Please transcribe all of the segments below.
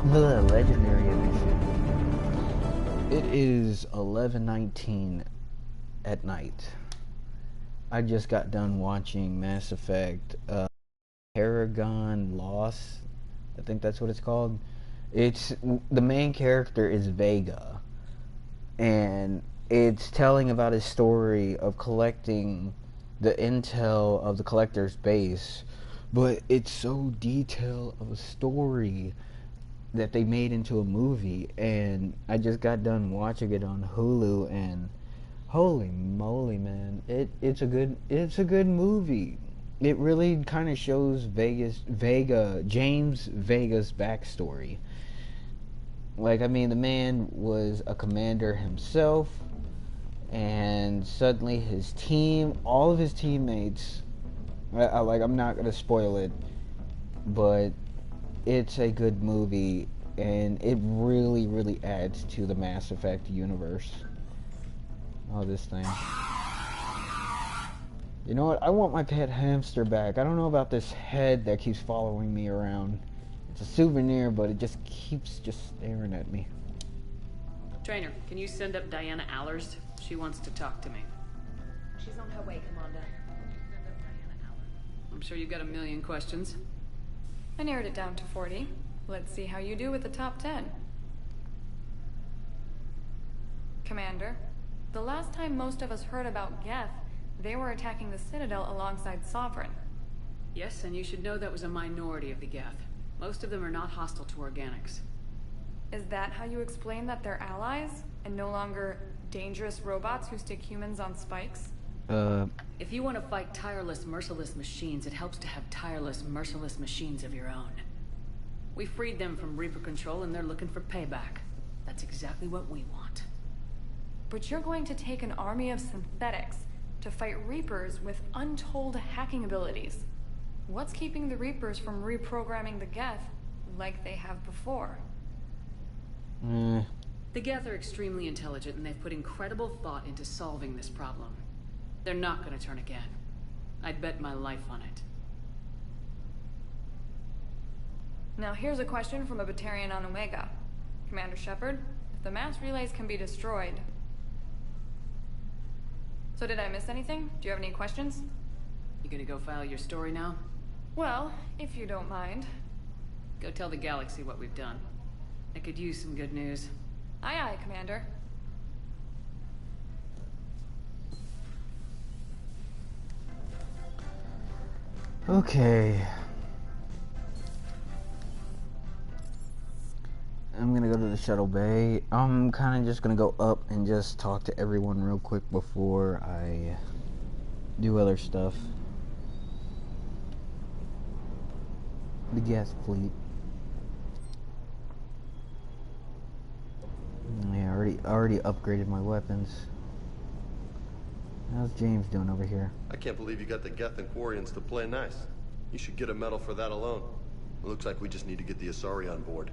The Legendary Edition. It is 11:19 at night. I just got done watching Mass Effect Paragon Lost. I think that's what it's called. It's the main character is Vega, and it's telling about his story of collecting the intel of the collector's base, but it's so detailed of a story that they made into a movie, and I just got done watching it on Hulu, and holy moly, man, it's a good movie. It really kind of shows James Vega's backstory. Like, I mean, the man was a commander himself, and suddenly his team, all of his teammates, I'm not gonna spoil it, but it's a good movie, and it really, really adds to the Mass Effect universe. Oh, this thing. You know what? I want my pet hamster back. I don't know about this head that keeps following me around. It's a souvenir, but it just keeps staring at me. Trainer, can you send up Diana Allers? She wants to talk to me. She's on her way, Commander. I'm sure you've got a million questions. I narrowed it down to 40. Let's see how you do with the top 10. Commander, the last time most of us heard about Geth, they were attacking the Citadel alongside Sovereign. Yes, and you should know that was a minority of the Geth. Most of them are not hostile to organics. Is that how you explain that they're allies, and no longer dangerous robots who stick humans on spikes? If you want to fight tireless, merciless machines, it helps to have tireless, merciless machines of your own. We freed them from Reaper control, and they're looking for payback. That's exactly what we want. But you're going to take an army of synthetics to fight Reapers with untold hacking abilities. What's keeping the Reapers from reprogramming the Geth like they have before? The Geth are extremely intelligent, and they've put incredible thought into solving this problem. They're not going to turn again. I'd bet my life on it. Now here's a question from a Batarian on Omega. Commander Shepard, if the mass relays can be destroyed... So did I miss anything? Do you have any questions? You gonna go file your story now? Well, if you don't mind. Go tell the galaxy what we've done. I could use some good news. Aye aye, Commander. Okay. I'm gonna go to the shuttle bay. I'm kind of just gonna go up and just talk to everyone real quick before I do other stuff. The Geth fleet. Yeah, already upgraded my weapons. How's James doing over here? I can't believe you got the Geth and Quarians to play nice. You should get a medal for that alone. It looks like we just need to get the Asari on board,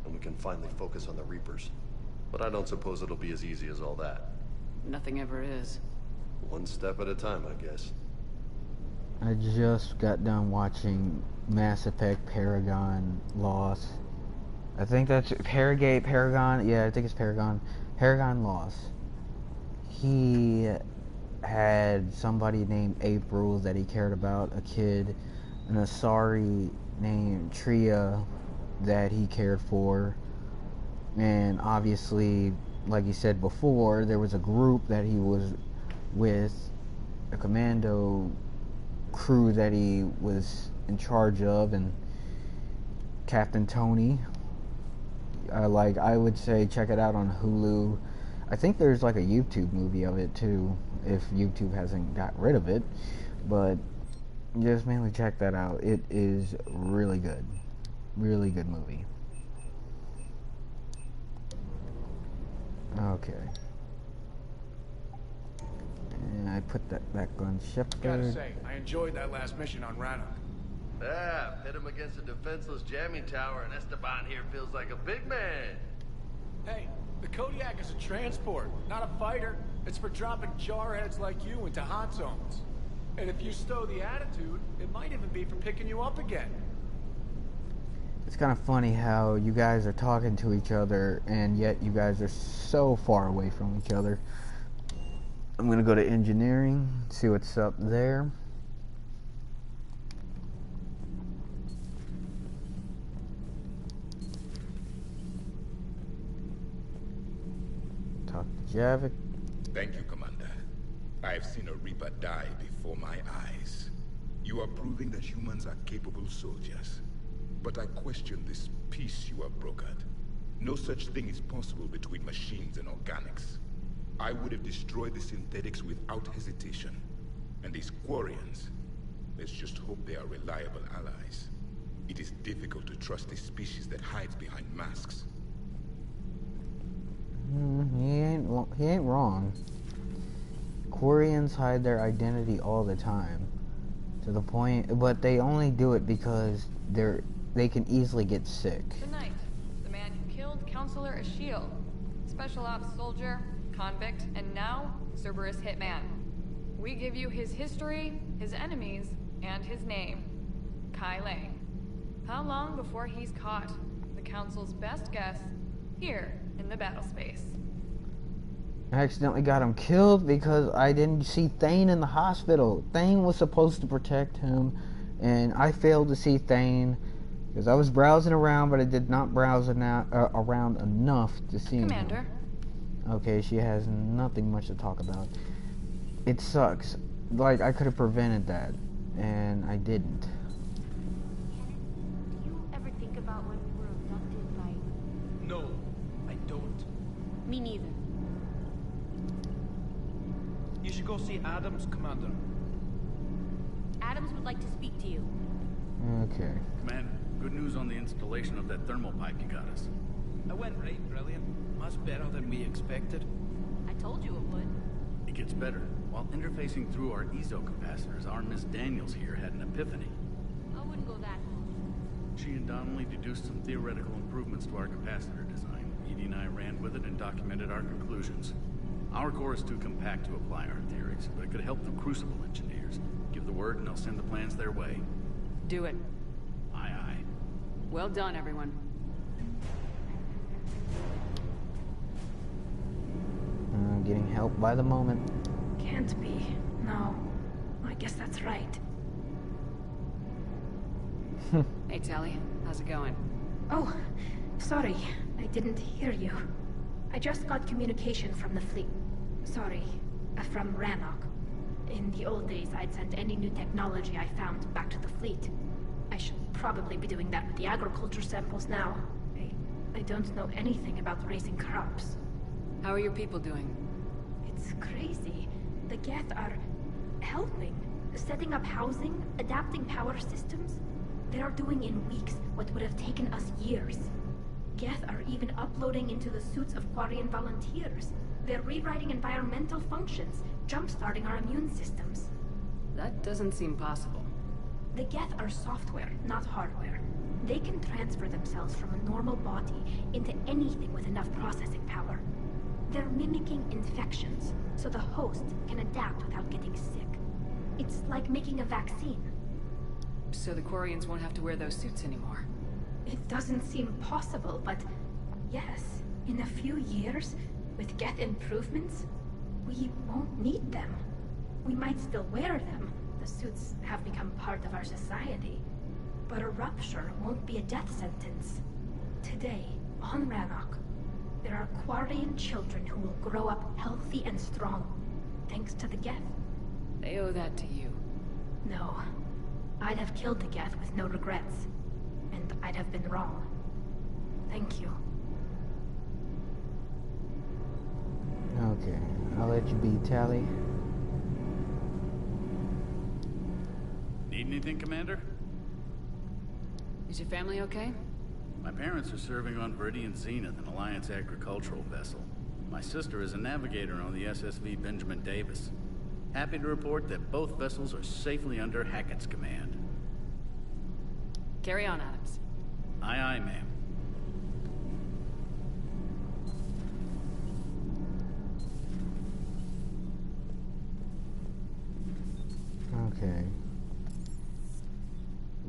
and we can finally focus on the Reapers. But I don't suppose it'll be as easy as all that. Nothing ever is. One step at a time, I guess. I just got done watching Mass Effect Paragon Lost. I think that's Paragon. Yeah, I think it's Paragon. Paragon Lost. He had somebody named April that he cared about, a kid, an Asari named Tria that he cared for, and obviously, like he said before, there was a group that he was with, a commando crew that he was in charge of, and Captain Tony. I would say check it out on Hulu. I think there's like a YouTube movie of it too, if YouTube hasn't got rid of it, but just mainly check that out. It is really good. Really good movie. Okay. And I put that back on Shepard. Gotta say, I enjoyed that last mission on Rannoch. Yeah, hit him against a defenseless jamming tower, and Esteban here feels like a big man. Hey, the Kodiak is a transport, not a fighter. It's for dropping jarheads like you into hot zones. And if you stow the attitude, it might even be for picking you up again. It's kind of funny how you guys are talking to each other and yet you guys are so far away from each other. I'm gonna go to engineering, see what's up there. Talk to Javik. Thank you, Commander. I have seen a Reaper die before my eyes. You are proving that humans are capable soldiers. But I question this peace you have brokered. No such thing is possible between machines and organics. I would have destroyed the synthetics without hesitation. And these Quarians, let's just hope they are reliable allies. It is difficult to trust a species that hides behind masks. He ain't wrong. Quarians hide their identity all the time. To the point, but they only do it because they can easily get sick. The Knight, the man who killed Counselor Ashiel, special ops soldier, convict, and now Cerberus hitman. We give you his history, his enemies, and his name, Kai Lang. How long before he's caught? The Council's best guess, here in the battle space. I accidentally got him killed because I didn't see Thane in the hospital. Thane was supposed to protect him, and I failed to see Thane because I was browsing around, but I did not browse around enough to see him. Commander. Okay, she has nothing much to talk about. It sucks. Like, I could have prevented that, and I didn't. Do you ever think about when we were abducted by... No, I don't. Me neither. You should go see Adams, Commander. Adams would like to speak to you. Okay. Commander, good news on the installation of that thermal pipe you got us. It went right brilliant. Much better than we expected. I told you it would. It gets better. While interfacing through our ezo capacitors, our Miss Daniels here had an epiphany. I wouldn't go that far. She and Donnelly deduced some theoretical improvements to our capacitor design. Edie and I ran with it and documented our conclusions. Our core is too compact to apply our theories, but it could help the Crucible engineers. Give the word and I'll send the plans their way. Do it. Aye, aye. Well done, everyone. Getting help by the moment. Can't be. No. I guess that's right. Hey, Tally. How's it going? Oh, sorry. I didn't hear you. I just got communication from the fleet. Sorry. From Rannoch. In the old days, I'd sent any new technology I found back to the fleet. I should probably be doing that with the agriculture samples now. I don't know anything about raising crops. How are your people doing? It's crazy. The Geth are helping. Setting up housing, adapting power systems. They are doing in weeks what would have taken us years. Geth are even uploading into the suits of Quarian volunteers. They're rewriting environmental functions, jump-starting our immune systems. That doesn't seem possible. The Geth are software, not hardware. They can transfer themselves from a normal body into anything with enough processing power. They're mimicking infections, so the host can adapt without getting sick. It's like making a vaccine. So the Quarians won't have to wear those suits anymore. It doesn't seem possible, but yes, in a few years, with Geth improvements, we won't need them. We might still wear them. The suits have become part of our society. But a rupture won't be a death sentence. Today, on Rannoch, there are Quarian children who will grow up healthy and strong, thanks to the Geth. They owe that to you. No. I'd have killed the Geth with no regrets. And I'd have been wrong. Thank you. Okay, I'll let you be, Tally. Need anything, Commander? Is your family okay? My parents are serving on Viridian Zenith, an Alliance agricultural vessel. My sister is a navigator on the SSV Benjamin Davis. Happy to report that both vessels are safely under Hackett's command. Carry on, Adams. Aye, aye, ma'am. Okay.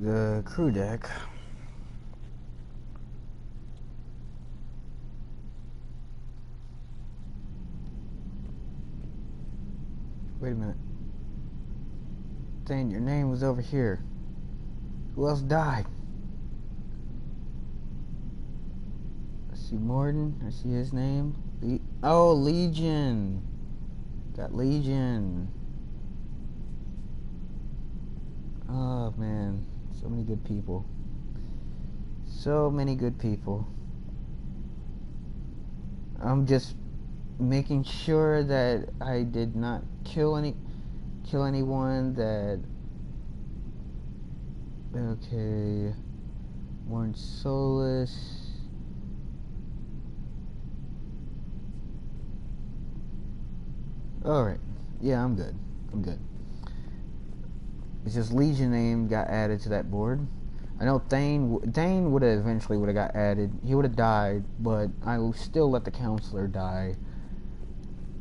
The crew deck. Wait a minute. Dang, your name was over here. Who else died? I see Morden. I see his name. Oh, Legion. Got Legion. Oh, man. So many good people. So many good people. I'm just making sure that I did not kill anyone that... Okay. Warren Solis. Alright. Yeah, I'm good. I'm good. It's just Legion name got added to that board. I know Thane would have eventually got added. He would have died, but I will still let the counselor die.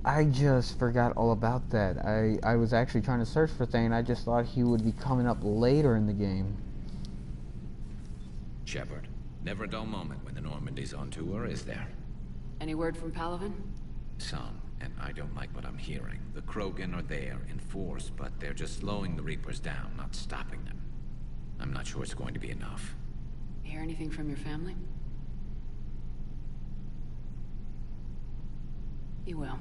I just forgot all about that. I was actually trying to search for Thane. I just thought he would be coming up later in the game. Shepard, never a dull moment when the Normandy's on tour, is there? Any word from Palavin? Some, and I don't like what I'm hearing. The Krogan are there in force, but they're just slowing the Reapers down, not stopping them. I'm not sure it's going to be enough. Hear anything from your family? You will.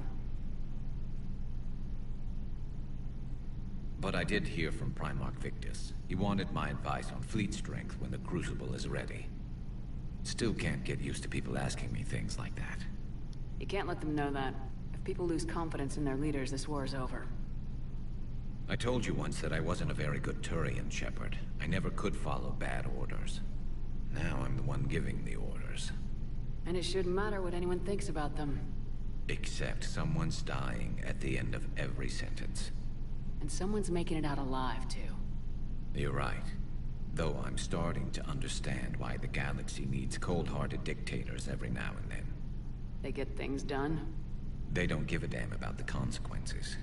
But I did hear from Primarch Victus. He wanted my advice on fleet strength when the Crucible is ready. Still can't get used to people asking me things like that. You can't let them know that. If people lose confidence in their leaders, this war is over. I told you once that I wasn't a very good Turian, Shepard. I never could follow bad orders. Now I'm the one giving the orders. And it shouldn't matter what anyone thinks about them. Except someone's dying at the end of every sentence. And someone's making it out alive, too. You're right. Though I'm starting to understand why the galaxy needs cold-hearted dictators every now and then. They get things done? They don't give a damn about the consequences.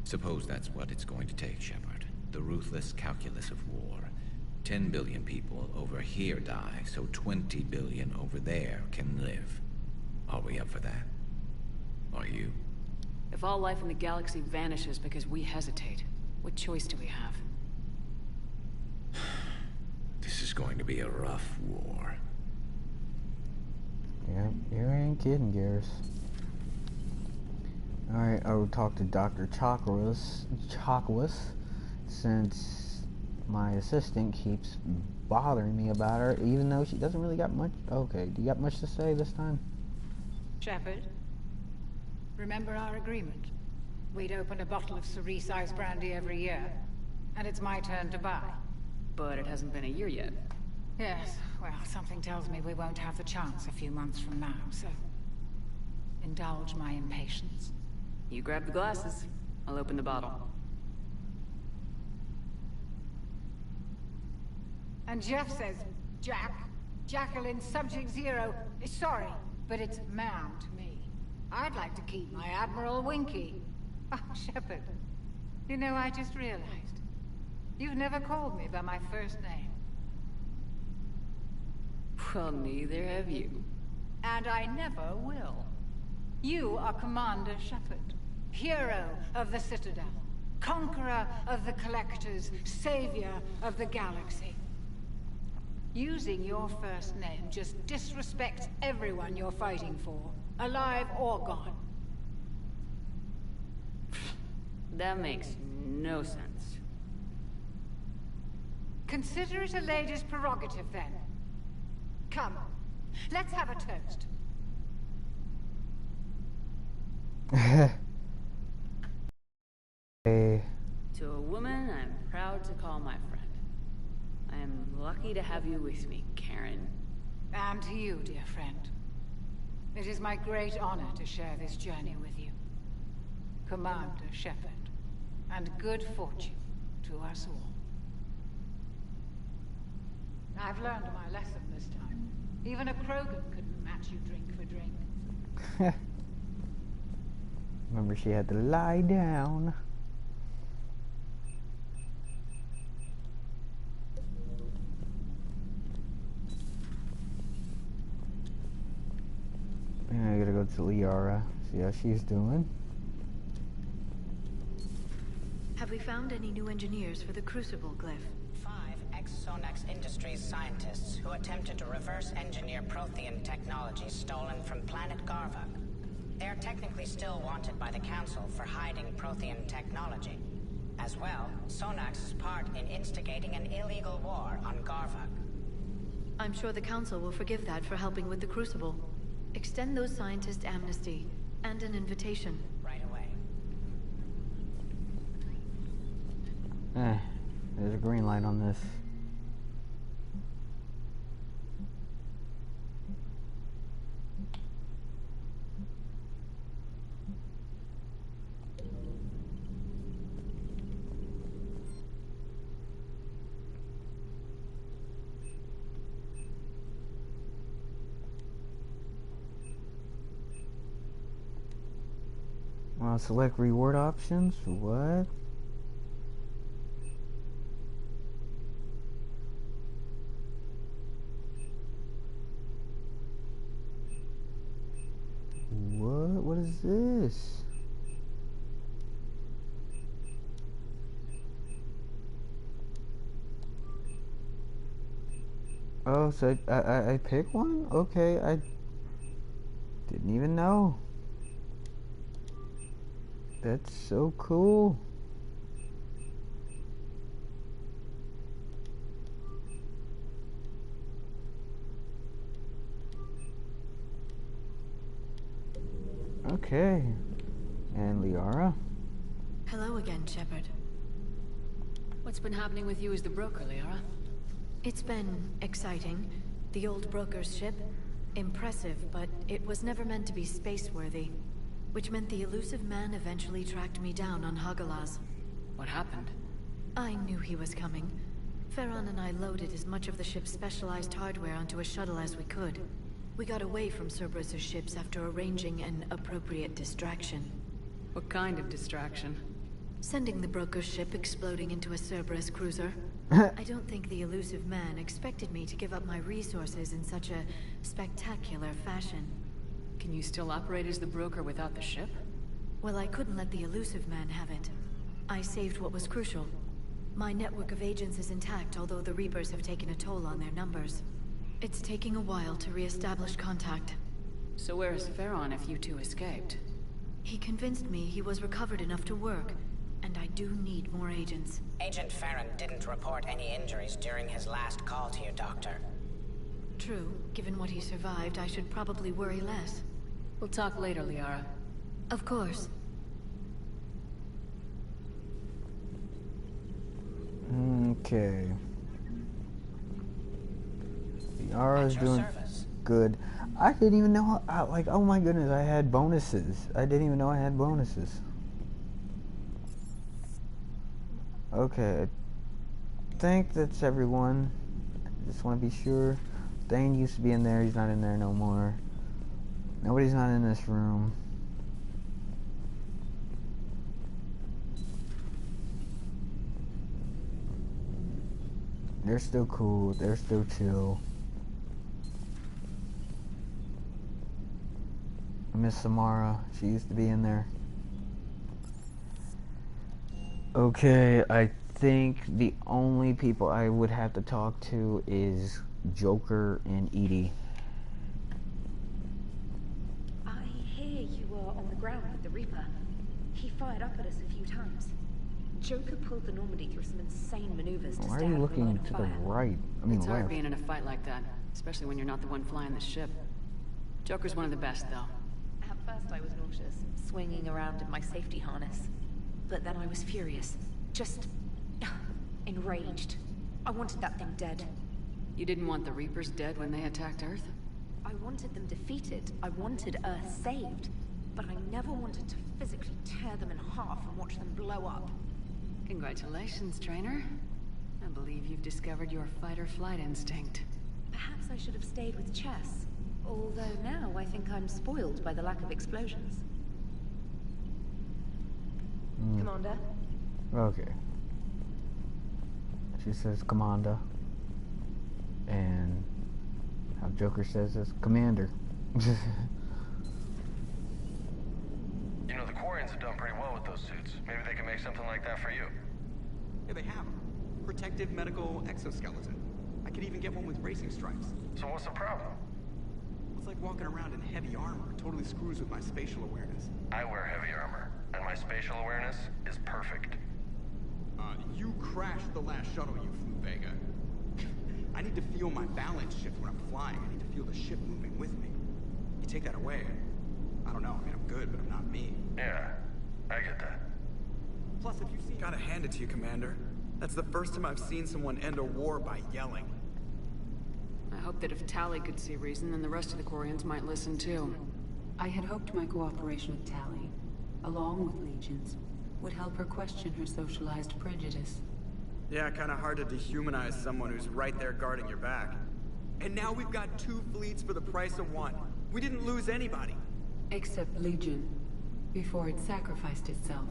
Suppose that's what it's going to take, Shepard. The ruthless calculus of war. 10 billion people over here die, so 20 billion over there can live. Are we up for that? Are you? If all life in the galaxy vanishes because we hesitate, what choice do we have? This is going to be a rough war. Yep, you ain't kidding, Garrus. Alright, I will talk to Dr. Chakwas, since my assistant keeps bothering me about her, even though she doesn't really got much. Okay, do you got much to say this time? Shepard, remember our agreement? We'd open a bottle of cerise ice brandy every year, and it's my turn to buy. But it hasn't been a year yet. Yes, well, something tells me we won't have the chance a few months from now, so indulge my impatience. You grab the glasses. I'll open the bottle. And Jeff says, Jacqueline Subject Zero is sorry, but it's ma'am to me. I'd like to keep my Admiral Winky. Oh, Shepard, you know, I just realized. You've never called me by my first name. Well, neither have you. And I never will. You are Commander Shepard, hero of the Citadel, conqueror of the Collectors, savior of the galaxy. Using your first name just disrespects everyone you're fighting for, alive or gone. That makes no sense. Consider it a lady's prerogative, then. Come, let's have a toast. To a woman I'm proud to call my friend. I am lucky to have you with me, Karen. And to you, dear friend. It is my great honor to share this journey with you. Commander Shepard. And good fortune to us all. I've learned my lesson this time. Even a Krogan couldn't match you drink for drink. Remember, she had to lie down. And I gotta go to Liara, see how she's doing. Have we found any new engineers for the Crucible glyph? 5 ex-Sonax Industries scientists who attempted to reverse engineer Prothean technology stolen from planet Garvuk. They are technically still wanted by the Council for hiding Prothean technology. As well, Sonax's part in instigating an illegal war on Garvuk. I'm sure the Council will forgive that for helping with the Crucible. Extend those scientists amnesty and an invitation. Right away. There's a green light on this. Select reward options. What? What is this? Oh, so I pick one? Okay, I didn't even know. That's so cool. Okay. And Liara? Hello again, Shepard. What's been happening with you as the broker, Liara? It's been exciting. The old broker's ship, impressive, but it was never meant to be space-worthy. Which meant the elusive man eventually tracked me down on Hagalaz. What happened? I knew he was coming. Farron and I loaded as much of the ship's specialized hardware onto a shuttle as we could. We got away from Cerberus' ships after arranging an appropriate distraction. What kind of distraction? Sending the broker's ship exploding into a Cerberus cruiser. I don't think the elusive man expected me to give up my resources in such a spectacular fashion. Can you still operate as the broker without the ship? Well, I couldn't let the elusive man have it. I saved what was crucial. My network of agents is intact, although the Reapers have taken a toll on their numbers. It's taking a while to re-establish contact. So where is Farron if you two escaped? He convinced me he was recovered enough to work, and I do need more agents. Agent Farron didn't report any injuries during his last call to you, Doctor. True. Given what he survived, I should probably worry less. We'll talk later, Liara. Of course. Okay. Liara's doing good. I didn't even know, like, oh my goodness, I had bonuses. I didn't even know I had bonuses. Okay, I think that's everyone. I just want to be sure. Dane used to be in there, he's not in there no more. Nobody's not in this room. They're still cool, they're still chill. I miss Samara, she used to be in there. Okay, I think the only people I would have to talk to is Joker and Edie. I hear you were on the ground with the Reaper. He fired up at us a few times. Joker pulled the Normandy through some insane maneuvers to Why are stay you out of the line looking of to the fire. right? I mean It's hard left. being in a fight like that, especially when you're not the one flying the ship. Joker's one of the best, though. At first I was nauseous, swinging around in my safety harness. But then I was furious. Just enraged. I wanted that thing dead. You didn't want the Reapers dead when they attacked Earth? I wanted them defeated. I wanted Earth saved. But I never wanted to physically tear them in half and watch them blow up. Congratulations, trainer. I believe you've discovered your fight-or-flight instinct. Perhaps I should have stayed with chess. Although now I think I'm spoiled by the lack of explosions. Commander? Okay. She says Commander. And how Joker says is Commander. You know, the Quarians have done pretty well with those suits. Maybe they can make something like that for you. Yeah, they have. Protective medical exoskeleton. I could even get one with racing stripes. So what's the problem? It's like walking around in heavy armor. Totally screws with my spatial awareness. I wear heavy armor, and my spatial awareness is perfect. You crashed the last shuttle you flew, Vega. I need to feel my balance shift when I'm flying. I need to feel the ship moving with me. You take that away, I don't know. I mean, I'm good, but I'm not me. Yeah, I get that. Plus, if you've seen... Gotta hand it to you, Commander. That's the first time I've seen someone end a war by yelling. I hope that if Tally could see reason, then the rest of the Quarians might listen too. I had hoped my cooperation with Tally, along with Legions, would help her question her socialized prejudice. Yeah, kinda hard to dehumanize someone who's right there guarding your back. And now we've got 2 fleets for the price of 1. We didn't lose anybody. Except Legion, before it sacrificed itself.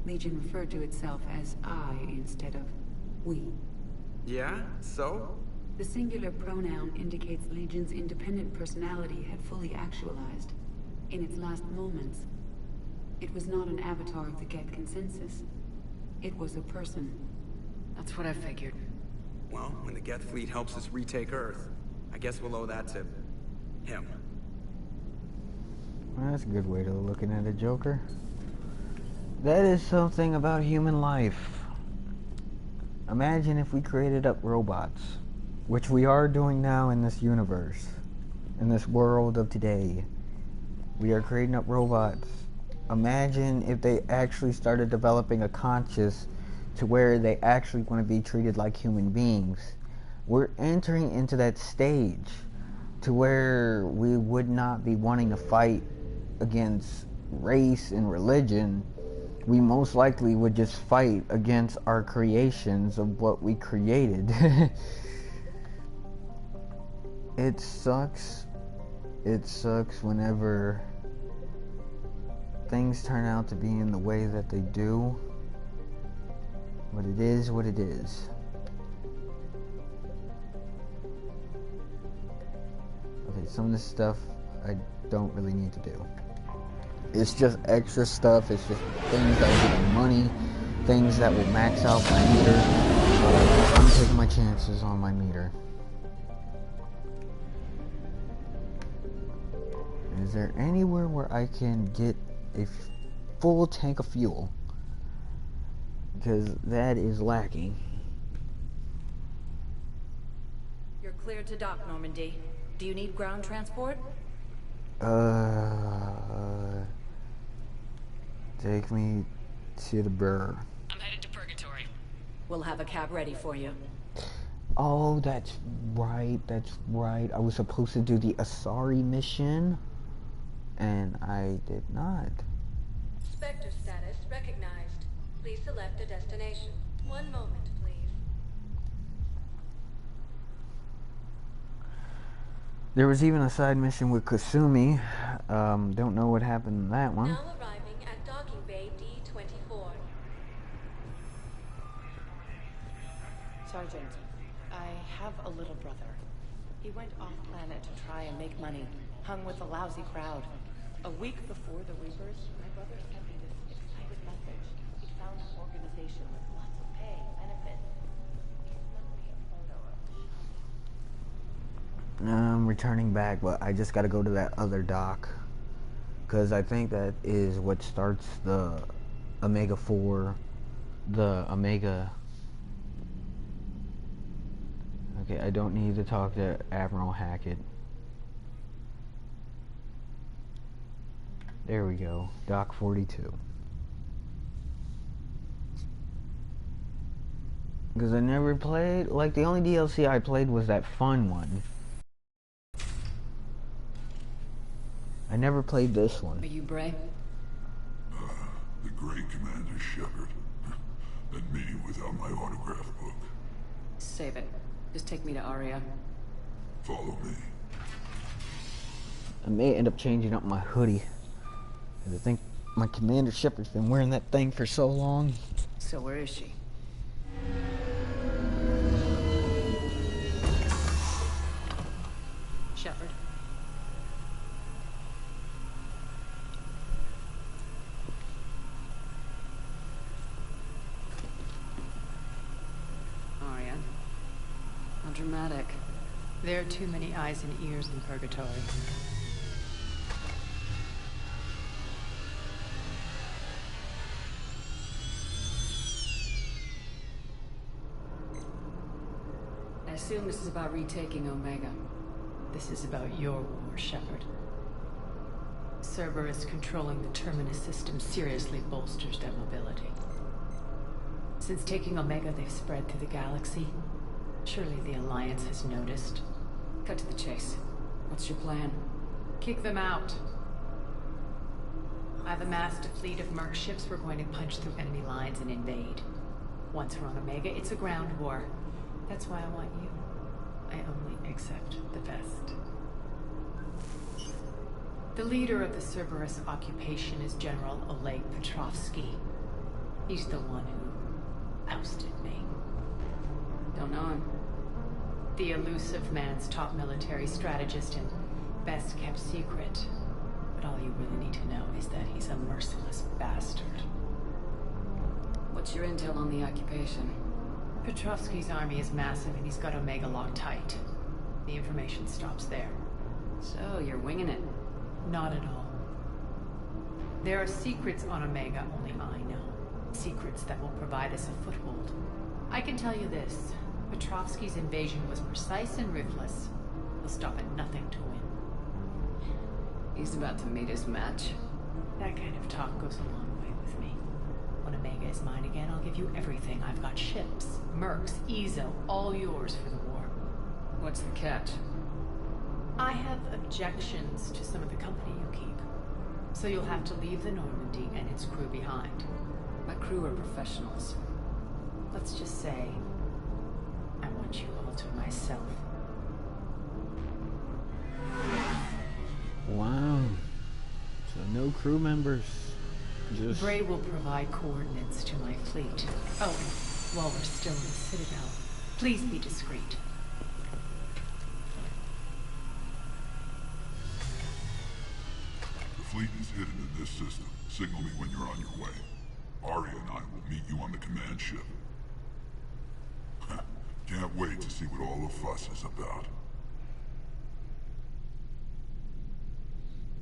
Legion referred to itself as I instead of we. Yeah? So? The singular pronoun indicates Legion's independent personality had fully actualized. In its last moments, it was not an avatar of the Geth consensus. It was a person. That's what I figured. Well, when the Geth fleet helps us retake Earth, I guess we'll owe that to... him. Well, that's a good way to looking at it, Joker. That is something about human life. Imagine if we created up robots, which we are doing now in this universe, in this world of today. We are creating up robots. Imagine if they actually started developing a conscience to where they actually want to be treated like human beings. We're entering into that stage to where we would not be wanting to fight against race and religion. We most likely would just fight against our creations of what we created. It sucks. It sucks whenever things turn out to be in the way that they do. But it is what it is. Okay, some of this stuff I don't really need to do. It's just extra stuff. It's just things that will give me money, things that will max out my meter. I'm taking my chances on my meter. Is there anywhere where I can get a full tank of fuel? Because that is lacking. You're cleared to dock, Normandy. Do you need ground transport? Take me to the burr. I'm headed to Purgatory. We'll have a cab ready for you. Oh, that's right, that's right. I was supposed to do the Asari mission, and I did not. Spectre status recognized. Please select a destination. 1 moment, please. There was even a side mission with Kasumi. Don't know what happened in that one. Now arriving at docking bay D24. Sergeant, I have a little brother. He went off-planet to try and make money. Hung with a lousy crowd. A week before the Reapers, my brother sent me this excited message. He found an organization with lots of pay, benefits. He sent me a photo of... I'm returning back, but I just gotta go to that other dock. Because I think that is what starts the Omega 4. The Omega... Okay, I don't need to talk to Admiral Hackett. There we go. Dock 42. Because I never played... Like, the only DLC I played was that fun one. I never played this one. Are you Bray? The great Commander Shepard. And me without my autograph book. Save it. Just take me to Aria. Follow me. I may end up changing up my hoodie. I think my Commander Shepard's been wearing that thing for so long. So where is she? Shepard. How dramatic. There are too many eyes and ears in Purgatory. I assume this is about retaking Omega. This is about your war, Shepard. Cerberus controlling the Terminus system seriously bolsters their mobility. Since taking Omega, they've spread through the galaxy. Surely the Alliance has noticed. Cut to the chase. What's your plan? Kick them out. I've amassed a fleet of merc ships. We're going to punch through enemy lines and invade. Once we're on Omega, it's a ground war. That's why I want you. I only accept the best. The leader of the Cerberus occupation is General Oleg Petrovsky. He's the one who ousted me. Don't know him. The elusive man's top military strategist and best kept secret. But all you really need to know is that he's a merciless bastard. What's your intel on the occupation? Petrovsky's army is massive and he's got Omega locked tight. The information stops there. So, you're winging it? Not at all. There are secrets on Omega only I know. Secrets that will provide us a foothold. I can tell you this. Petrovsky's invasion was precise and ruthless. He'll stop at nothing to win. He's about to meet his match. That kind of talk goes a long way with me. When Omega is mine again, I'll give you everything. I've got ships, mercs, Ezo, all yours for the war. What's the catch? I have objections to some of the company you keep. So you'll have to leave the Normandy and its crew behind. My crew are professionals. Let's just say, I want you all to myself. Wow. So no crew members. Just... Bray will provide coordinates to my fleet. Oh, and while we're still in the Citadel, please be discreet. The fleet is hidden in this system. Signal me when you're on your way. Arya and I will meet you on the command ship. Can't wait to see what all the fuss is about.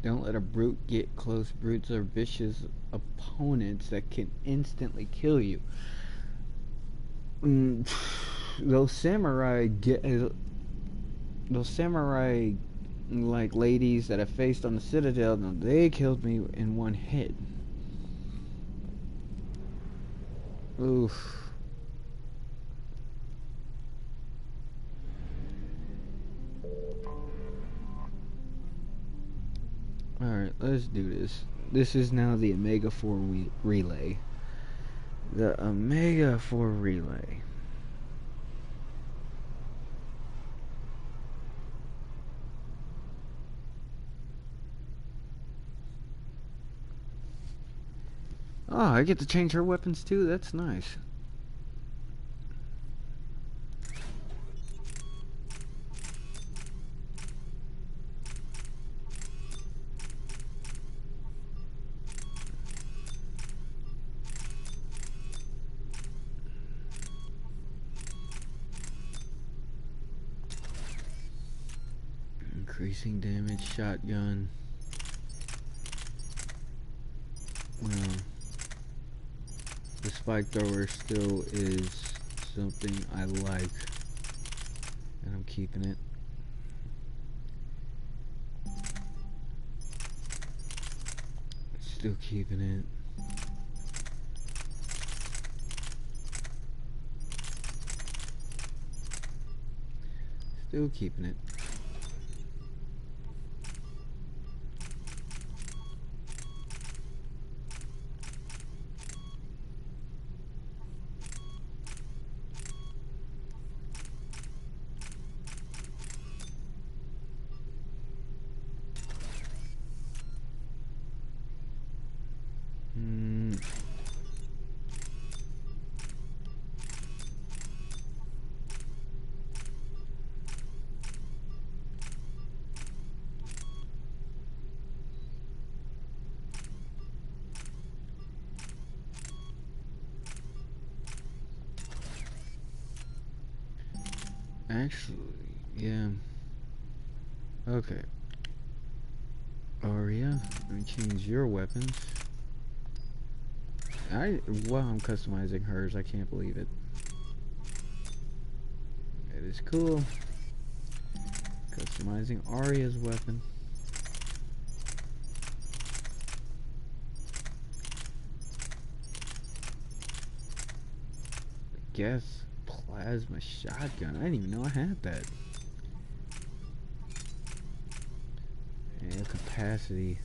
Don't let a brute get close. Brutes are vicious opponents that can instantly kill you. Those samurai like ladies that I faced on the Citadel, they killed me in one hit. Oof. Alright, let's do this. This is now the Omega 4 relay. The Omega 4 relay. Oh, I get to change her weapons too? That's nice. Increasing damage, shotgun. Well, the spike thrower still is something I like, and I'm keeping it. Still keeping it. Still keeping it. Actually, yeah. Okay. Aria, let me change your weapons. Wow, I'm customizing hers. I can't believe it. It is cool. Customizing Aria's weapon. Geth plasma shotgun. I didn't even know I had that. And capacity.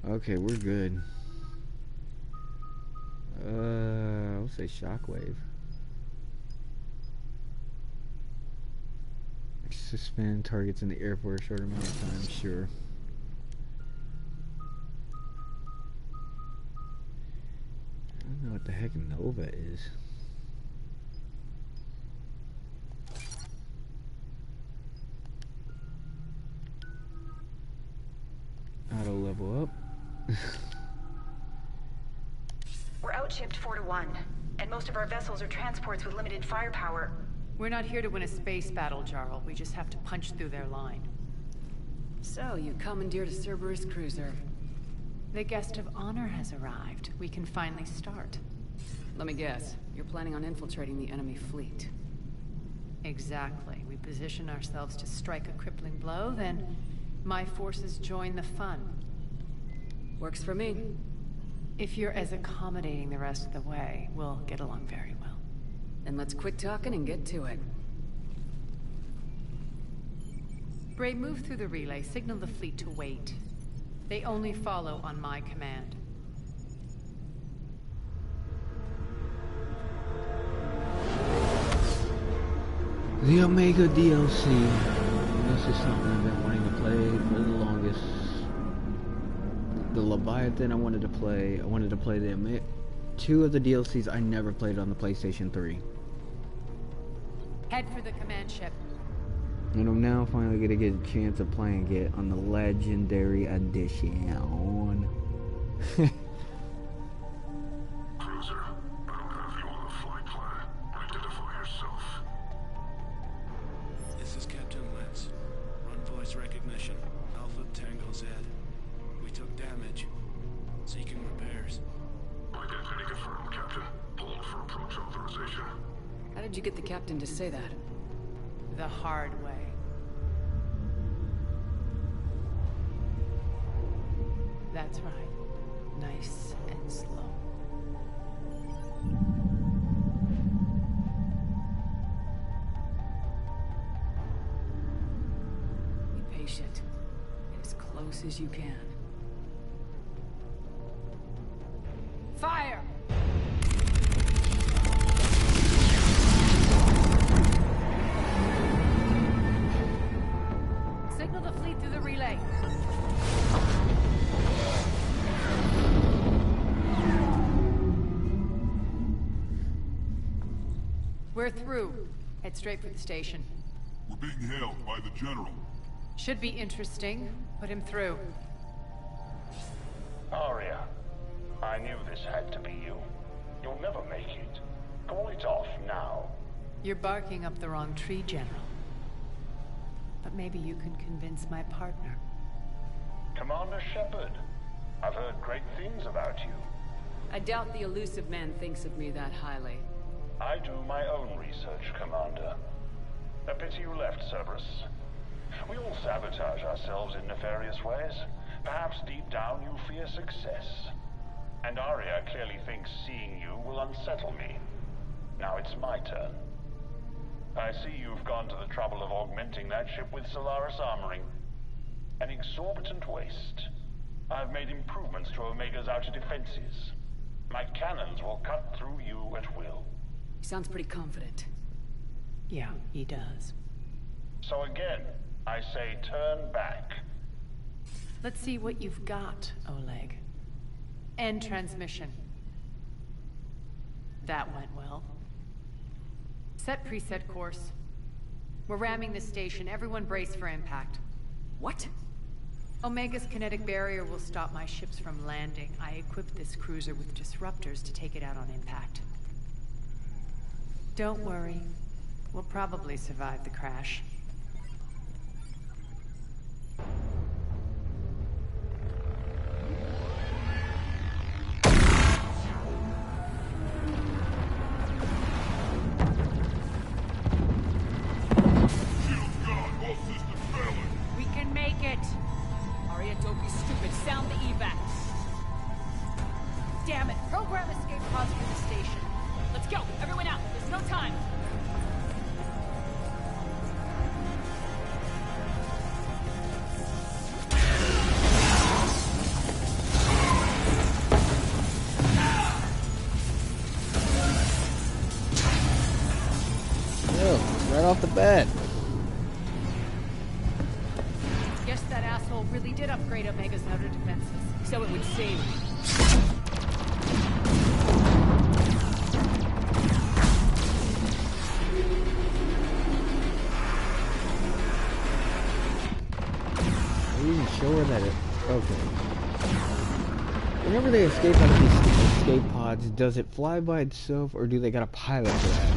Okay, we're good. I'll say shockwave. Suspend targets in the air for a short amount of time, sure. I don't know what the heck Nova is. Auto level up. We're outshipped 4-1, and most of our vessels are transports with limited firepower. We're not here to win a space battle, Jarl. We just have to punch through their line. So, you commandeered a Cerberus cruiser. The guest of honor has arrived. We can finally start. Let me guess. You're planning on infiltrating the enemy fleet. Exactly. We position ourselves to strike a crippling blow, then my forces join the fun. Works for me. If you're as accommodating the rest of the way, we'll get along very well. Then let's quit talking and get to it. Bray, move through the relay. Signal the fleet to wait. They only follow on my command. The Omega DLC. This is something I've been wanting to play for the longest. The Leviathan I wanted to play. I wanted to play the two of the DLCs I never played on the PlayStation 3. Head for the command ship. And I'm now finally gonna get a chance of playing it on the Legendary Edition. Cruiser, I don't have you on the flight plan. Identify yourself. This is Captain Lentz. Run voice recognition. Alpha Tango Z. We took damage. Seeking repairs. Identity confirmed, Captain. Hold for approach authorization. How did you get the captain to say that? The hard way. That's right. Nice and slow. Be patient. Get as close as you can. Fire! Signal the fleet through the relay. We're through. Head straight for the station. We're being hailed by the General. Should be interesting. Put him through. Aria, I knew this had to be you. You'll never make it. Call it off now. You're barking up the wrong tree, General. But maybe you can convince my partner. Commander Shepard, I've heard great things about you. I doubt the elusive man thinks of me that highly. I do my own research, Commander. A pity you left, Cerberus. We all sabotage ourselves in nefarious ways. Perhaps deep down you fear success. And Aria clearly thinks seeing you will unsettle me. Now it's my turn. I see you've gone to the trouble of augmenting that ship with Solaris armoring. An exorbitant waste. I've made improvements to Omega's outer defenses. My cannons will cut through you at will. He sounds pretty confident. Yeah, he does. So again, I say turn back. Let's see what you've got, Oleg. End transmission. That went well. Set preset course. We're ramming the station. Everyone brace for impact. What? Omega's kinetic barrier will stop my ships from landing. I equipped this cruiser with disruptors to take it out on impact. Don't worry. We'll probably survive the crash. We can make it! Arya, don't be stupid. Sound the evac. Damn it! Program escape pods from the station. Let's go! Everyone out! There's no time! Right off the bat. Guess that asshole really did upgrade Omega's outer defenses. So it would seem. Are you even sure that it... Okay. Whenever they escape out of these escape pods, does it fly by itself or do they got a pilot for that?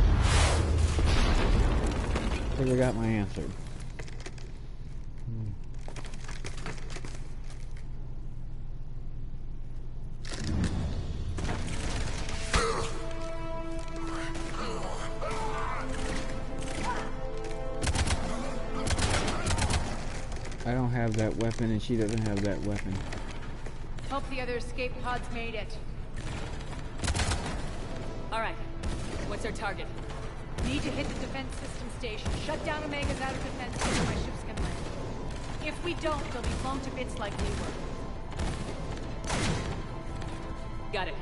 I think I got my answer. I don't have that weapon and she doesn't have that weapon. Hope the other escape pods made it. Alright. What's our target? Need to hit the defense system station. Shut down Omega's outer defense so my ships can land. If we don't, they'll be blown to bits like we were. Got it.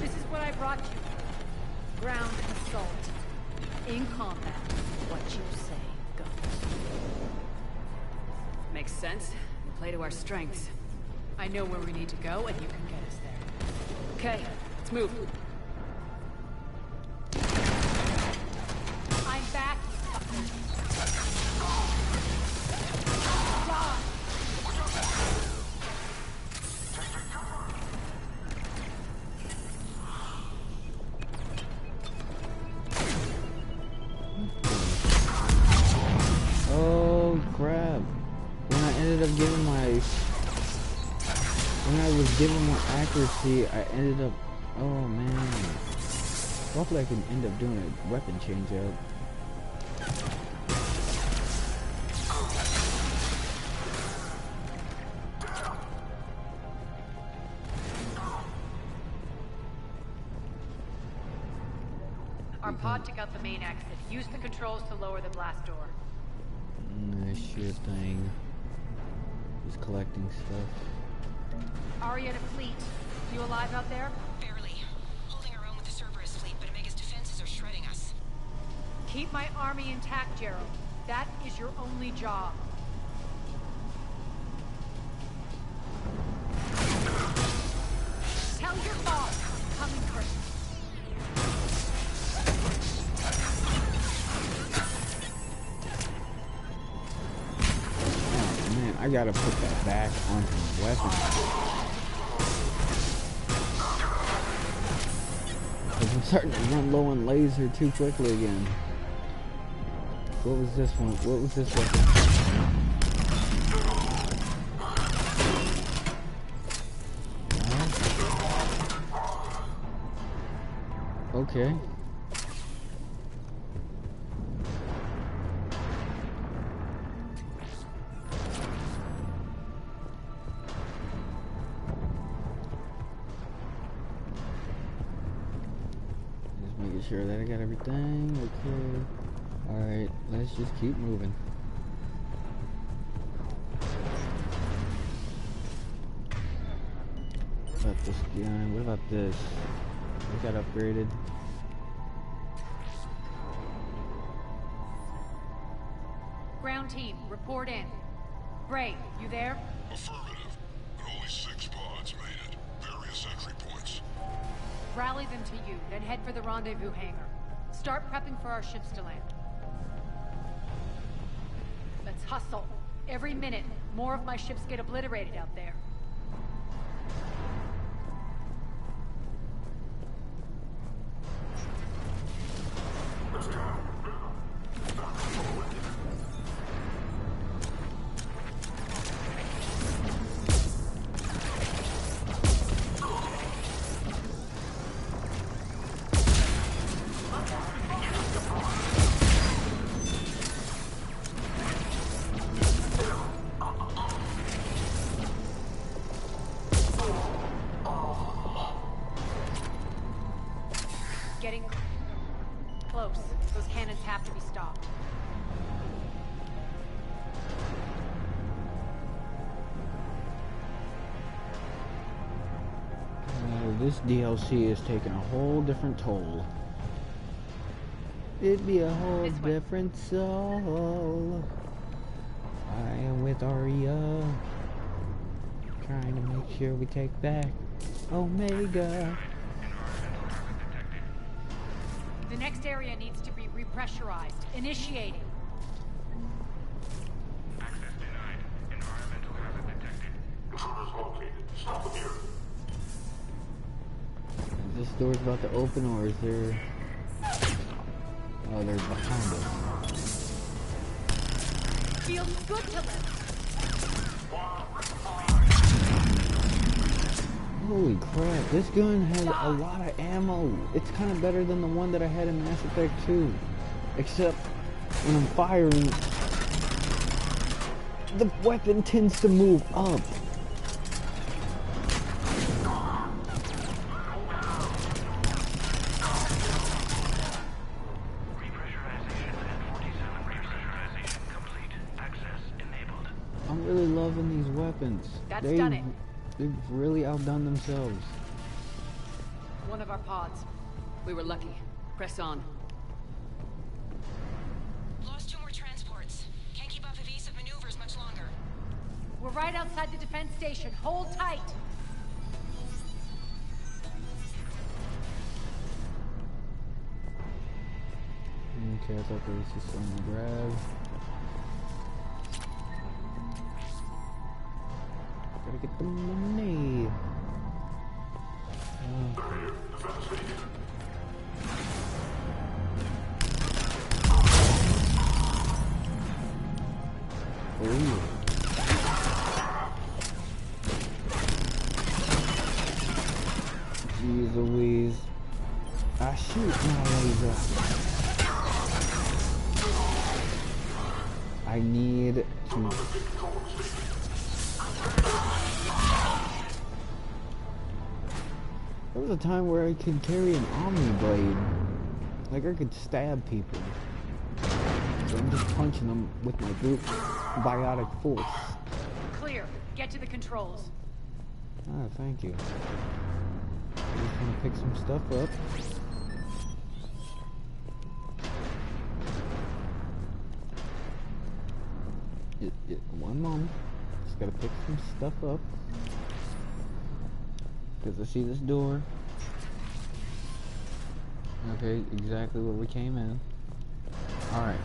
This is what I brought you. Ground assault. In combat, what you say goes. Makes sense. We'll play to our strengths. I know where we need to go, and you can get us there. Okay, let's move. I'm back, you fuckers. Oh crap. When I ended up giving my... When I was given more accuracy, I ended up... Oh man. Hopefully I can end up doing a weapon change out. Our pod took out the main exit. Use the controls to lower the blast door. Sure thing. Just collecting stuff. Arya to fleet. You alive out there? Barely. Holding our own with the Cerberus fleet, but Omega's defenses are shredding us. Keep my army intact, Gerald. That is your only job. Tell your boss I'm coming for you. I gotta put that back onto the weapon. I'm starting to run low on laser too quickly again. What was this one? What was this weapon? Okay. Sure that I got everything. Okay. Alright, let's just keep moving. What about this gun? What about this? We got upgraded. Ground team, report in. Bray, you there? Affirmative. But only 6 pods made it. Various entry points. Rally them to you, then head for the rendezvous hangar. Start prepping for our ships to land. Let's hustle. Every minute, More of my ships get obliterated out there. Getting close. Those cannons have to be stopped. This DLC is taking a whole different toll. It'd be a whole different soul. I am with Arya, trying to make sure we take back Omega. The next area needs to be repressurized. Initiating. Access denied. Environmental hazard detected. Intruders located. Stop them here. Is this door's about to open, or is there... Oh, they're behind us. Feels good to live. Holy crap, this gun has a lot of ammo. It's kind of better than the one that I had in Mass Effect 2. Except, when I'm firing, the weapon tends to move up. I'm really loving these weapons. That's done it. They've really outdone themselves. One of our pods. We were lucky. Press on. Lost 2 more transports. Can't keep up evasive maneuvers much longer. We're right outside the defense station. Hold tight. Okay, I thought there was just something to grab. Gotta get the money. Ooh. Jeez Louise. I shoot my laser. I need to... There was a time where I could carry an Omni blade. Like I could stab people. So I'm just punching them with my brute biotic force. Clear. Get to the controls. Ah, thank you. I just want to pick some stuff up. One moment. Just gotta pick some stuff up. Because I see this door. Okay, exactly where we came in. Alright.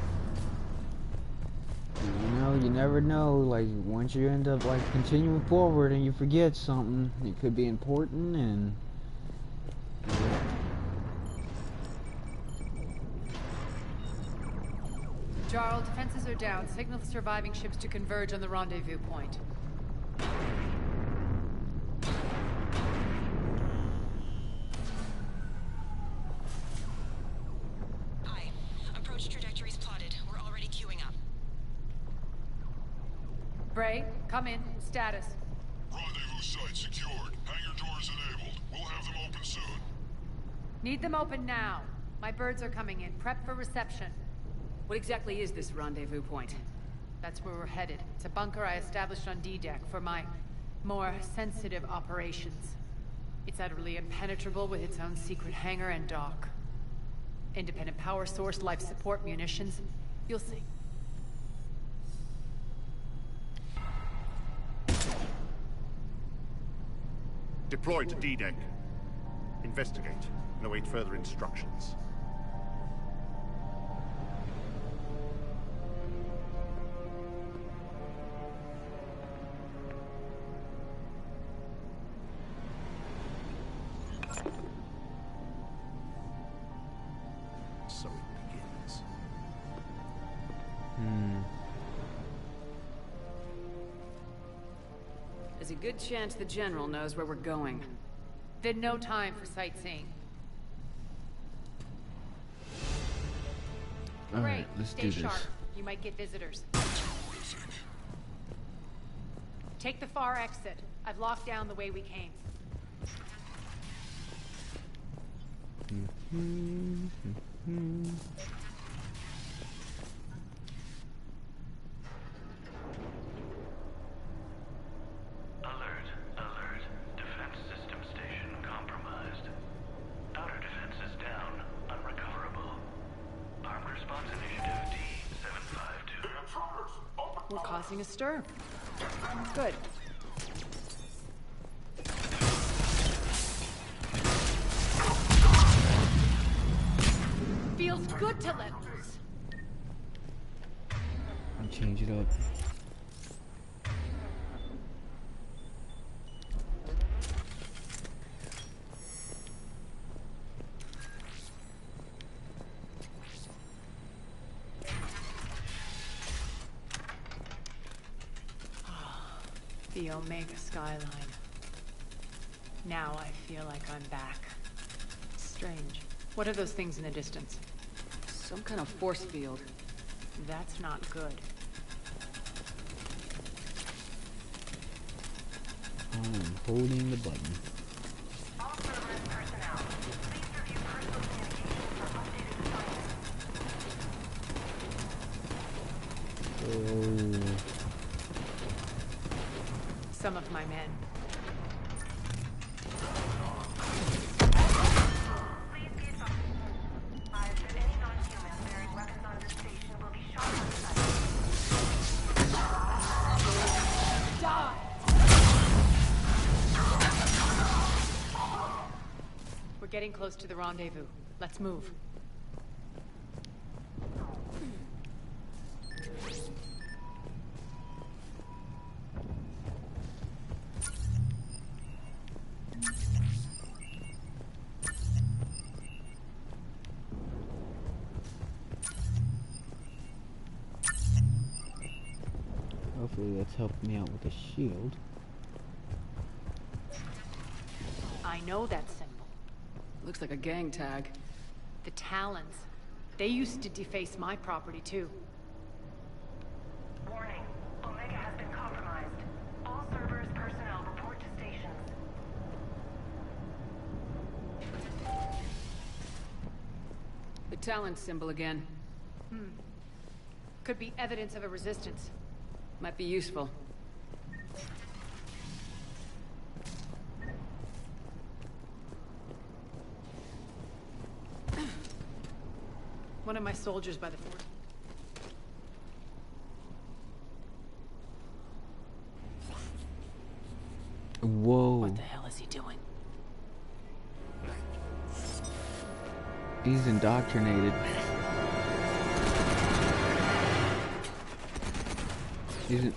You know, you never know, like, once you end up, like, continuing forward and you forget something, it could be important, and... Yeah. Jarl, defenses are down. Signal the surviving ships to converge on the rendezvous point. Aye. Approach trajectories plotted. We're already queuing up. Bray, come in. Status. Rendezvous site secured. Hangar doors enabled. We'll have them open soon. Need them open now. My birds are coming in. Prep for reception. What exactly is this rendezvous point? That's where we're headed. It's a bunker I established on D-Deck for my more sensitive operations. It's utterly impenetrable with its own secret hangar and dock. Independent power source, life support, munitions. You'll see. Deploy to D-Deck. Investigate and await further instructions. there's a good chance the General knows where we're going. Then no time for sightseeing. All Great. right, let's Stay do this. sharp. You might get visitors. Take the far exit. I've locked down the way we came. Alert, alert. Defense system station compromised. Outer defenses down, unrecoverable. Armed response initiative D752. We're causing a stir. Good. Feels good to let loose. I'll change it up. The Omega skyline. Now I feel like I'm back. Strange. What are those things in the distance? Some kind of force field. That's not good. I'm holding the button. All Cerberus personnel, please review personal communications for updated assignments. Oh. Some of my men. Please be advised that any non-humans bearing weapons on this station will be shot on sight. Die! We're getting close to the rendezvous. Let's move. Hopefully that's helping me out with the shield. I know that symbol. Looks like a gang tag. The Talons. They used to deface my property too. Warning, Omega has been compromised. All Cerberus personnel report to stations. The Talon symbol again. Could be evidence of a resistance. Might be useful. One of my soldiers by the fort. Whoa. What the hell is he doing? He's indoctrinated. He's in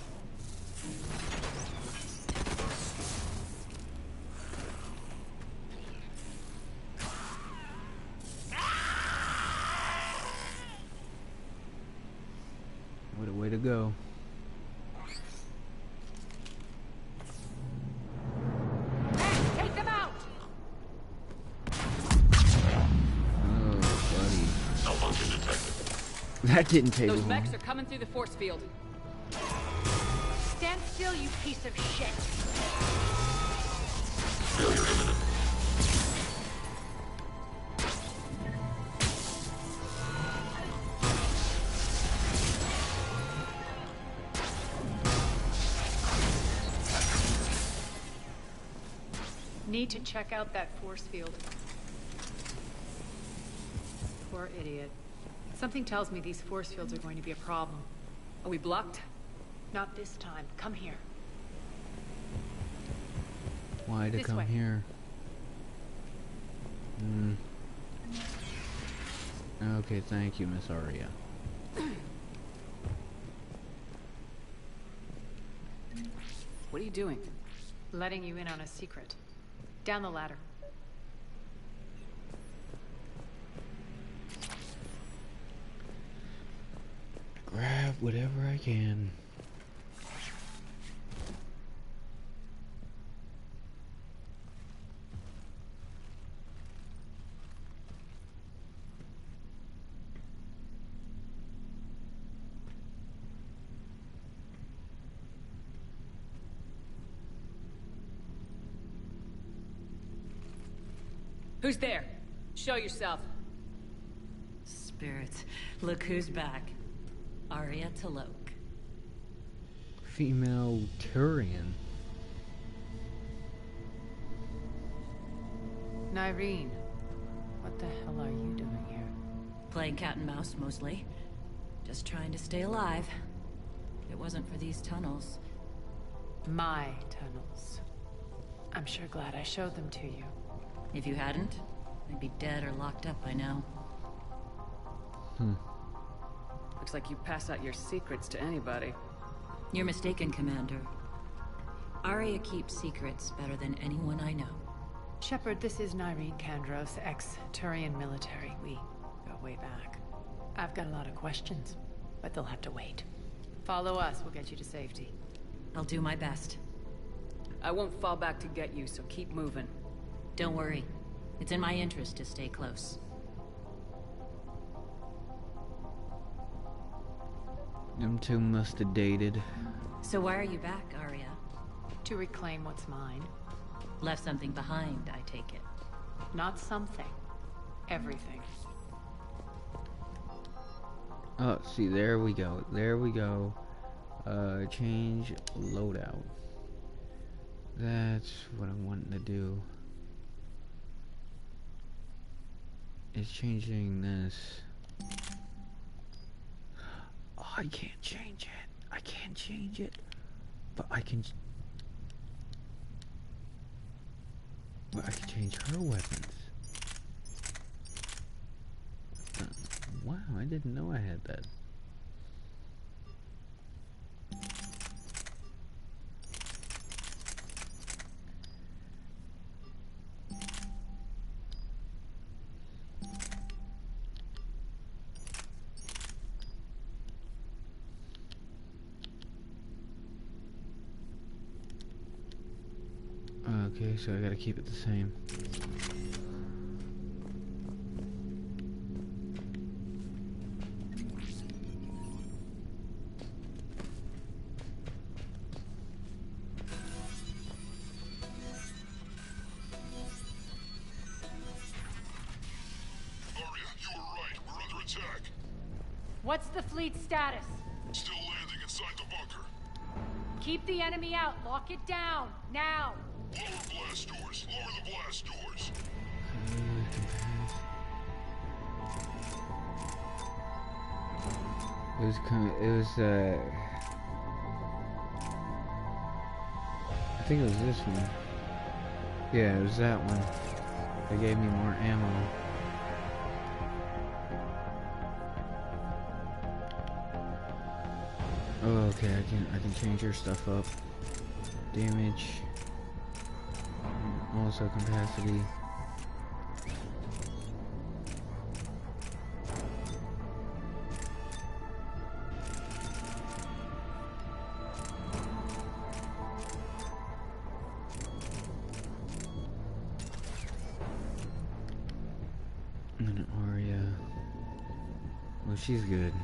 What a way to go. Hey, take them out! Oh, buddy. Malfunction detected. That didn't take Those long. mechs are coming through the force field. Stand still, you piece of shit! Failure imminent. Need to check out that force field. Poor idiot. Something tells me these force fields are going to be a problem. Are we blocked? Not this time. Come here. Why to This come way. here? Okay, thank you, Miss Aria. What are you doing? Letting you in on a secret. Down the ladder. Grab whatever I can. Who's there? Show yourself. Spirits, look who's back. Arya Talok. Female Turian. Nyreen, what the hell are you doing here? Playing cat and mouse, mostly. Just trying to stay alive. If it wasn't for these tunnels... My tunnels. I'm sure glad I showed them to you. If you hadn't, I'd be dead or locked up by now. Looks like you pass out your secrets to anybody. You're mistaken, Commander. Arya keeps secrets better than anyone I know. Shepard, this is Nyreen Kandros, ex-Turian military. We go way back. I've got a lot of questions, but they'll have to wait. Follow us, we'll get you to safety. I'll do my best. I won't fall back to get you, so keep moving. Don't worry. It's in my interest to stay close. Them two must have dated. So why are you back, Arya? To reclaim what's mine. Left something behind, I take it. Not something. Everything. Oh, see, there we go. There we go. Change loadout. That's what I'm wanting to do. Is changing this. Oh, I can't change it. I can't change it. But I can... But I can change her weapons. Wow, I didn't know I had that. Okay, so I gotta keep it the same. What's the fleet status? Still landing inside the bunker. Keep the enemy out. Lock it down. Now. Lower blast doors. Lower the blast doors. I think it was this one. Yeah, it was that one. They gave me more ammo. Oh, okay, I can change your stuff up. Damage. Also capacity. And an Arya. Well, she's good.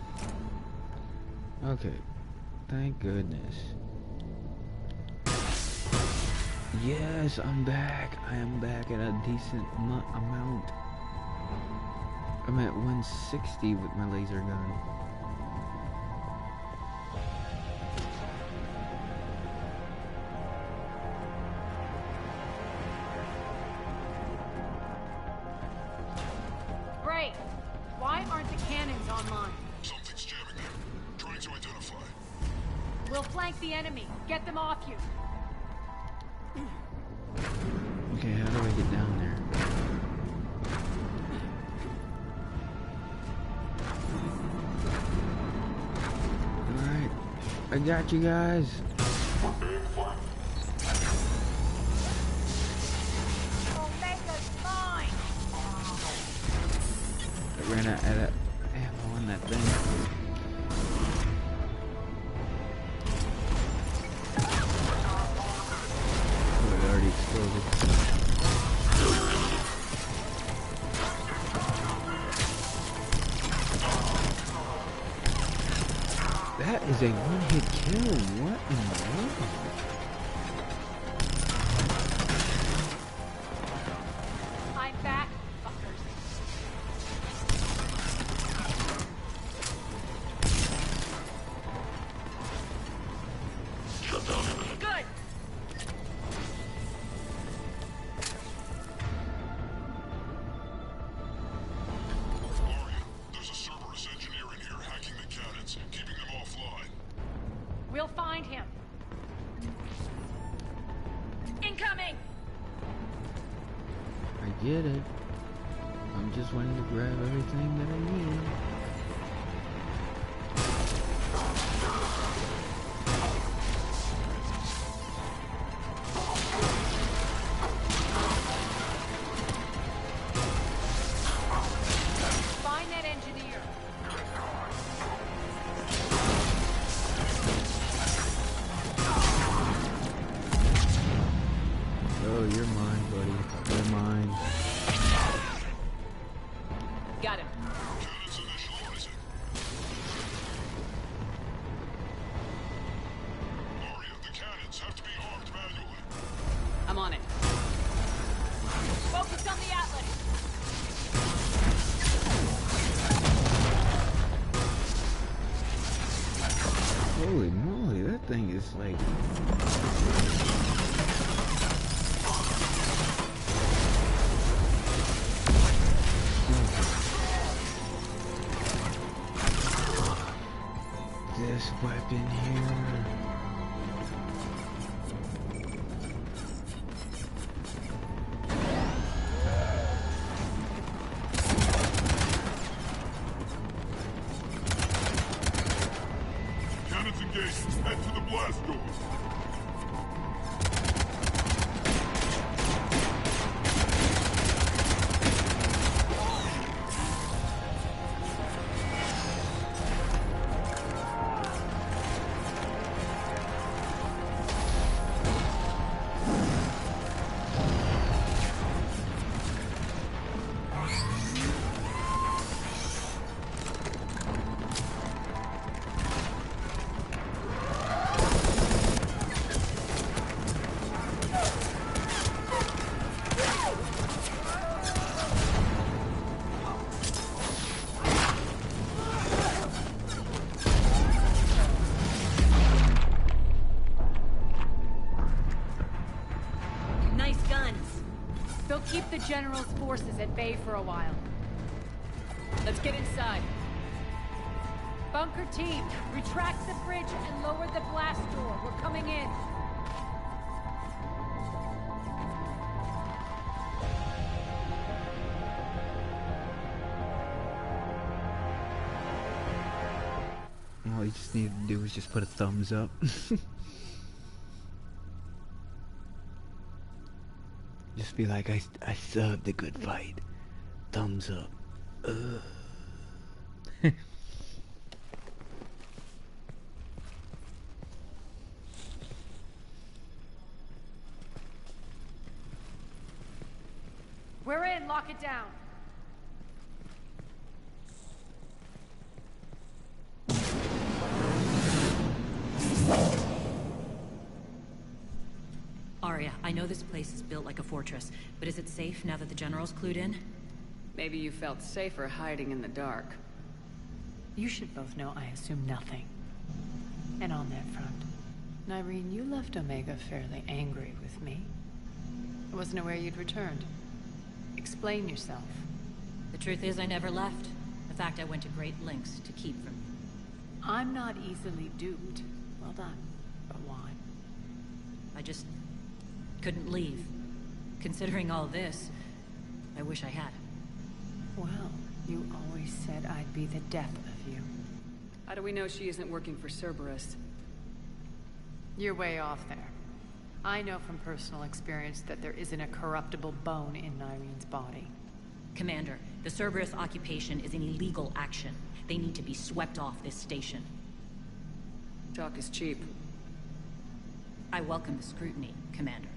Okay. Thank goodness. Yes, I'm back. I am back at a decent amount. I'm at 160 with my laser gun. Great. Why aren't the cannons online? Something's jamming there. Trying to identify. We'll flank the enemy. Get them off you. Okay, how do I get down there? Alright, I got you guys. Omega's mine. I ran out of ammo on that thing. That is a one-hit kill. What in the world? I'm back get it. I'm just waiting to grab everything that I need. Find that engineer. Oh, you're mine, buddy. You're mine. Got him. I'm on it. Focus on the Atlas. Holy moly, that thing is like... This weapon here... Cannons engaged. Head to the blast door. Nice guns. They'll keep the General's forces at bay for a while. Let's get inside. Bunker team, retract the bridge and lower the blast door. We're coming in. All you just need to do is just put a thumbs up. Just be like, I subbed a good fight. Thumbs up. We're in. Lock it down. Arya, I know this place is built like a fortress, but is it safe now that the General's clued in? Maybe you felt safer hiding in the dark. You should both know I assume nothing. And on that front, Nyreen, you left Omega fairly angry with me. I wasn't aware you'd returned. Explain yourself. The truth is I never left. In fact, I went to great lengths to keep from you. I'm not easily duped. Well done. But why? I just couldn't leave. Considering all this, I wish I had. Well, you always said I'd be the death of you. How do we know she isn't working for Cerberus? You're way off there. I know from personal experience that there isn't a corruptible bone in Nyreen's body. Commander, the Cerberus occupation is an illegal action. They need to be swept off this station. Talk is cheap. I welcome the scrutiny, Commander.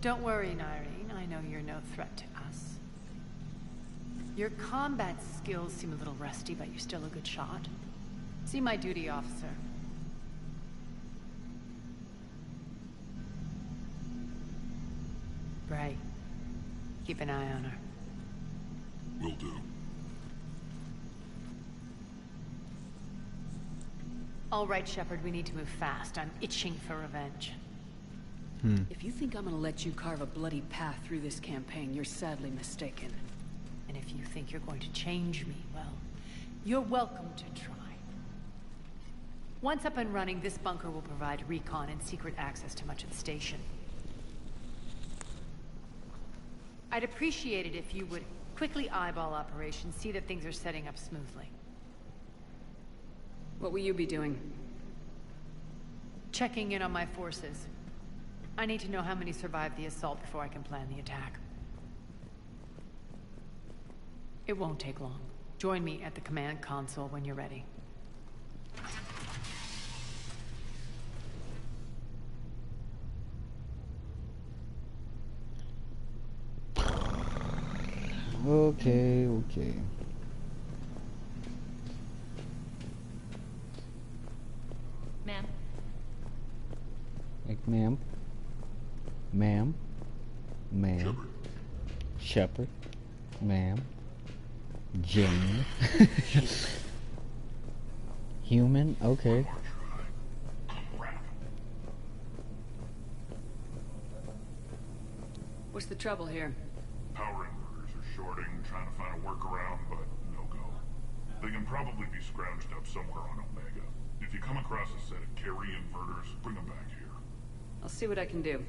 Don't worry, Nyreen. I know you're no threat to us. Your combat skills seem a little rusty, but you're still a good shot. See my duty officer. Bray, keep an eye on her. Will do. All right, Shepard, we need to move fast. I'm itching for revenge. If you think I'm gonna let you carve a bloody path through this campaign, you're sadly mistaken. And if you think you're going to change me, well, you're welcome to try. Once up and running, this bunker will provide recon and secret access to much of the station. I'd appreciate it if you would quickly eyeball operations, see that things are setting up smoothly. What will you be doing? Checking in on my forces. I need to know how many survived the assault before I can plan the attack. It won't take long. Join me at the command console when you're ready. Okay, okay. Ma'am? Like, ma'am. Ma'am. Ma'am. Shepard. Ma'am. Jane. Human? Okay. What's the trouble here? Power inverters are shorting, trying to find a workaround, but no go. They can probably be scrounged up somewhere on Omega. If you come across a set of carry inverters, bring them back here. I'll see what I can do.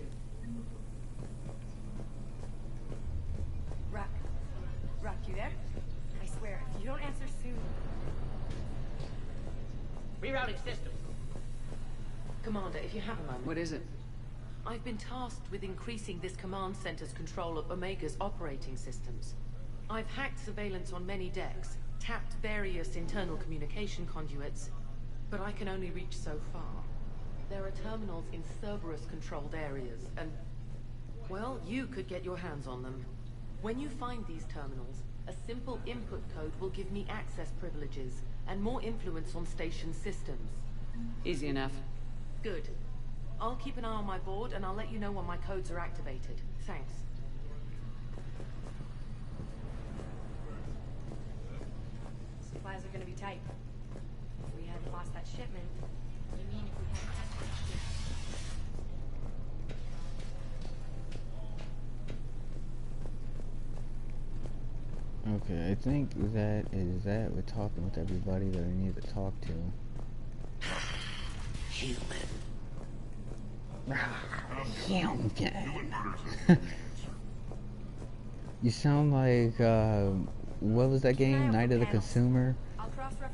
Rock. Rock, you there? I swear, if you don't answer soon... Rerouting system. Commander, if you have a moment. What is it? I've been tasked with increasing this command center's control of Omega's operating systems. I've hacked surveillance on many decks, tapped various internal communication conduits, but I can only reach so far. There are terminals in Cerberus-controlled areas, and... well, you could get your hands on them. When you find these terminals, a simple input code will give me access privileges and more influence on station systems. Easy enough. Good. I'll keep an eye on my board, and I'll let you know when my codes are activated. Thanks. Supplies are gonna be tight. If we hadn't lost that shipment... You mean if we hadn't had that shipment? Okay, I think that is that. We're talking with everybody that I need to talk to. Human. You sound like, what was that game? Night of the Consumer?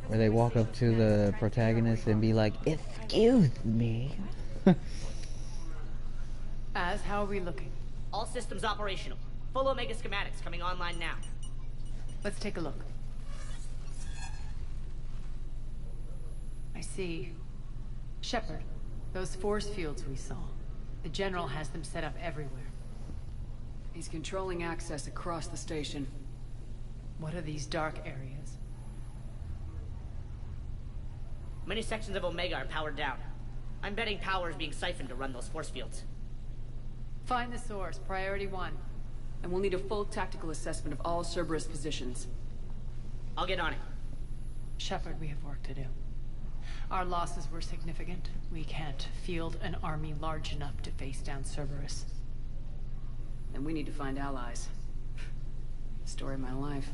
Where they walk up to the protagonist and be like, "Excuse me." As, how are we looking? All systems operational. Full Omega schematics coming online now. Let's take a look. I see. Shepard, those force fields we saw. The General has them set up everywhere. He's controlling access across the station. What are these dark areas? Many sections of Omega are powered down. I'm betting power is being siphoned to run those force fields. Find the source, priority 1. And we'll need a full tactical assessment of all Cerberus positions. I'll get on it. Shepard, we have work to do. Our losses were significant. We can't field an army large enough to face down Cerberus. Then we need to find allies. Story of my life.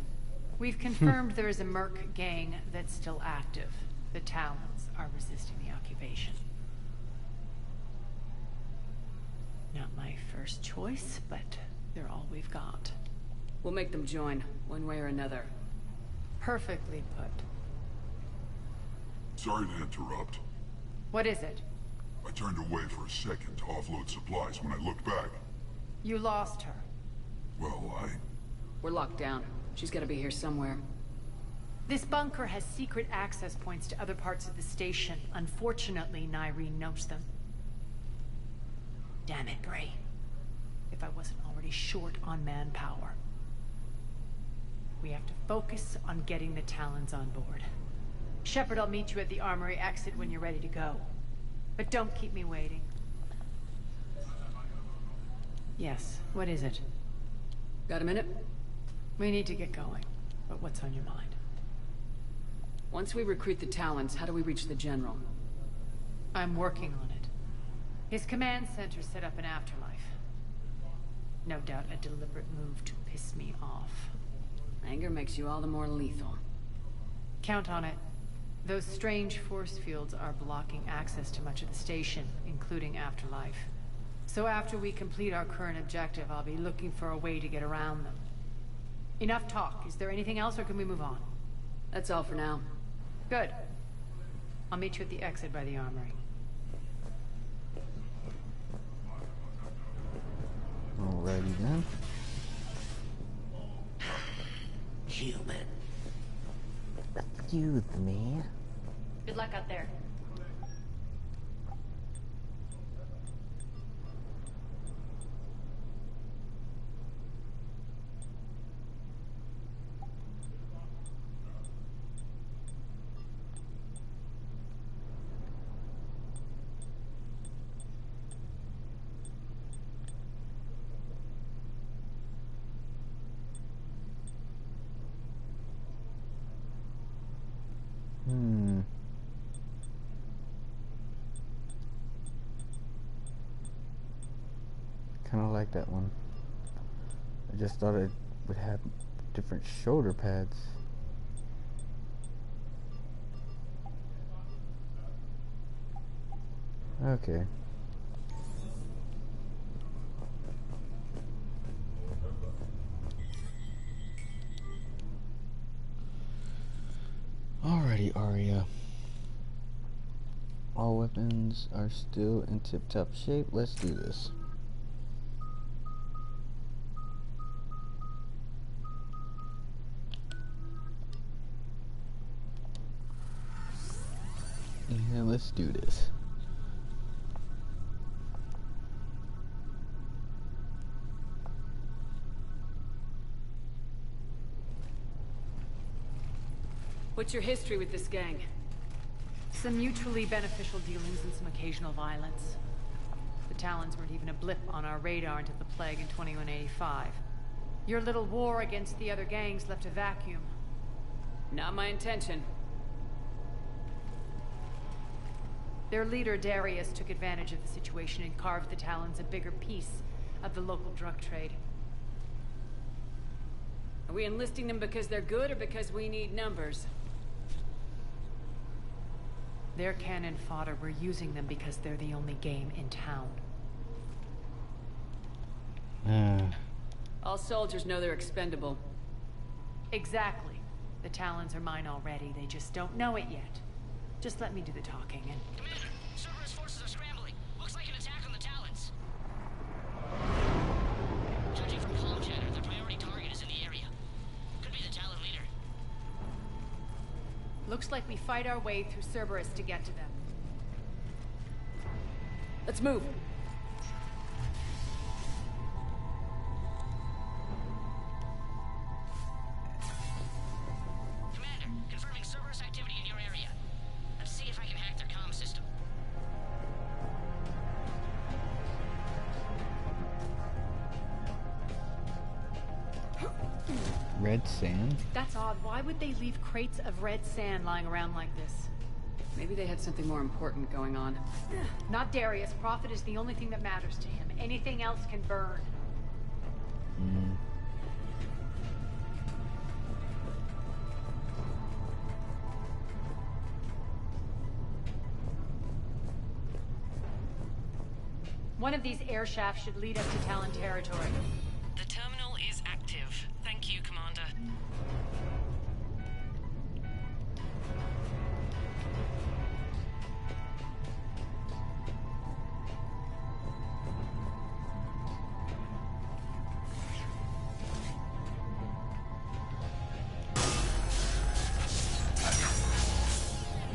We've confirmed there is a merc gang that's still active. The Talons are resisting the occupation. Not my first choice, but they're all we've got. We'll make them join, one way or another. Perfectly put. Sorry to interrupt. What is it? I turned away for a second to offload supplies. When I looked back... You lost her. Well, We're locked down. She's gotta be here somewhere. This bunker has secret access points to other parts of the station. Unfortunately, Nyreen knows them. Damn it, Gray. If I wasn't already short on manpower. We have to focus on getting the Talons on board. Shepard, I'll meet you at the armory exit when you're ready to go. But don't keep me waiting. Yes, what is it? Got a minute? We need to get going. But what's on your mind? Once we recruit the Talons, how do we reach the General? I'm working on it. His command center set up an afterlife. No doubt a deliberate move to piss me off. Anger makes you all the more lethal. Count on it. Those strange force fields are blocking access to much of the station, including afterlife. So after we complete our current objective, I'll be looking for a way to get around them. Enough talk. Is there anything else, or can we move on? That's all for now. Good. I'll meet you at the exit by the armory. Alrighty then. Human. Excuse me. Good luck out there. Kind of like that one. I just thought it would have different shoulder pads. Okay. Alrighty, Arya. All weapons are still in tip-top shape. Let's do this. Yeah, let's do this. What's your history with this gang? Some mutually beneficial dealings and some occasional violence. The Talons weren't even a blip on our radar until the plague in 2185. Your little war against the other gangs left a vacuum. Not my intention. Their leader, Darius, took advantage of the situation and carved the Talons a bigger piece of the local drug trade. Are we enlisting them because they're good or because we need numbers? They're cannon fodder. We're using them because they're the only game in town. All soldiers know they're expendable. Exactly. The Talons are mine already. They just don't know it yet. Just let me do the talking and... Commander, Cerberus forces are scrambling. Looks like an attack on the Talons. Judging from comm chatter, their priority target is in the area. Could be the Talon leader. Looks like we fight our way through Cerberus to get to them. Let's move. Commander, confirming Cerberus activity in your area. Let's see if I can hack their comm system. Red sand? That's odd. Why would they leave crates of red sand lying around like this? Maybe they had something more important going on. Not Darius. Profit is the only thing that matters to him. Anything else can burn. One of these air shafts should lead us to Talon territory. The terminal is active. Thank you, Commander.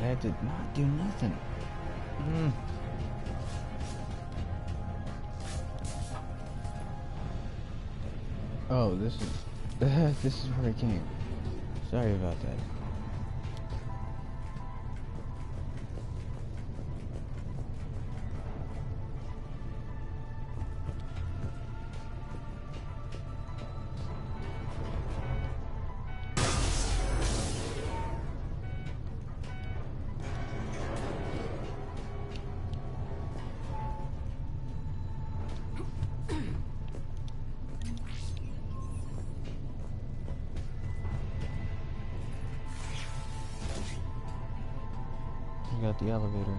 That did not do nothing. Oh, this is where I came. Sorry about that. Got the elevator.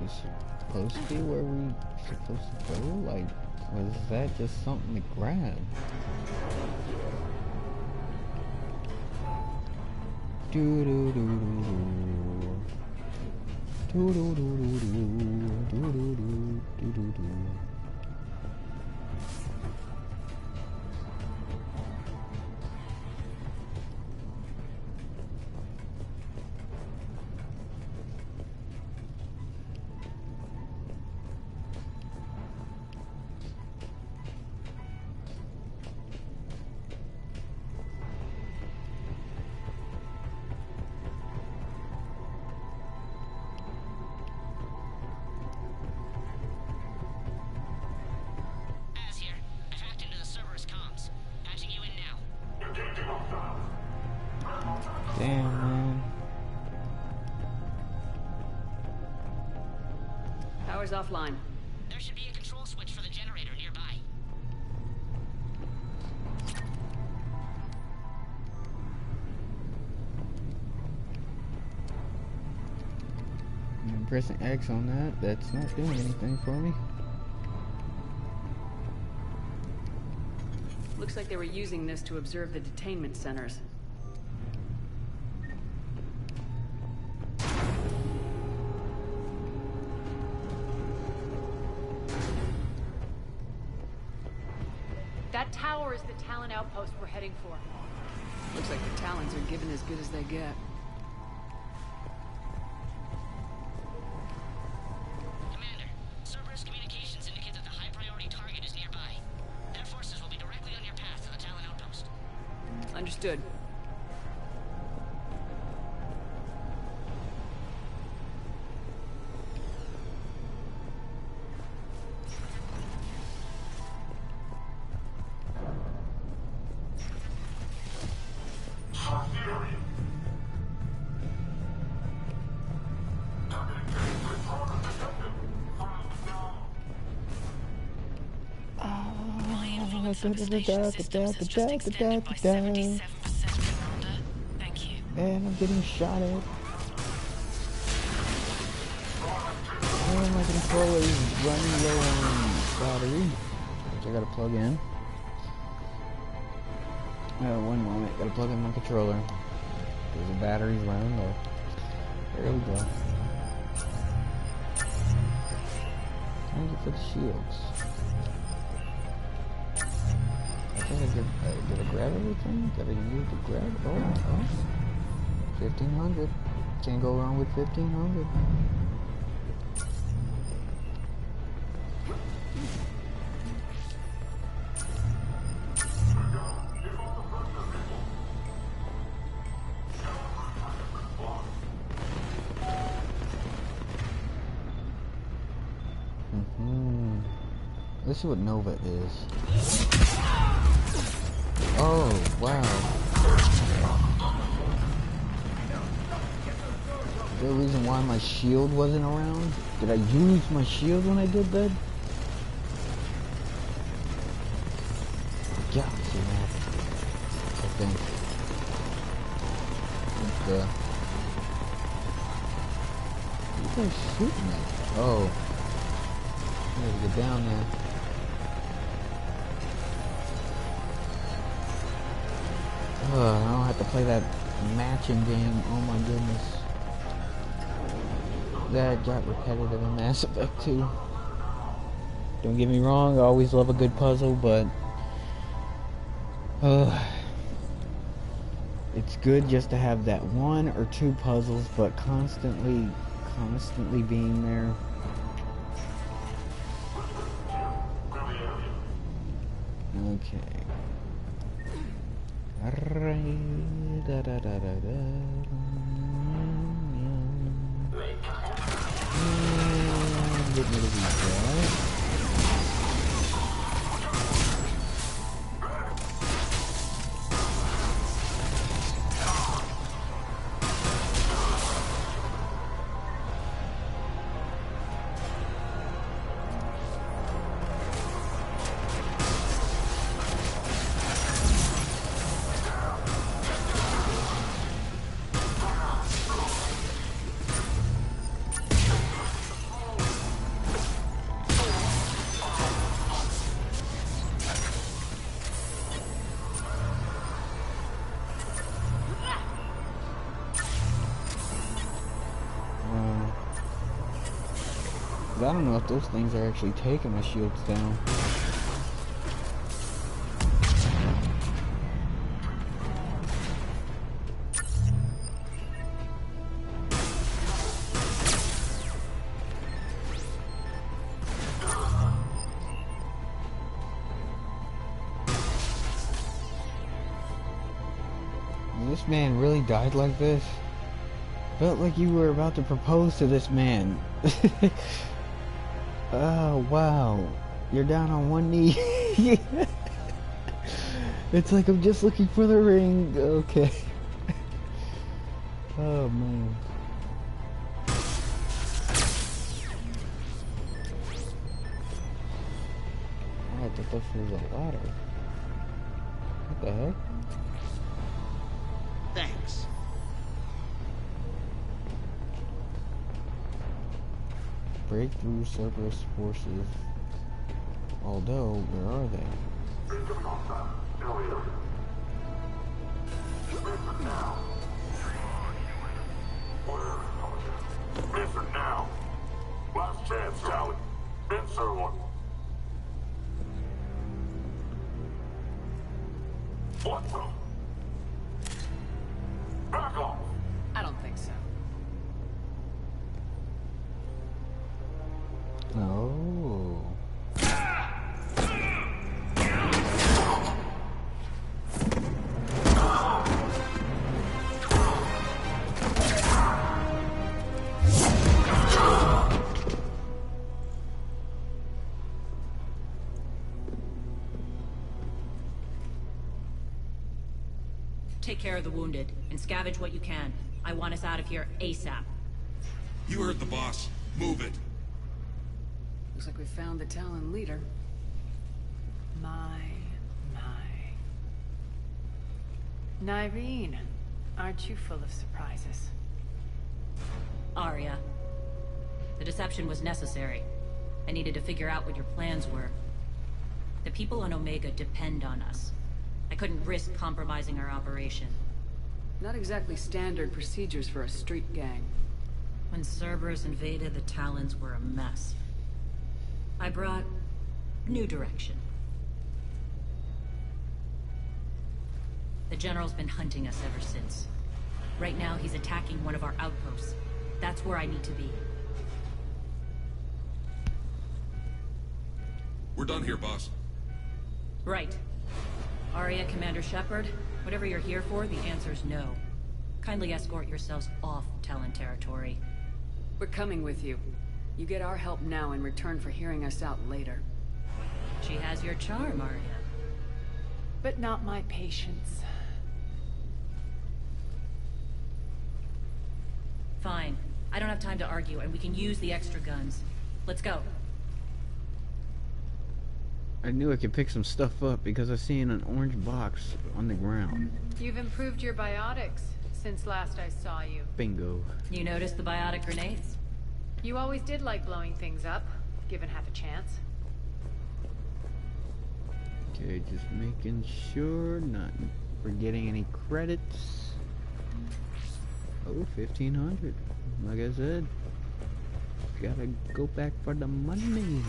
this supposed to be where we supposed to go? Like, was that just something to grab? Do do do do do do do do do do do do do do. Damn, man. Power's offline. There should be a control switch for the generator nearby. I'm pressing X on that. That's not doing anything for me. Looks like they were using this to observe the detainment centers. That tower is the Talon outpost we're heading for. Looks like the Talons are given as good as they get. Commander, Cerberus communications indicate that the high-priority target is nearby. Their forces will be directly on your path to the Talon outpost. Understood. And I'm getting shot at. And my controller is running low on battery, which I gotta plug in. One moment, gotta plug in my controller. Because the battery's running low. There we go. Thank you for the shields. I think did I grab everything? Did I use to grab? Oh. 1500. Can't go wrong with 1500. Let's see what Nova is. Oh, wow. Is there a reason why my shield wasn't around? Did I use my shield when I did that? Yeah, see that. I think. What are you guys shooting at? Oh. I need to get down there. I don't have to play that matching game. Oh my goodness. That got repetitive in Mass Effect 2. Don't get me wrong, I always love a good puzzle, but it's good just to have that one or two puzzles, but constantly being there. Okay. Get rid of these guys. I don't know if those things are actually taking my shields down. This man really died like this? Felt like you were about to propose to this man. Oh, wow. You're down on one knee. It's like I'm just looking for the ring. Okay. Oh, man. Oh, I thought this was a ladder. What the heck? Thanks. Breakthrough Cerberus forces. Although, where are they? Listen now. Last chance, Charlie. Answer one. What the? Back off. I don't think so. Oh. Take care of the wounded, and scavenge what you can. I want us out of here ASAP. You heard the boss. Move it. Looks like we found the Talon leader. My. Nyreen, aren't you full of surprises? Arya. The deception was necessary. I needed to figure out what your plans were. The people on Omega depend on us. I couldn't risk compromising our operation. Not exactly standard procedures for a street gang. When Cerberus invaded, the Talons were a mess. I brought new direction. The General's been hunting us ever since. Right now, he's attacking one of our outposts. That's where I need to be. We're done here, boss. Right. Arya, Commander Shepard, whatever you're here for, the answer's no. Kindly escort yourselves off Talon territory. We're coming with you. You get our help now in return for hearing us out later. She has your charm, Arya. But not my patience. Fine. I don't have time to argue, and we can use the extra guns. Let's go. I knew I could pick some stuff up because I seen an orange box on the ground. You've improved your biotics since last I saw you. Bingo. You noticed the biotic grenades? You always did like blowing things up, given half a chance. Okay, just making sure, not forgetting any credits. Oh, 1,500. Like I said, gotta go back for the money.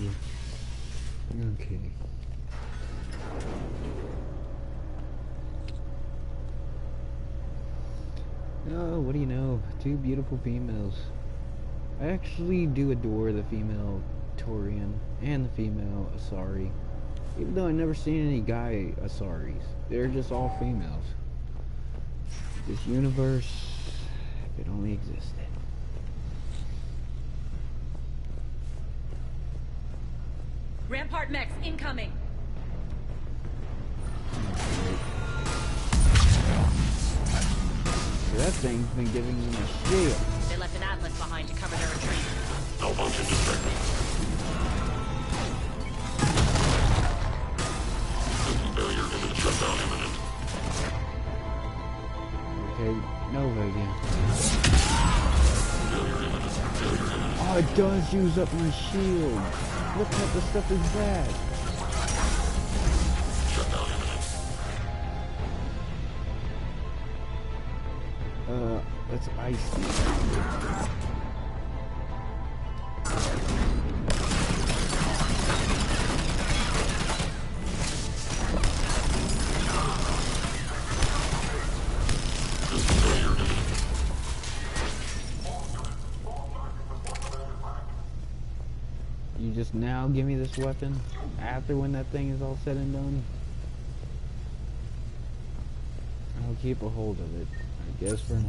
Okay. Oh, what do you know? Two beautiful females. I actually do adore the female Turian and the female Asari. Even though I've never seen any guy Asaris. They're just all females. This universe, if it only existed. Rampart mechs incoming! So that thing's been giving me a shield. They left an Atlas behind to cover their retreat. Malfunction detected. System failure imminent. Shutdown imminent. Okay, Nova again. Failure imminent. Failure imminent. Oh, it does use up my shield. What type of stuff is that? Shutdown imminent. That's icy. just now give me this weapon after when that thing is all said and done. I'll keep a hold of it, I guess, for now.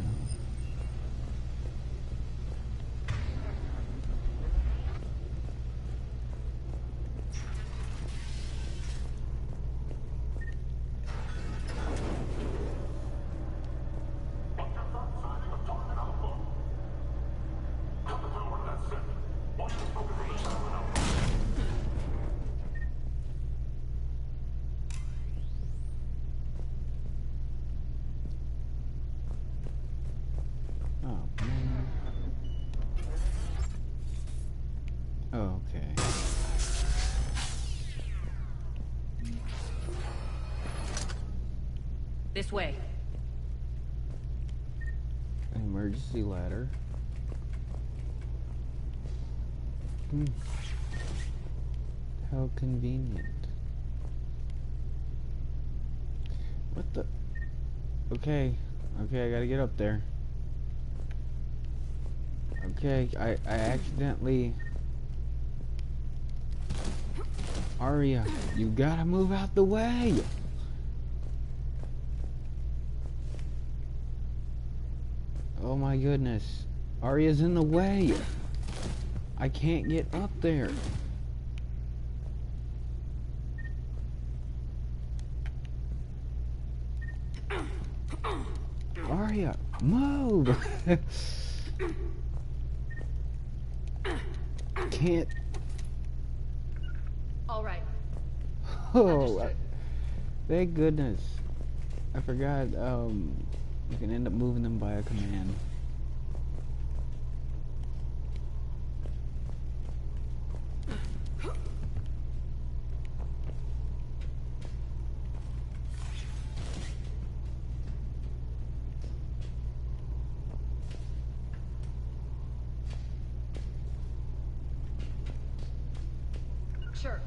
This way. An emergency ladder. How convenient. What the? Okay, I gotta get up there. Okay, I accidentally... Aria, you gotta move out the way! Oh my goodness. Aria's in the way. I can't get up there. Aria, move! Can't. All right. Oh, thank goodness. I forgot, you can end up moving them by a command. Sure.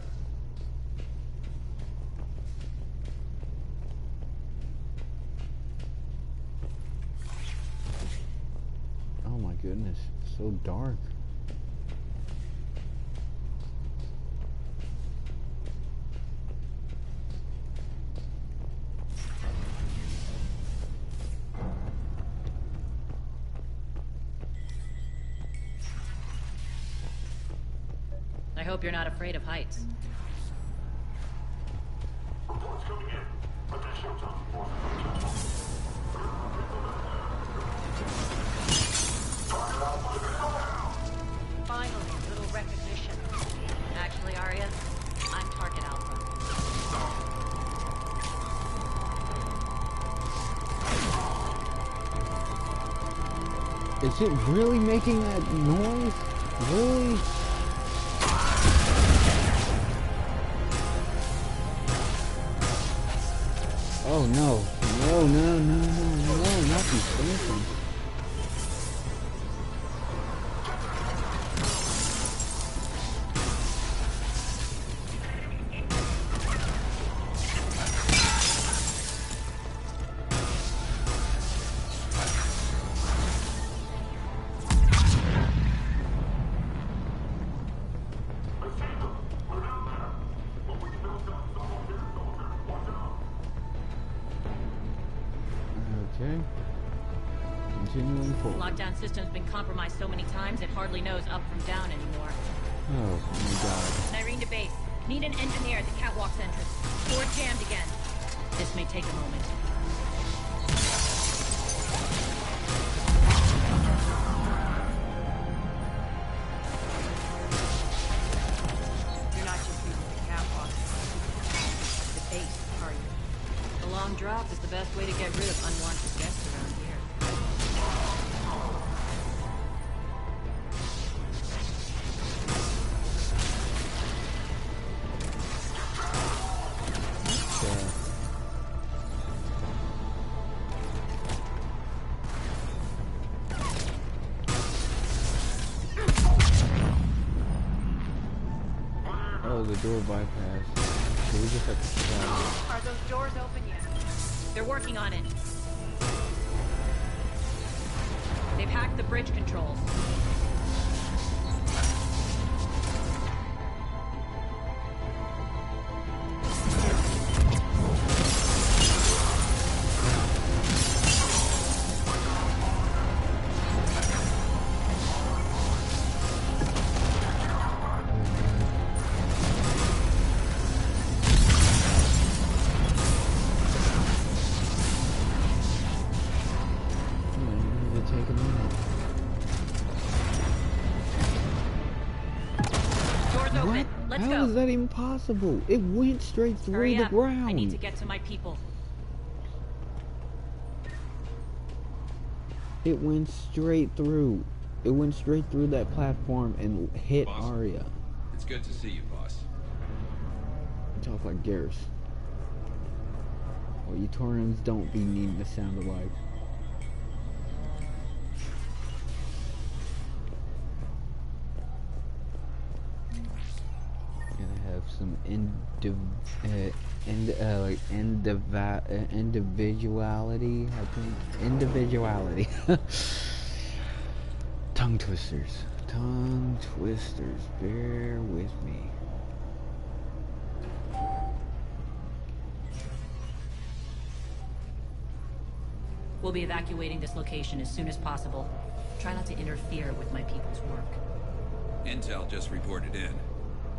Oh my goodness, it's so dark. I hope you're not afraid of heights. Finally, a little recognition. Actually, Aria, I'm target alpha. Is it really making that noise? Really? Oh no. No, not these phantoms. Okay. Continuing forward. Lockdown system's been compromised so many times it hardly knows up from down anymore. Oh my god. Irene to base. Need an engineer at the catwalk's entrance. Door jammed again. This may take a moment. You're not just using the catwalk. The base, are you? The long drop is the best way to get rid of unwanted guests around here. Oh, the door bypass. So we just have to try. Are those doors open yet? They're working on it. They've hacked the bridge controls. Let's How go. is that even possible? It went straight through Hurry the up. ground. I need to get to my people. It went straight through. It went straight through that platform and hit Boss. Arya. It's good to see you, boss. Talk like Garrus. Well, you Taurians don't be needing to sound alike. Gotta have some individuality. I think individuality. Tongue twisters. Tongue twisters. Bear with me. We'll be evacuating this location as soon as possible. Try not to interfere with my people's work. Intel just reported in.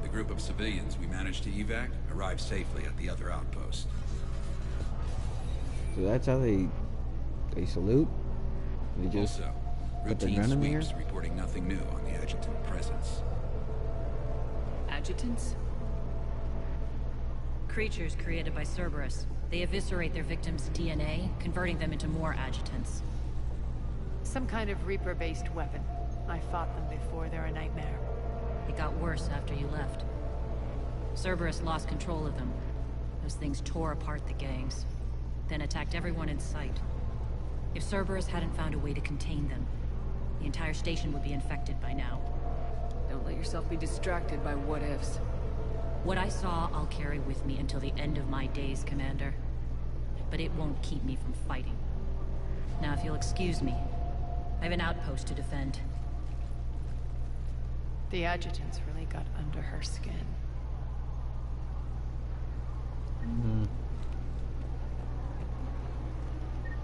The group of civilians we managed to evac arrived safely at the other outpost. So that's how they salute? They just Also, put their routine gun in the air? sweeps reporting nothing new on the adjutant presence. Adjutants? Creatures created by Cerberus. They eviscerate their victims' DNA, converting them into more adjutants. Some kind of Reaper-based weapon. I fought them before, they're a nightmare. It got worse after you left. Cerberus lost control of them. Those things tore apart the gangs, then attacked everyone in sight. If Cerberus hadn't found a way to contain them, the entire station would be infected by now. Don't let yourself be distracted by what-ifs. What I saw, I'll carry with me until the end of my days, Commander. But it won't keep me from fighting. Now, if you'll excuse me, I have an outpost to defend. The adjutants really got under her skin.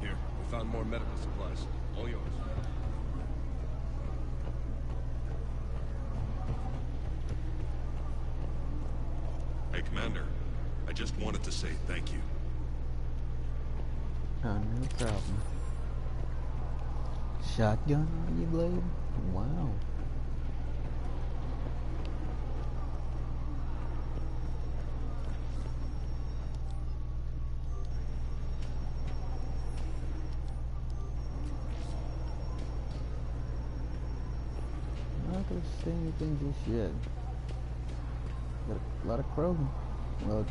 Here, we found more medical supplies. All yours. Hey, Commander. I just wanted to say thank you. Oh, no problem. Shotgun on you, Blade? Wow. I'm not gonna say anything just yet. Got a lot of Krogan. Well,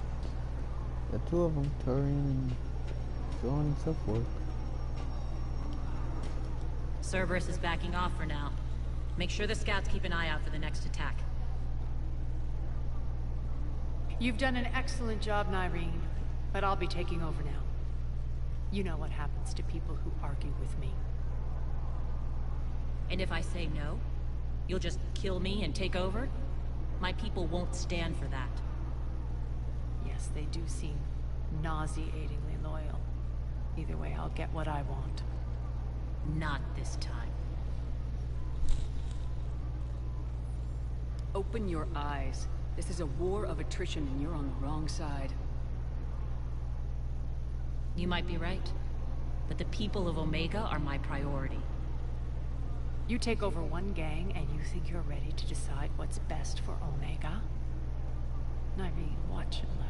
got two of them, Turian and so on and so forth. Cerberus is backing off for now. Make sure the scouts keep an eye out for the next attack. You've done an excellent job, Nyreen, but I'll be taking over now. You know what happens to people who argue with me. And if I say no, you'll just kill me and take over? My people won't stand for that. Yes, they do seem nauseatingly loyal. Either way, I'll get what I want. Not this time. Open your eyes. This is a war of attrition and you're on the wrong side. You might be right, but the people of Omega are my priority. You take over one gang and you think you're ready to decide what's best for Omega? Nyreen, watch and learn.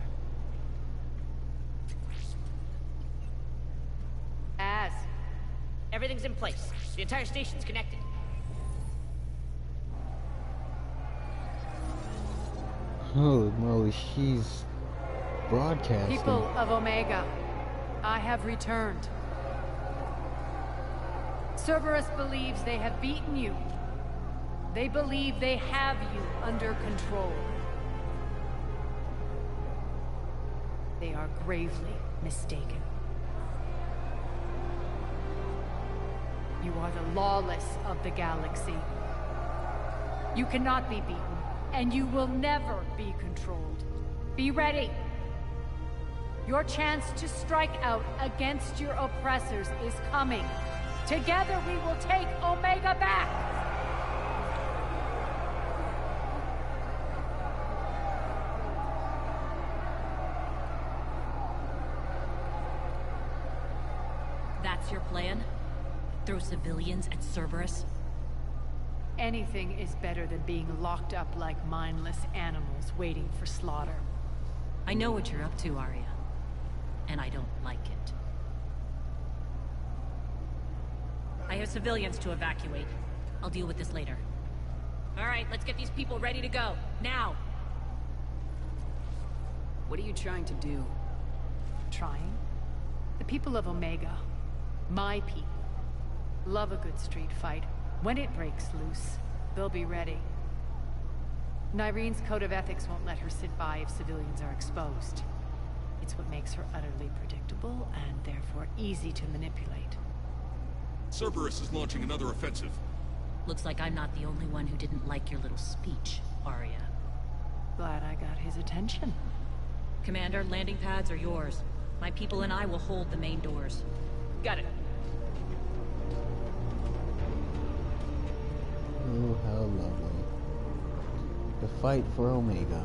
Everything's in place. The entire station's connected. Holy moly, she's broadcasting. People of Omega, I have returned. Cerberus believes they have beaten you. They believe they have you under control. They are gravely mistaken. You are the lawless of the galaxy. You cannot be beaten, and you will never be controlled. Be ready. Your chance to strike out against your oppressors is coming. Together we will take Omega back! That's your plan? Throw civilians at Cerberus? Anything is better than being locked up like mindless animals waiting for slaughter. I know what you're up to, Arya. And I don't like it. I have civilians to evacuate. I'll deal with this later. All right, let's get these people ready to go. Now! What are you trying to do? Trying? The people of Omega, my people, love a good street fight. When it breaks loose, they'll be ready. Nyrene's code of ethics won't let her sit by if civilians are exposed. It's what makes her utterly predictable and therefore easy to manipulate. Cerberus is launching another offensive. Looks like I'm not the only one who didn't like your little speech, Arya. Glad I got his attention. Commander, landing pads are yours. My people and I will hold the main doors. Got it. Oh, how lovely. The fight for Omega.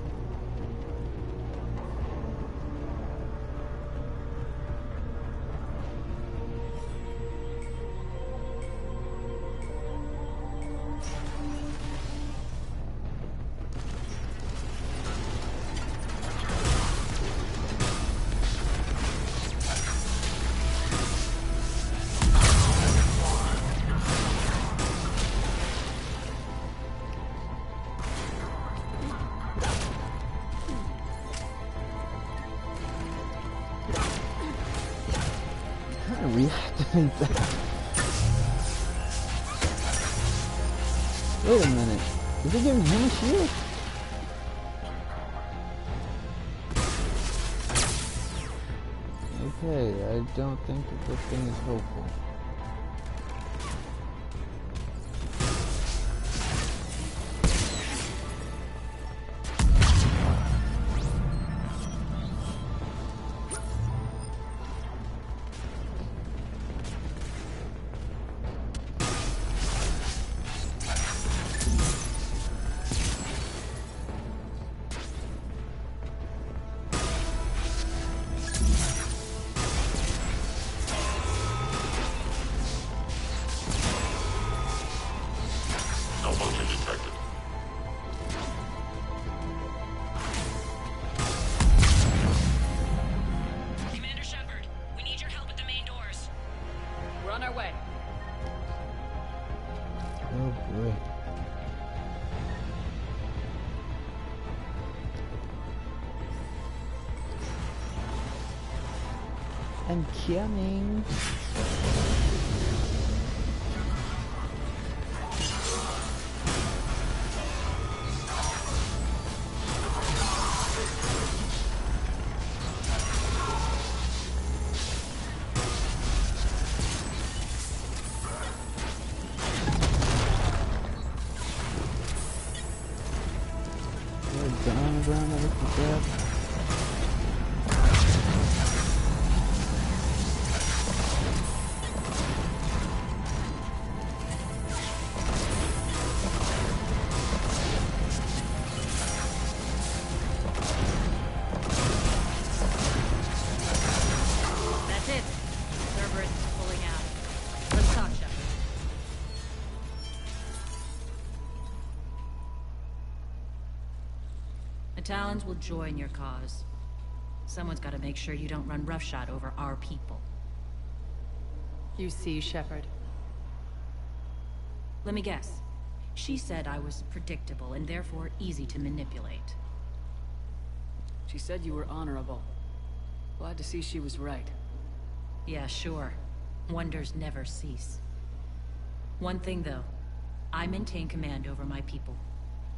Reactivate that. Wait a minute. Is it giving him a shield? Okay, I don't think that this thing is hopeful. I'm coming. The Talons will join your cause. Someone's got to make sure you don't run roughshod over our people. You see, Shepard? Let me guess. She said I was predictable and therefore easy to manipulate. She said you were honorable. Glad to see she was right. Yeah, sure. Wonders never cease. One thing, though. I maintain command over my people.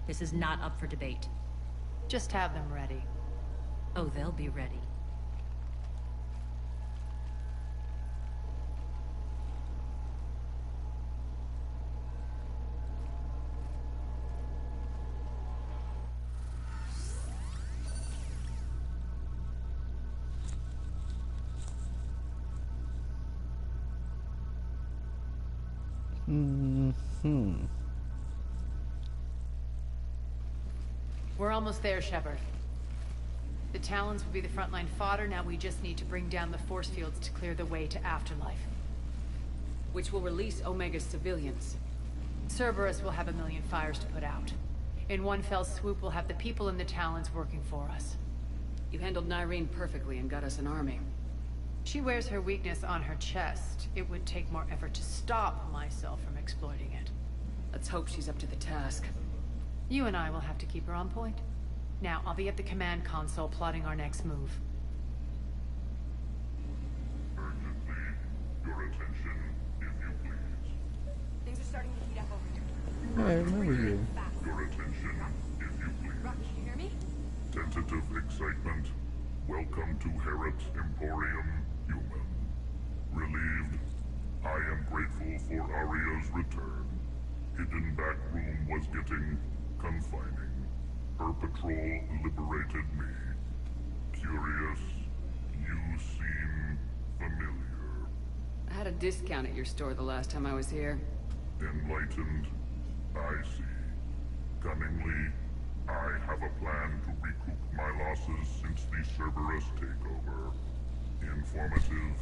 This is not up for debate. Just have them ready. Oh, they'll be ready. We're almost there, Shepard. The Talons will be the frontline fodder. Now we just need to bring down the force fields to clear the way to Afterlife. Which will release Omega's civilians. Cerberus will have a million fires to put out. In one fell swoop, we'll have the people in the Talons working for us. You handled Nyreen perfectly and got us an army. She wears her weakness on her chest. It would take more effort to stop myself from exploiting it. Let's hope she's up to the task. You and I will have to keep her on point. Now, I'll be at the command console plotting our next move. Urgently, your attention, if you please. Things are starting to heat up over here. I remember you. Your attention, if you please. Rock, can you hear me? Tentative excitement. Welcome to Herod's Emporium, human. Relieved, I am grateful for Aria's return. Hidden back room was getting confining. Her patrol liberated me. Curious, you seem familiar. I had a discount at your store the last time I was here. Enlightened, I see. Cunningly, I have a plan to recoup my losses since the Cerberus takeover. Informative,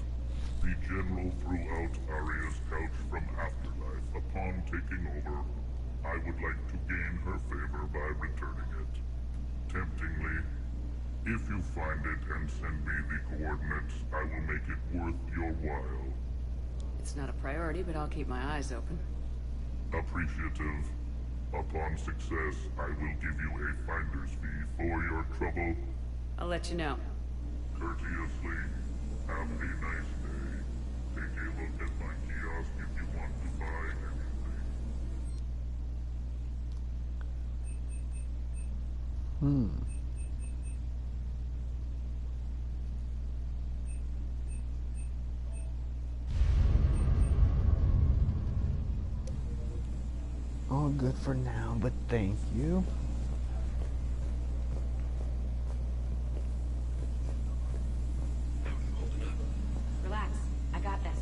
the General threw out Aria's couch from Afterlife upon taking over. I would like to gain her favor by returning it. Temptingly, if you find it and send me the coordinates, I will make it worth your while. It's not a priority, but I'll keep my eyes open. Appreciative. Upon success, I will give you a finder's fee for your trouble. I'll let you know. Courteously, have a nice day. Take a look at my kiosk if you want to buy anything. All good for now, but thank you. Relax. I got this.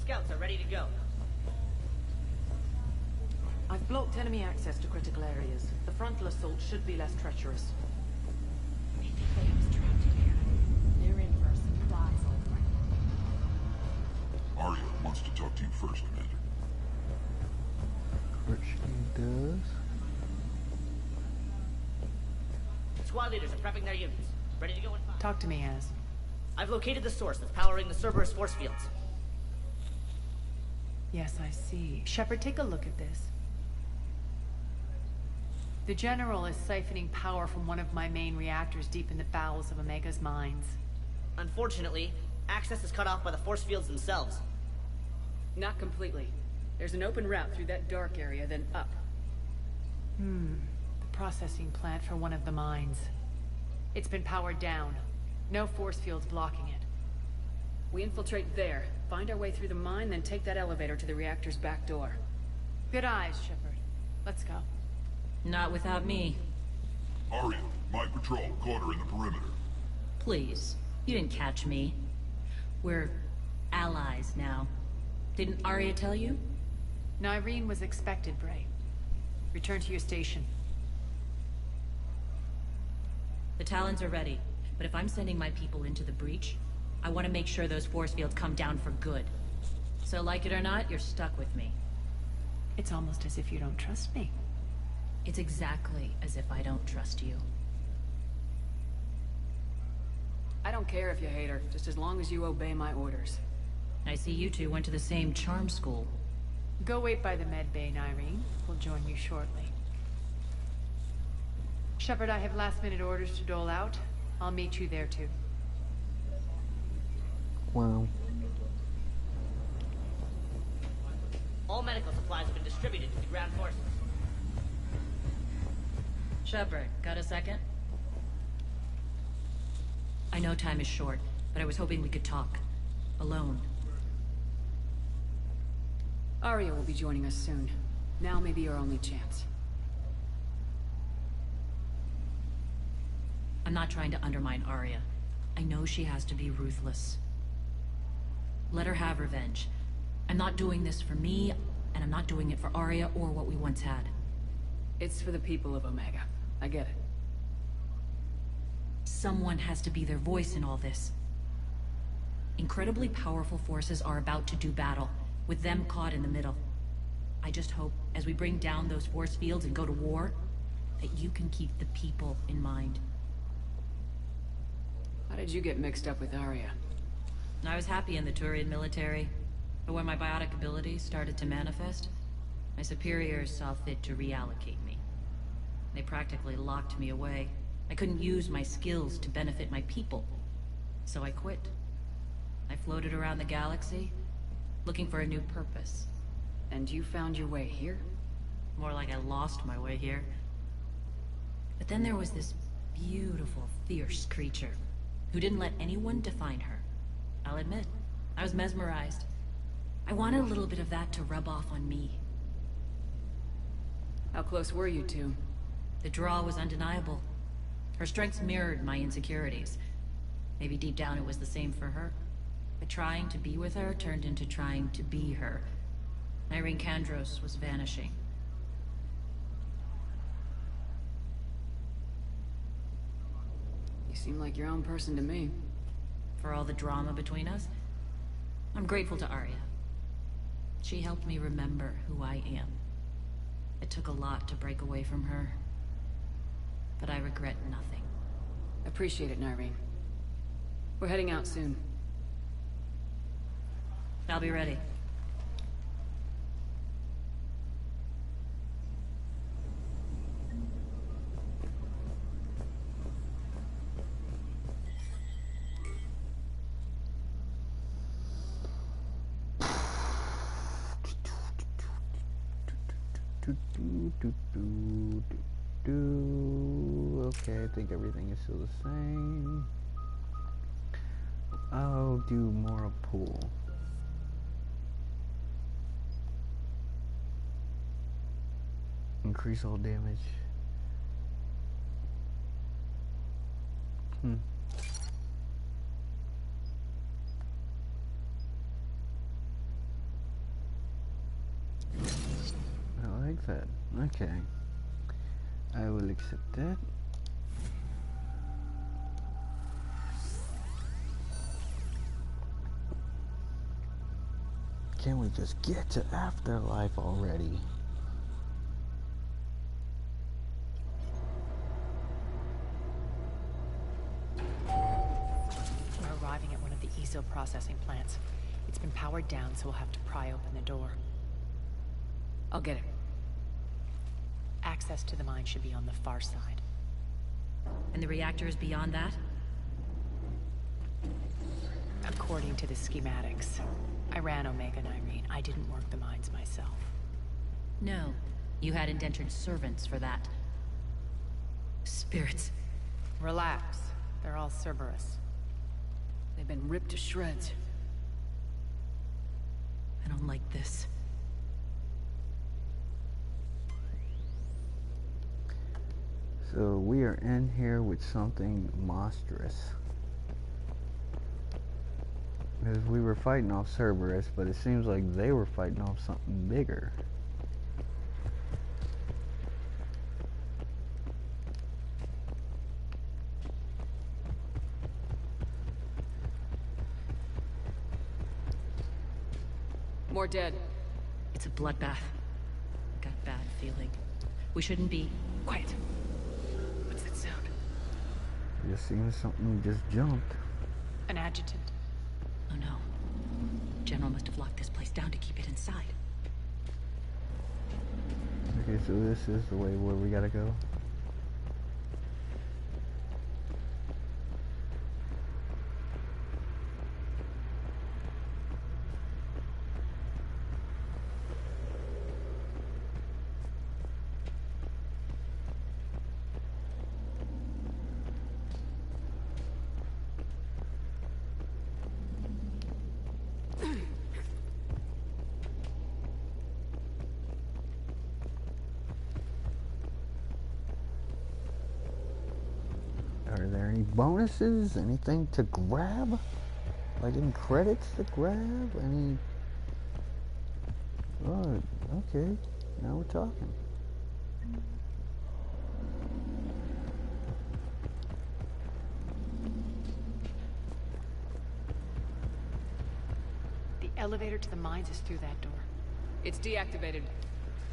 Scouts are ready to go. I've blocked enemy access to critical areas. The frontal assault should be less treacherous. They think they was trapped in here. They're in for a surprise, old friend. Arya wants to talk to you first, Commander. Which he does. Squad leaders are prepping their units. Ready to go in 5. Talk to me, Az. I've located the source that's powering the Cerberus force fields. Yes, I see. Shepard, take a look at this. The General is siphoning power from one of my main reactors deep in the bowels of Omega's mines. Unfortunately, access is cut off by the force fields themselves. Not completely. There's an open route through that dark area, then up. The processing plant for one of the mines. It's been powered down. No force fields blocking it. We infiltrate there, find our way through the mine, then take that elevator to the reactor's back door. Good eyes, Shepard. Let's go. Not without me. Arya, my patrol caught her in the perimeter. Please. You didn't catch me. We're allies now. Didn't Arya tell you? Nyreen was expected, Bray. Return to your station. The Talons are ready, but if I'm sending my people into the breach, I want to make sure those force fields come down for good. So like it or not, you're stuck with me. It's almost as if you don't trust me. It's exactly as if I don't trust you. I don't care if you hate her, just as long as you obey my orders. I see you two went to the same charm school. Go wait by the med bay, Nyreen. We'll join you shortly. Shepard, I have last-minute orders to dole out. I'll meet you there, too. Wow. All medical supplies have been distributed to the ground forces. Shepard, got a second? I know time is short, but I was hoping we could talk. Alone. Arya will be joining us soon. Now may be our only chance. I'm not trying to undermine Arya. I know she has to be ruthless. Let her have revenge. I'm not doing this for me, and I'm not doing it for Arya or what we once had. It's for the people of Omega. I get it. Someone has to be their voice in all this. Incredibly powerful forces are about to do battle, with them caught in the middle. I just hope, as we bring down those force fields and go to war, that you can keep the people in mind. How did you get mixed up with Arya? I was happy in the Turian military, but when my biotic abilities started to manifest, my superiors saw fit to reallocate me. They practically locked me away. I couldn't use my skills to benefit my people, so I quit. I floated around the galaxy, looking for a new purpose. And you found your way here? More like I lost my way here. But then there was this beautiful, fierce creature who didn't let anyone define her. I'll admit, I was mesmerized. I wanted a little bit of that to rub off on me. How close were you two? The draw was undeniable. Her strengths mirrored my insecurities. Maybe deep down it was the same for her. But trying to be with her turned into trying to be her. Irene Kandros was vanishing. You seem like your own person to me. For all the drama between us, I'm grateful to Arya. She helped me remember who I am. It took a lot to break away from her, but I regret nothing. Appreciate it, Irene. We're heading out soon. I'll be ready. Okay, I think everything is still the same. I'll do more pool. Increase all damage. I like that. Okay. I will accept that. Can we just get to Afterlife already? We're arriving at one of the ESO processing plants. It's been powered down, so we'll have to pry open the door. I'll get it. Access to the mine should be on the far side. And the reactor is beyond that? According to the schematics. I ran Omega and Irene. I didn't work the mines myself. No. You had indentured servants for that. Spirits. Relax. They're all Cerberus. They've been ripped to shreds. I don't like this. So we are in here with something monstrous. Because we were fighting off Cerberus, but it seems like they were fighting off something bigger. More dead. It's a bloodbath. I got a bad feeling. We shouldn't be... Quiet. What's that sound? Just seems something just jumped. An adjutant. Oh no. General must have locked this place down to keep it inside. Okay, so this is the way where we gotta go. Are there any bonuses? Anything to grab? Like any credits to grab? Any... Oh, okay. Now we're talking. The The elevator to the mines is through that door. It's deactivated.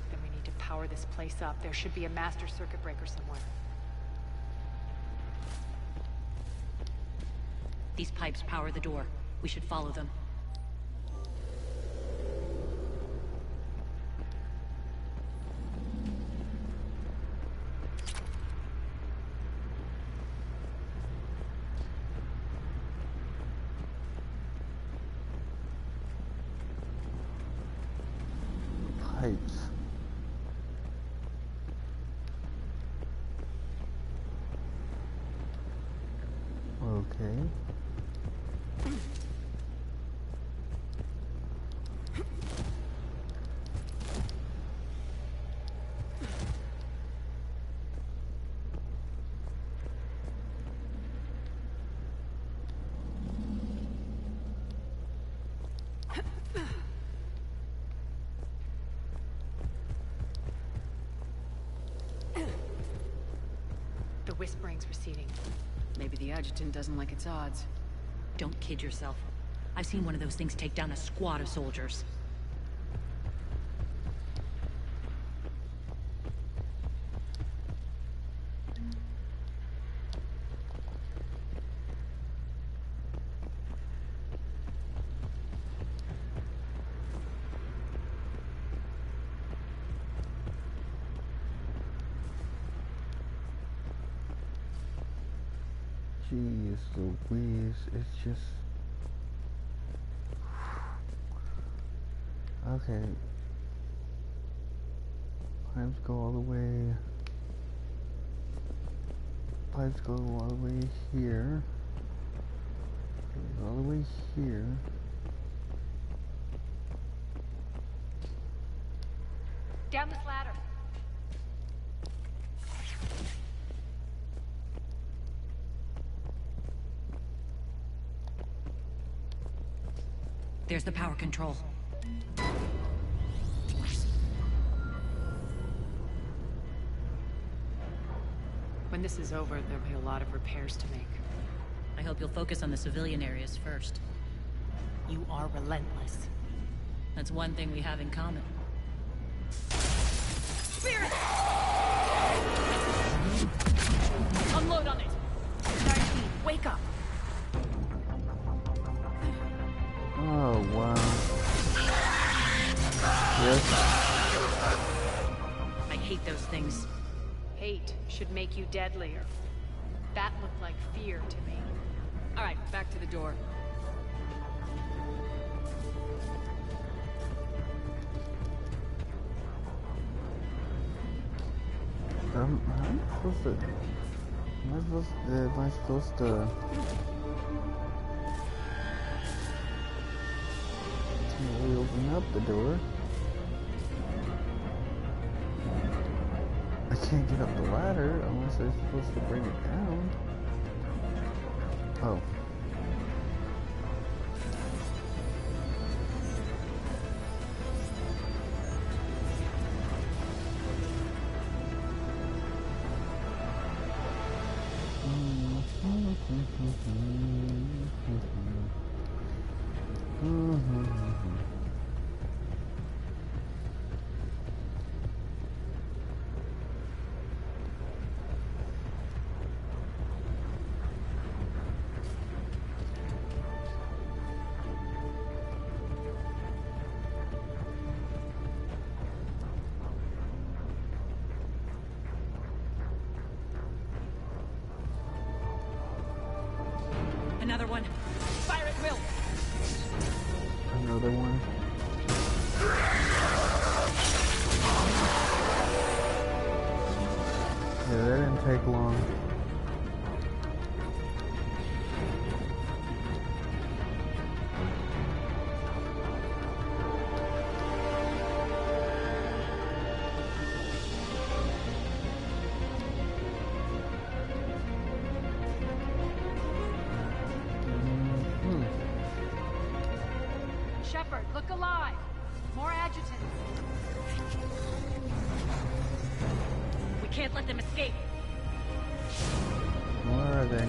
Then we need to power this place up. There should be a master circuit breaker somewhere. These pipes power the door. We should follow them. Pipes. Okay. The whispering's receding. Maybe the adjutant doesn't like its odds. Don't kid yourself. I've seen one of those things take down a squad of soldiers. Jeez Louise, it's just... Okay. Pipes go all the way... Pipes go all the way here. All the way here. Down this ladder. There's the power control. When this is over, there'll be a lot of repairs to make. I hope you'll focus on the civilian areas first. You are relentless. That's one thing we have in common. Spirit! Unload on it! 19, wake up! Oh, wow. Yes. I hate those things. Hate should make you deadlier. That looked like fear to me. Alright, back to the door. I'm supposed to... Am I supposed to... Can't really open up the door. I can't get up the ladder unless I'm supposed to bring it down. Oh. Another one. Fire at will! Another one. Yeah, that didn't take long. Shepard, look alive! More adjutants! We can't let them escape! Where are they?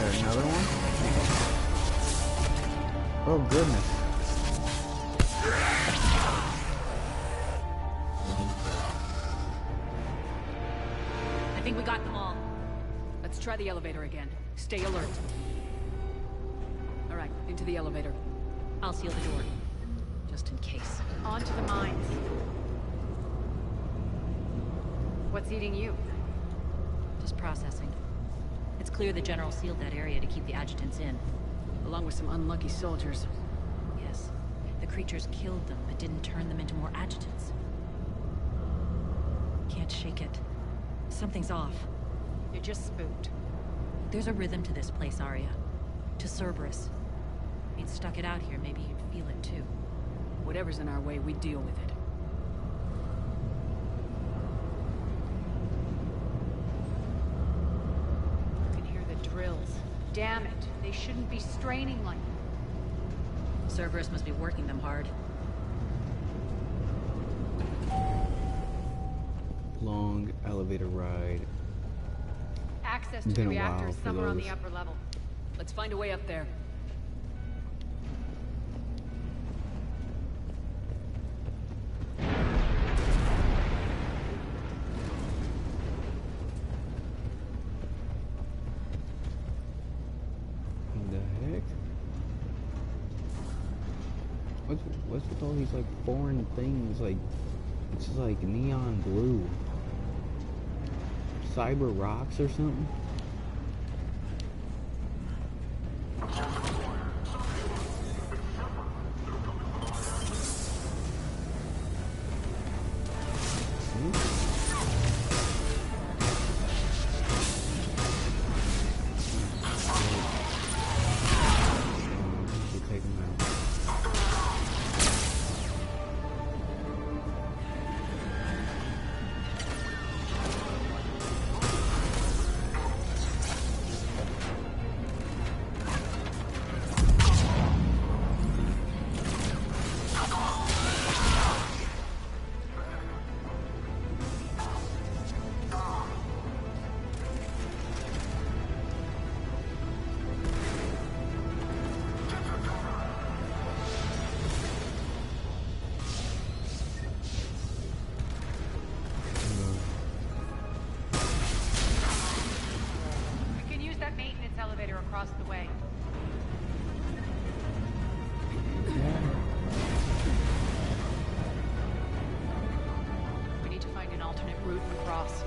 Another one? Oh goodness. I think we got them all. Let's try the elevator again. Stay alert. All right, into the elevator. I'll seal the door, just in case. On to the mines. What's eating you? Just processing. It's clear the General sealed that area to keep the adjutants in. Along with some unlucky soldiers. Yes. The creatures killed them, but didn't turn them into more adjutants. Can't shake it. Something's off. You're just spooked. There's a rhythm to this place, Arya. To Cerberus. If you'd stuck it out here, maybe you'd feel it too. Whatever's in our way, we deal with it. You can hear the drills. Damn it. They shouldn't be straining like that. Cerberus must be working them hard. Long elevator ride. Access to Been the a while reactor is for somewhere on those. the upper level. Let's find a way up there. What the heck? What's with all these like foreign things? Like it's like neon blue. Cyber rocks or something? Elevator across the way. We need to find an alternate route across.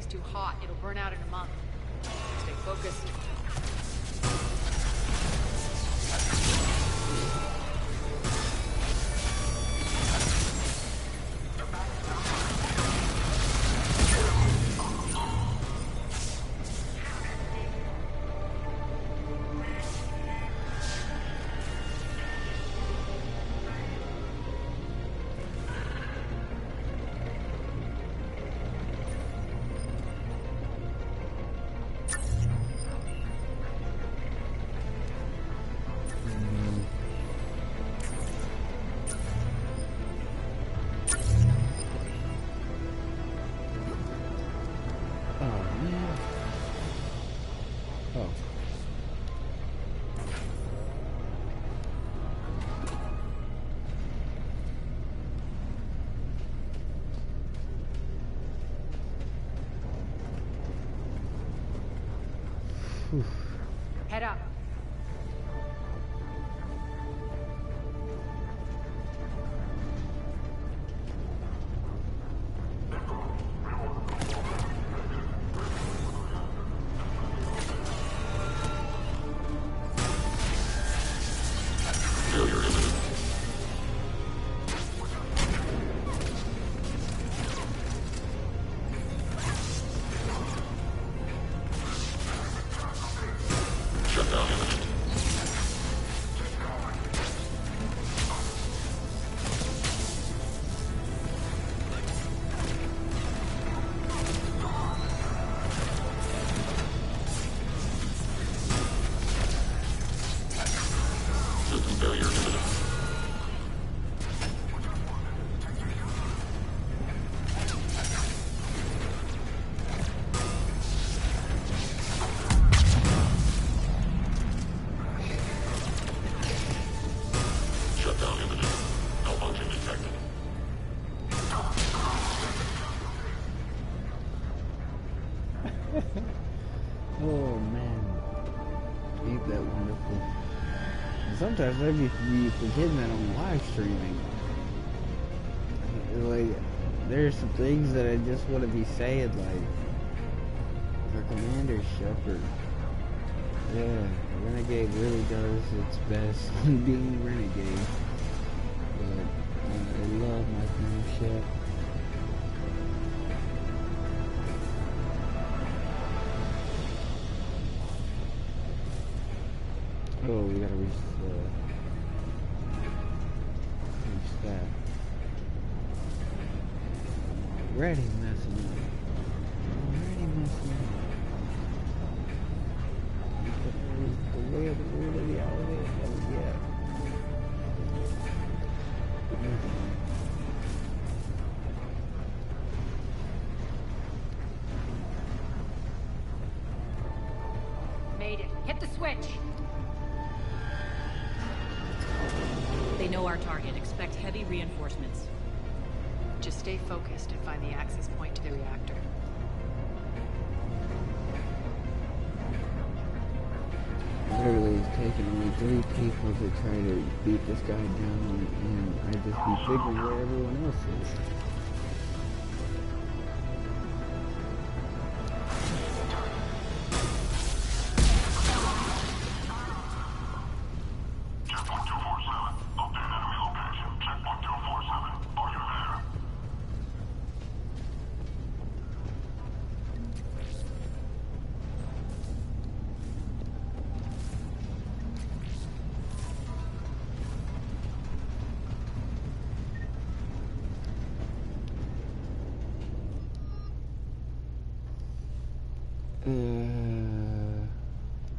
Too hot. It'll burn out in a month. Stay focused. Head up. Oh man, ain't that wonderful? And sometimes I be forgetting that I'm live streaming. Like, there's some things that I just want to be saying, like, our Commander Shepard. Yeah, Renegade really does its best when being Renegade. But I love my FEMSHEP. Oh, we gotta reach that. Already messing up. The way of the rule of the elevator. Oh, yeah. Made it. Hit the switch. They know our target. Expect heavy reinforcements. Just stay focused and find the access point to the reactor. Literally, it's taken only 3 people to try to beat this guy down, and I just be figuring where everyone else is.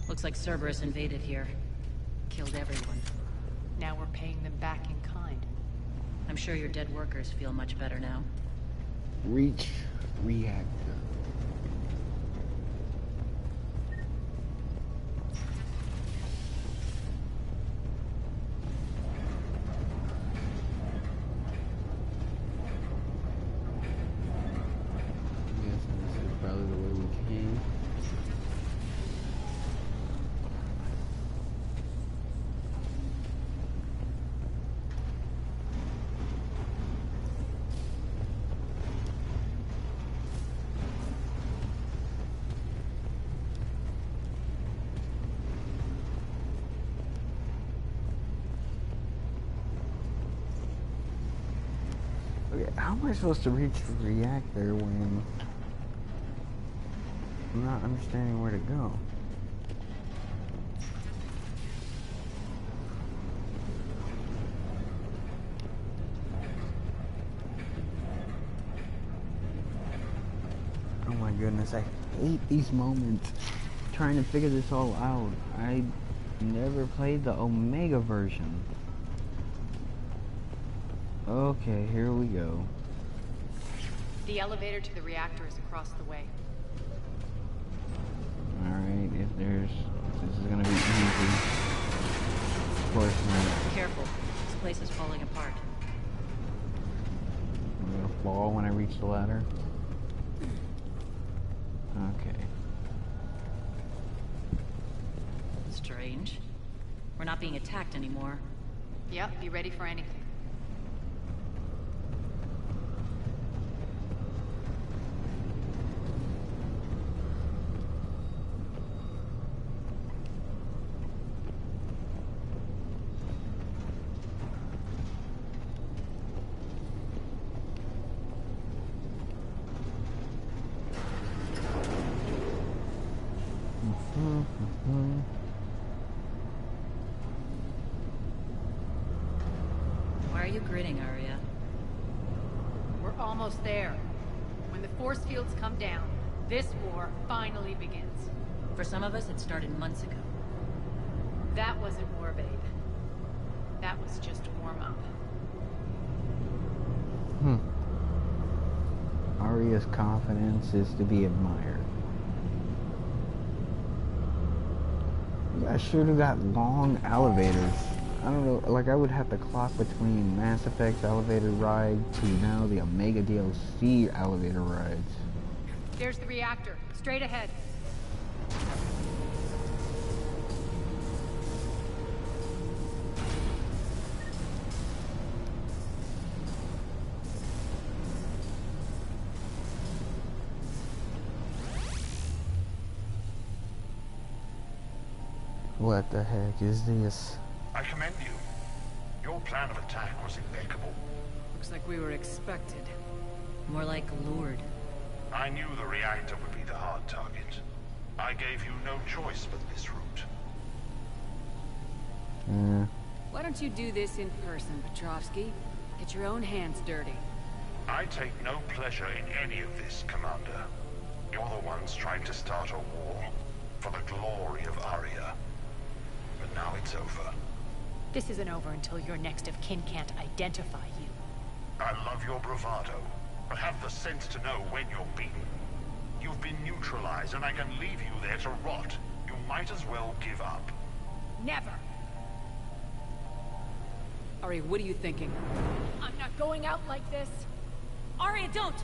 Looks like Cerberus invaded here. Killed everyone. Now we're paying them back in kind. I'm sure your dead workers feel much better now. Reach reactor. Okay, how am I supposed to reach the reactor when I'm not understanding where to go? Oh my goodness, I hate these moments trying to figure this all out. I never played the Omega version. Okay, here we go. The elevator to the reactor is across the way. Alright, if there's... This is gonna be easy. Of course not. Careful. This place is falling apart. I'm gonna fall when I reach the ladder. Okay. Strange. We're not being attacked anymore. Yep, be ready for anything. Why are you grinning, Arya? We're almost there. When the force fields come down, this war finally begins. For some of us, it started months ago. That wasn't war, babe. That was just warm-up. Arya's confidence is to be admired. You guys should have got long elevators. I don't know, like I would have to clock between Mass Effect's elevator ride to now the Omega DLC elevator rides. There's the reactor. Straight ahead. What the heck is this? I commend you. Your plan of attack was impeccable. Looks like we were expected. More like lured. I knew the reactor would be the hard target. I gave you no choice but this route. Why don't you do this in person, Petrovsky? Get your own hands dirty. I take no pleasure in any of this, Commander. You're the ones trying to start a war for the glory of Arya. But now it's over. This isn't over until your next of kin can't identify you. I love your bravado, but have the sense to know when you're beaten. You've been neutralized, and I can leave you there to rot. You might as well give up. Never! Ari, what are you thinking? I'm not going out like this! Arya, don't!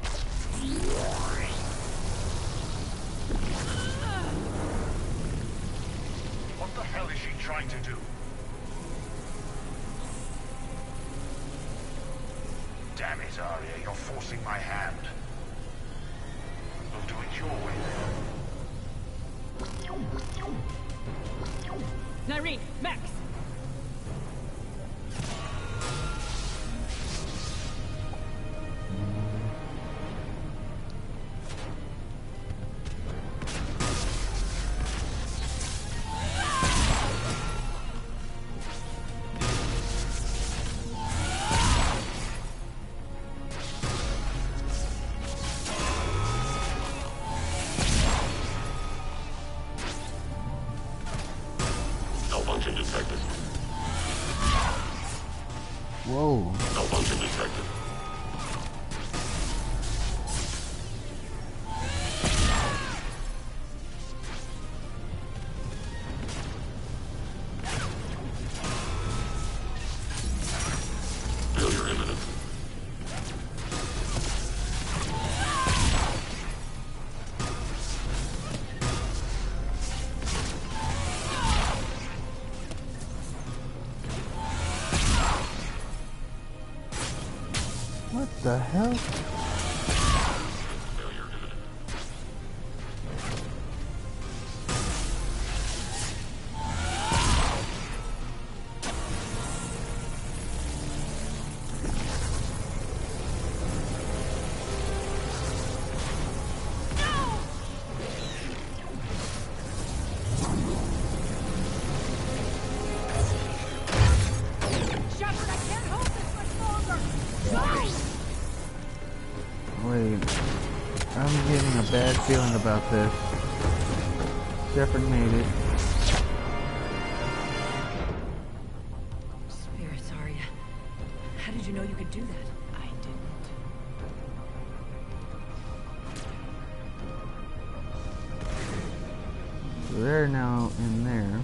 What the hell is she trying to do? Damn it, Arya, you're forcing my hand. We'll do it your way then. Nyreen, Max! Whoa. Malfunction detected. Failure imminent. What the hell? Wait, I'm getting a bad feeling about this. Shepard made it. Spirits, Arya. How did you know you could do that? I didn't. So they're now in there.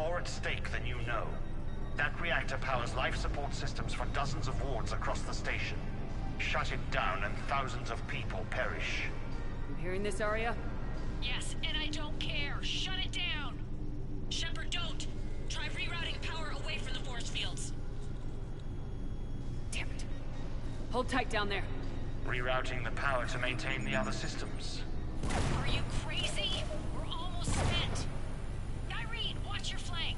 more at stake than you know. That reactor powers life support systems for dozens of wards across the station. Shut it down and thousands of people perish. You hearing this, Arya? Yes, and I don't care. Shut it down! Shepard, don't! Try rerouting power away from the force fields. Damn it. Hold tight down there. Rerouting the power to maintain the other systems. Are you crazy? We're almost spent. Irene, watch your flank.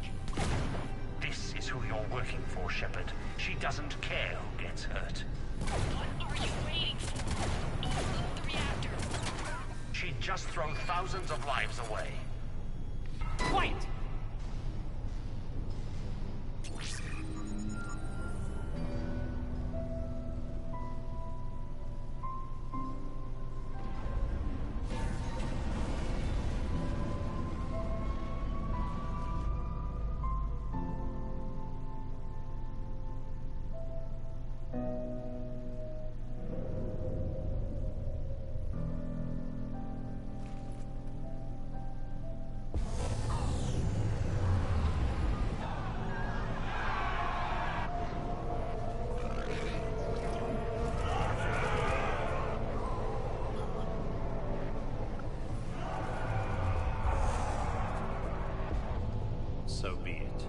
This is who you're working for, Shepard. She doesn't care who gets hurt. What are you waiting for? Unload the reactor. She'd just throw thousands of lives away. Quiet! So be it.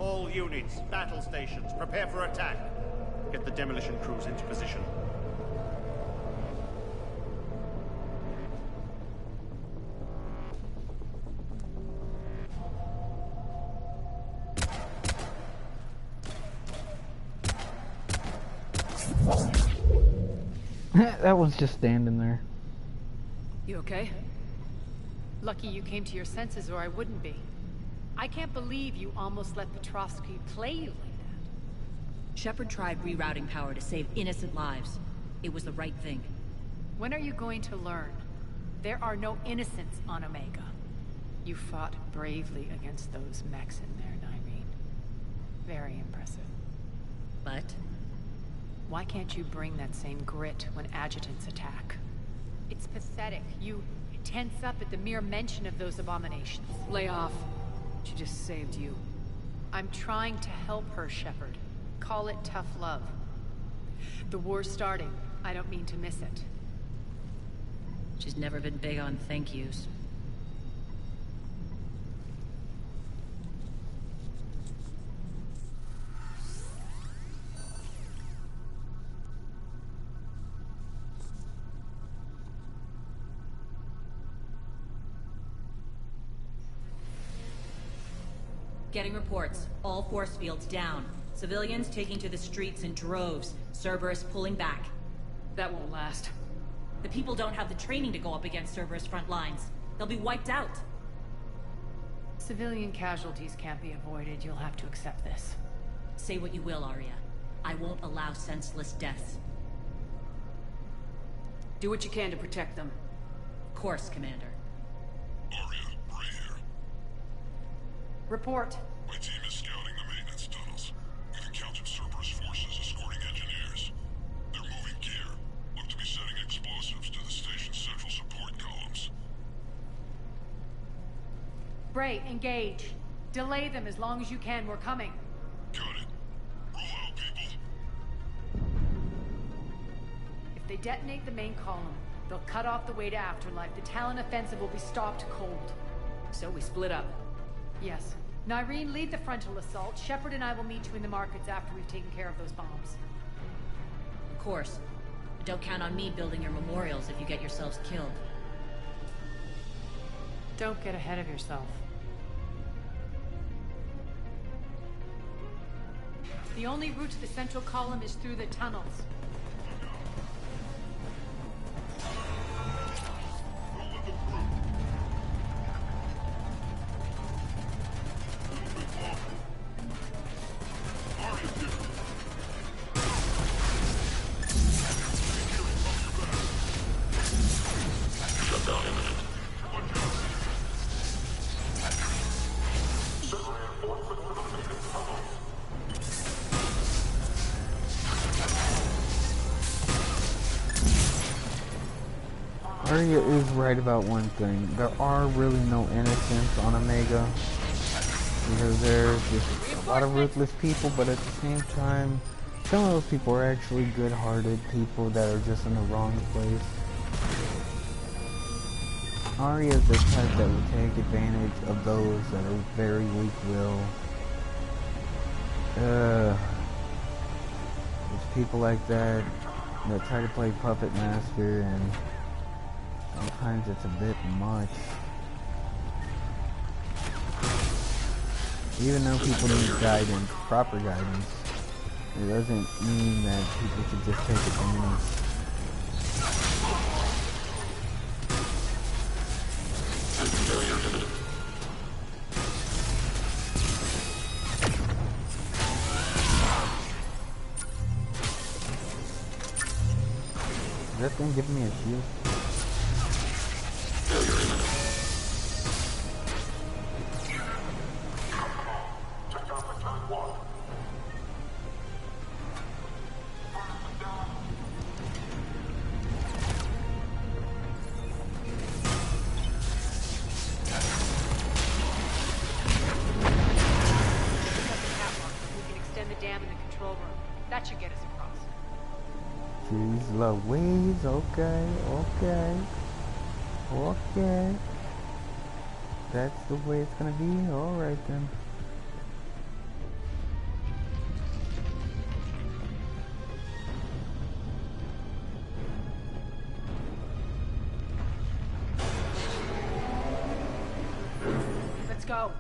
All units, battle stations, prepare for attack. Get the demolition crews into position. That one's just standing there. You okay? Lucky you came to your senses, or I wouldn't be. I can't believe you almost let Petrovsky play you like that. Shepard tried rerouting power to save innocent lives. It was the right thing. When are you going to learn? There are no innocents on Omega. You fought bravely against those mechs in there, Irene. Very impressive. But? Why can't you bring that same grit when adjutants attack? It's pathetic. You tense up at the mere mention of those abominations. Lay off. She just saved you. I'm trying to help her, Shepard. Call it tough love. The war's starting. I don't mean to miss it. She's never been big on thank yous. Getting reports. All force fields down. Civilians taking to the streets in droves. Cerberus pulling back. That won't last. The people don't have the training to go up against Cerberus front lines. They'll be wiped out. Civilian casualties can't be avoided. You'll have to accept this. Say what you will, Arya. I won't allow senseless deaths. Do what you can to protect them. Of course, Commander. Arya, Ray here. Report. My team is scouting the maintenance tunnels. We've encountered Cerberus forces escorting engineers. They're moving gear. Look to be setting explosives to the station's central support columns. Bray, engage. Delay them as long as you can. We're coming. Got it. Roll out, people. If they detonate the main column, they'll cut off the way to Afterlife. The Talon offensive will be stopped cold. So we split up. Yes. Nyreen, lead the frontal assault. Shepard and I will meet you in the markets after we've taken care of those bombs. Of course. But don't count on me building your memorials if you get yourselves killed. Don't get ahead of yourself. The only route to the central column is through the tunnels. Arya is right about one thing. There are really no innocents on Omega. Because there's just a lot of ruthless people, but at the same time, some of those people are actually good-hearted people that are just in the wrong place. Arya is the type that will take advantage of those that are very weak-willed. There's people like that try to play puppet master, and sometimes it's a bit much. Even though people need guidance, proper guidance, it doesn't mean that people should just take advantage. Is that thing giving me a shield? Louise, okay. That's the way it's gonna be? Alright then. Let's go.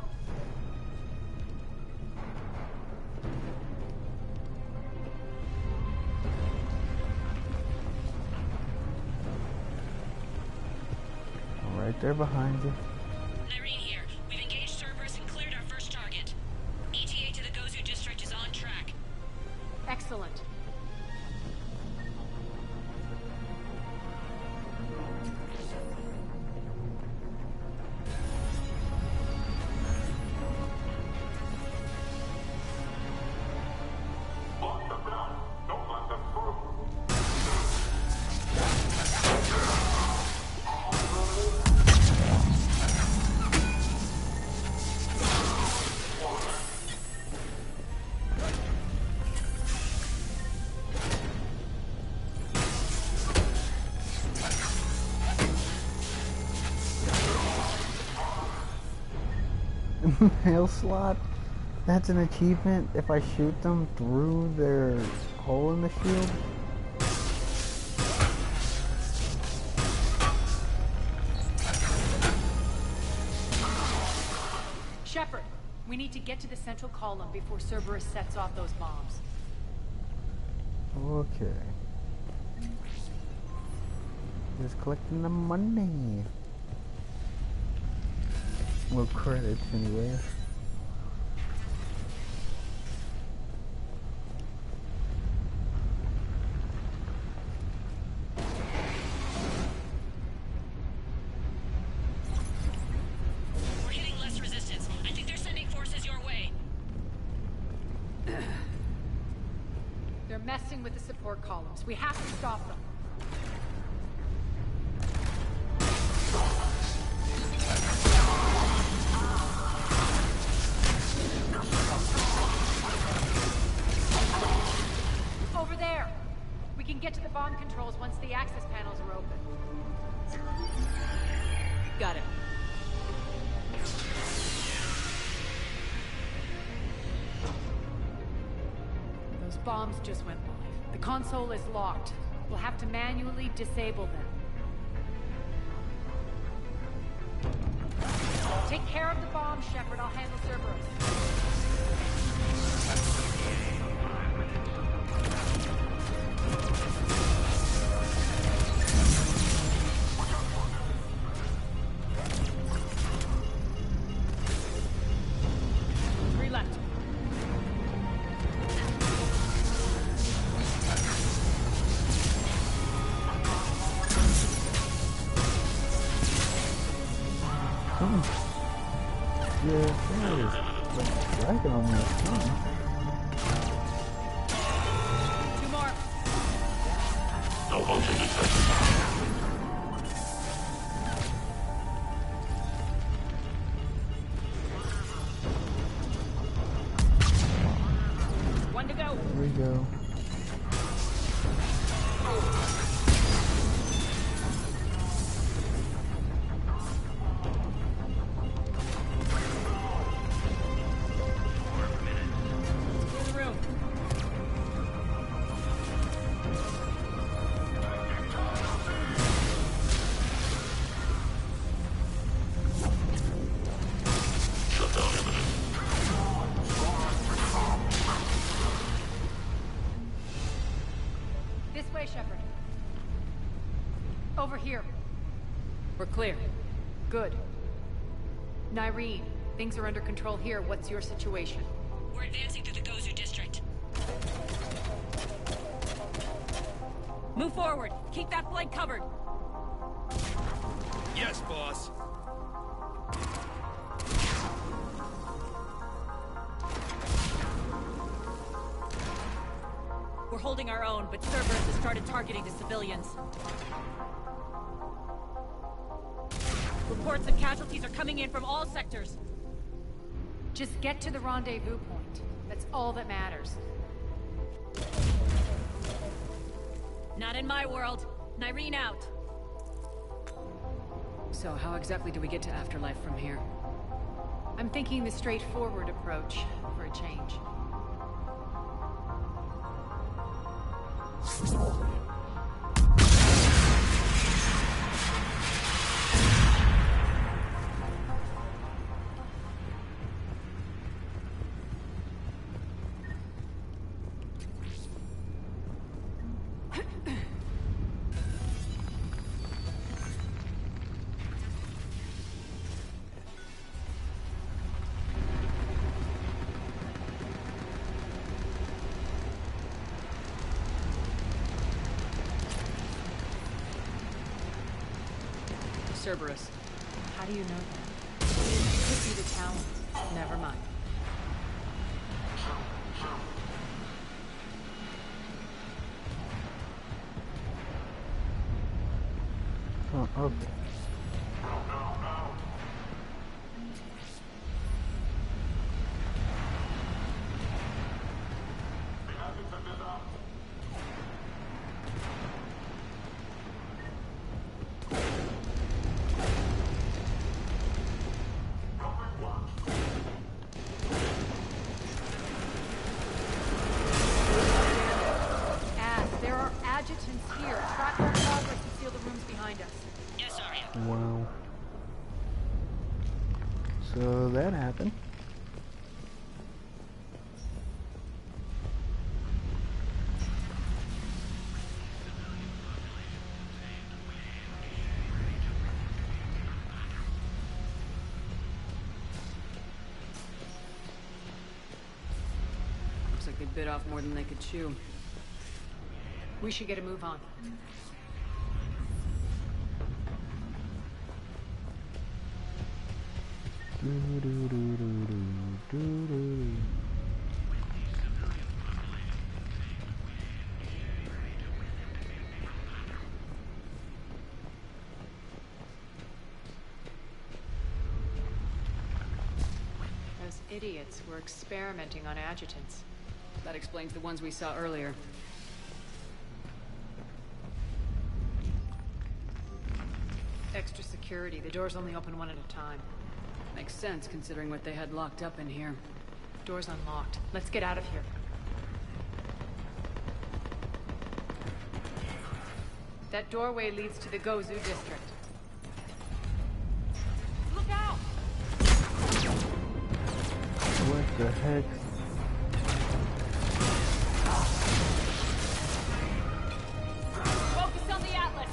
Right there behind you. Irene here. We've engaged Cerberus and cleared our first target. ETA to the Gozu district is on track. Excellent. Mail slot? That's an achievement if I shoot them through their hole in the shield? Shepard, we need to get to the central column before Cerberus sets off those bombs. Okay. Just collecting the money. Well, credits anyway. We're hitting less resistance. I think they're sending forces your way. They're messing with the support columns. We have to stop them. Over there! We can get to the bomb controls once the access panels are open. Got it. Those bombs just went live. The console is locked. We'll have to manually disable them. Take care of the bomb, Shepard. I'll handle Cerberus. Over here. We're clear. Good. Nyreen, things are under control here. What's your situation? We're advancing through the Gozu district. Move forward. Keep that flank covered. Yes, boss. We're holding our own, but Cerberus has started targeting the civilians. Reports of casualties are coming in from all sectors. Just get to the rendezvous point. That's all that matters. Not in my world. Nyreen out. So how exactly do we get to Afterlife from here? I'm thinking the straightforward approach for a change. Cerberus. How do you know that? Could be the talent. Never mind. Oh, okay. There are adjutants here. Track our progress and seal the rooms behind us. Yes, Arya. Wow. So that happened. Looks like they bit off more than they could chew. We should get a move on. Those idiots were experimenting on adjutants. That explains the ones we saw earlier. Extra security. The doors only open one at a time. Makes sense, considering what they had locked up in here. Door's unlocked. Let's get out of here. That doorway leads to the Gozu district. Look out! What the heck? Focus on the Atlas!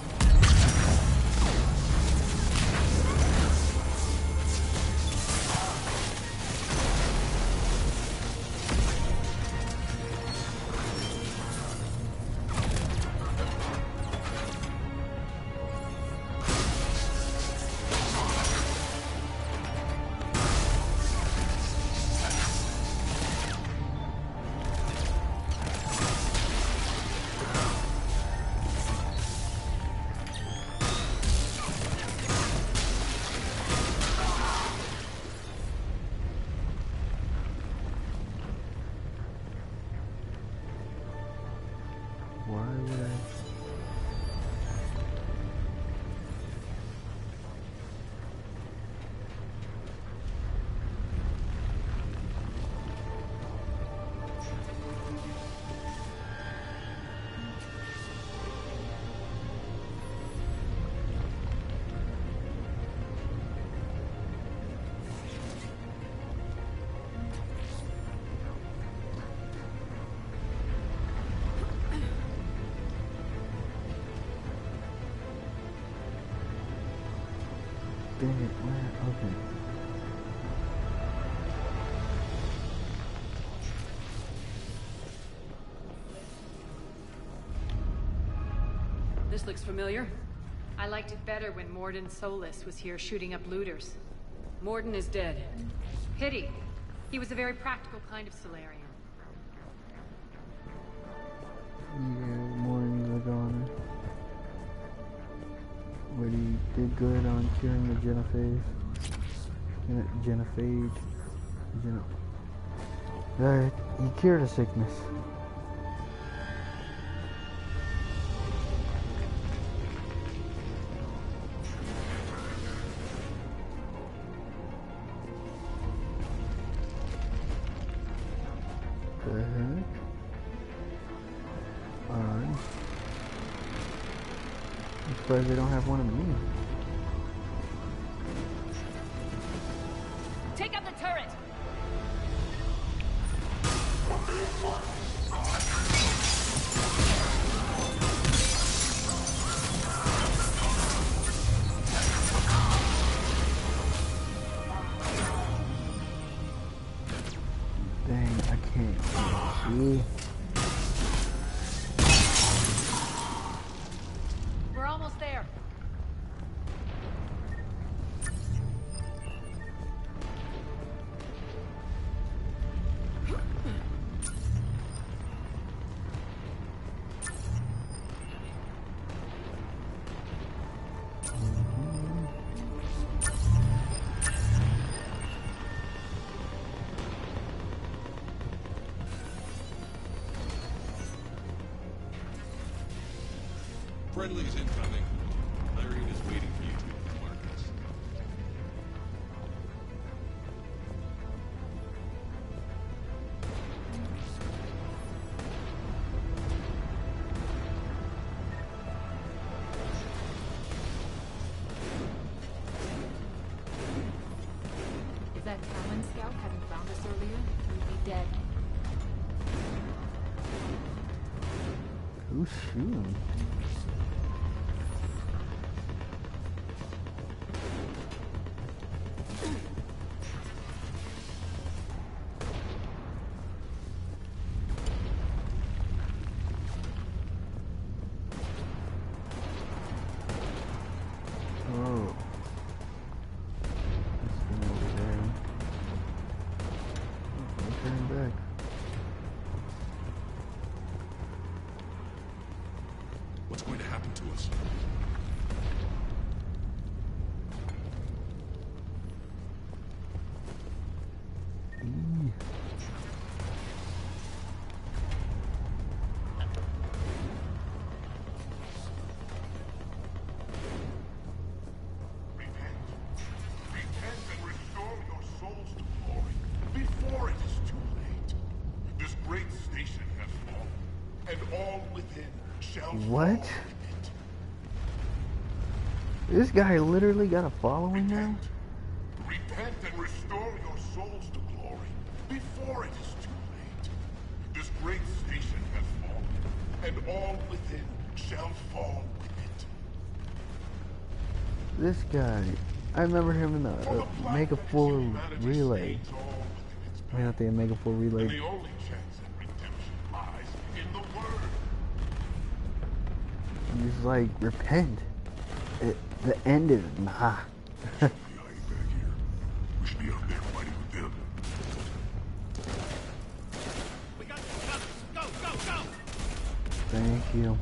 Dang it, where? Okay. This looks familiar. I liked it better when Morden Solus was here shooting up looters. Morden is dead. Pity. He was a very practical kind of Solarian. Yeah, Morden's a goner. But he did good on curing the genophage. He cured a sickness. The heck? I'm surprised they don't have one of me. Take out the turret! Dang, I can't see. We're almost there. Friendly's incoming. Irene is waiting for you to mark us. If that Talon scout hadn't found us earlier, we'd be dead. Who's shooting? Oh. This thing over there. Oh, I'm turning back. What's going to happen to us? Repent and restore your souls to glory before it is too late. This great station has fallen, and all within shall What? fall with it. This guy literally got a following now? Repent and restore your souls to glory before it is too late. This great station has fallen, and all within shall fall with it. This guy. I remember him in the Mega 4 Relay. I mean, not the Mega 4 Relay. And the only chance at redemption lies in the word. He's like, repent. The end is nah. We should be out there fighting with them. We got the guns. Go, go, go! Thank you.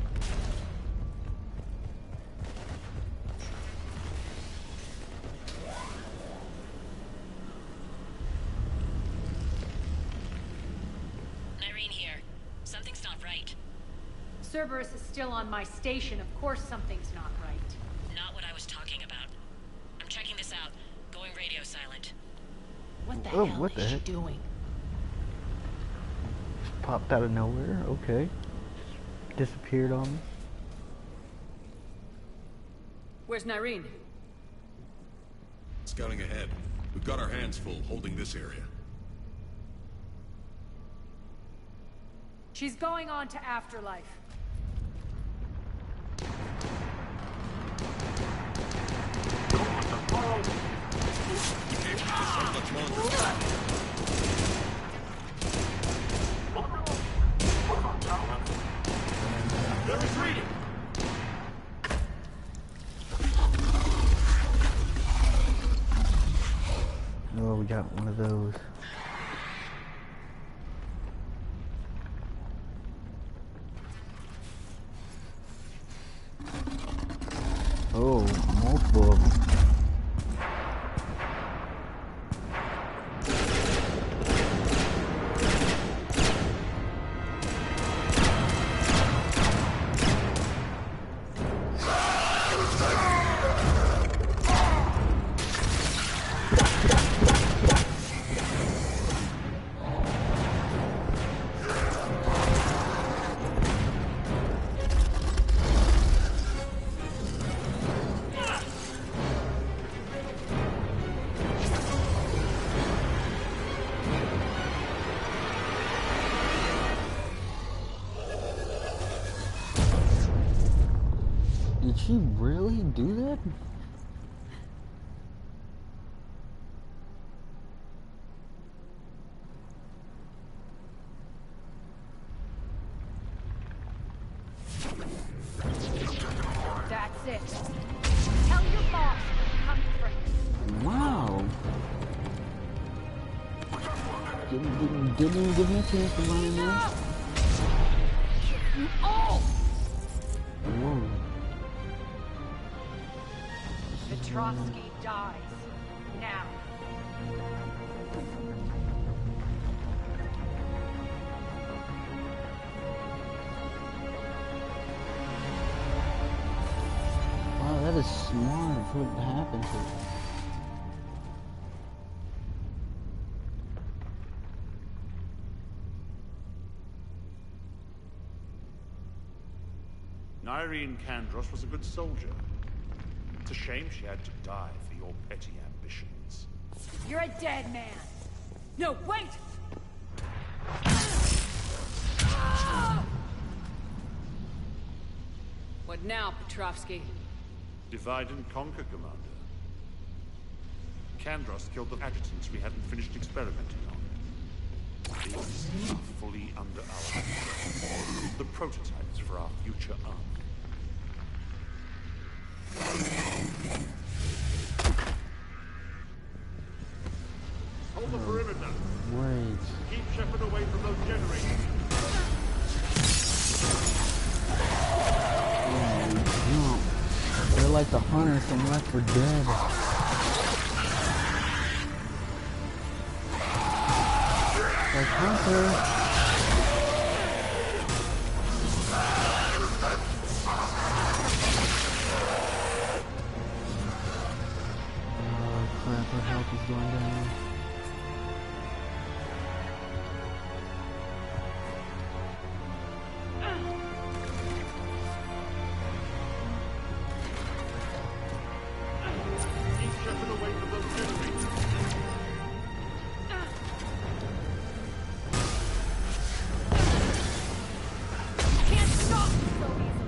Irene here. Something's not right. Cerberus is still on my station. Of course something's not right. Not what I was talking about. I'm checking this out. Going radio silent. What the Oh, hell what the is she heck? doing? Just popped out of nowhere. Okay. Disappeared on me. Where's Nyreen? Scouting ahead. We've got our hands full holding this area. She's going on to Afterlife. They're retreating! Oh, we got one of those. Oh, multiple of them. Did she really do that? That's it. Tell your boss we're coming for him. Wow. Didn't even give me a chance to run in there. You all! Whoa. Petrovsky dies. Now. Wow, that is smart for what happened to her. Irene Kandros was a good soldier. It's a shame she had to die for your petty ambitions. You're a dead man. No, wait! What now, Petrovsky? Divide and conquer, Commander. Kandros killed the adjutants we hadn't finished experimenting on. These are fully under our control. The prototypes for our future army. Hold the perimeter. Wait. Keep Shepard away from those generators. Oh, they're like the hunters from Left 4 Dead. Like Hunter. Crap, her health is going down. Keep Shepard away from those generators. Can't stop me so easily.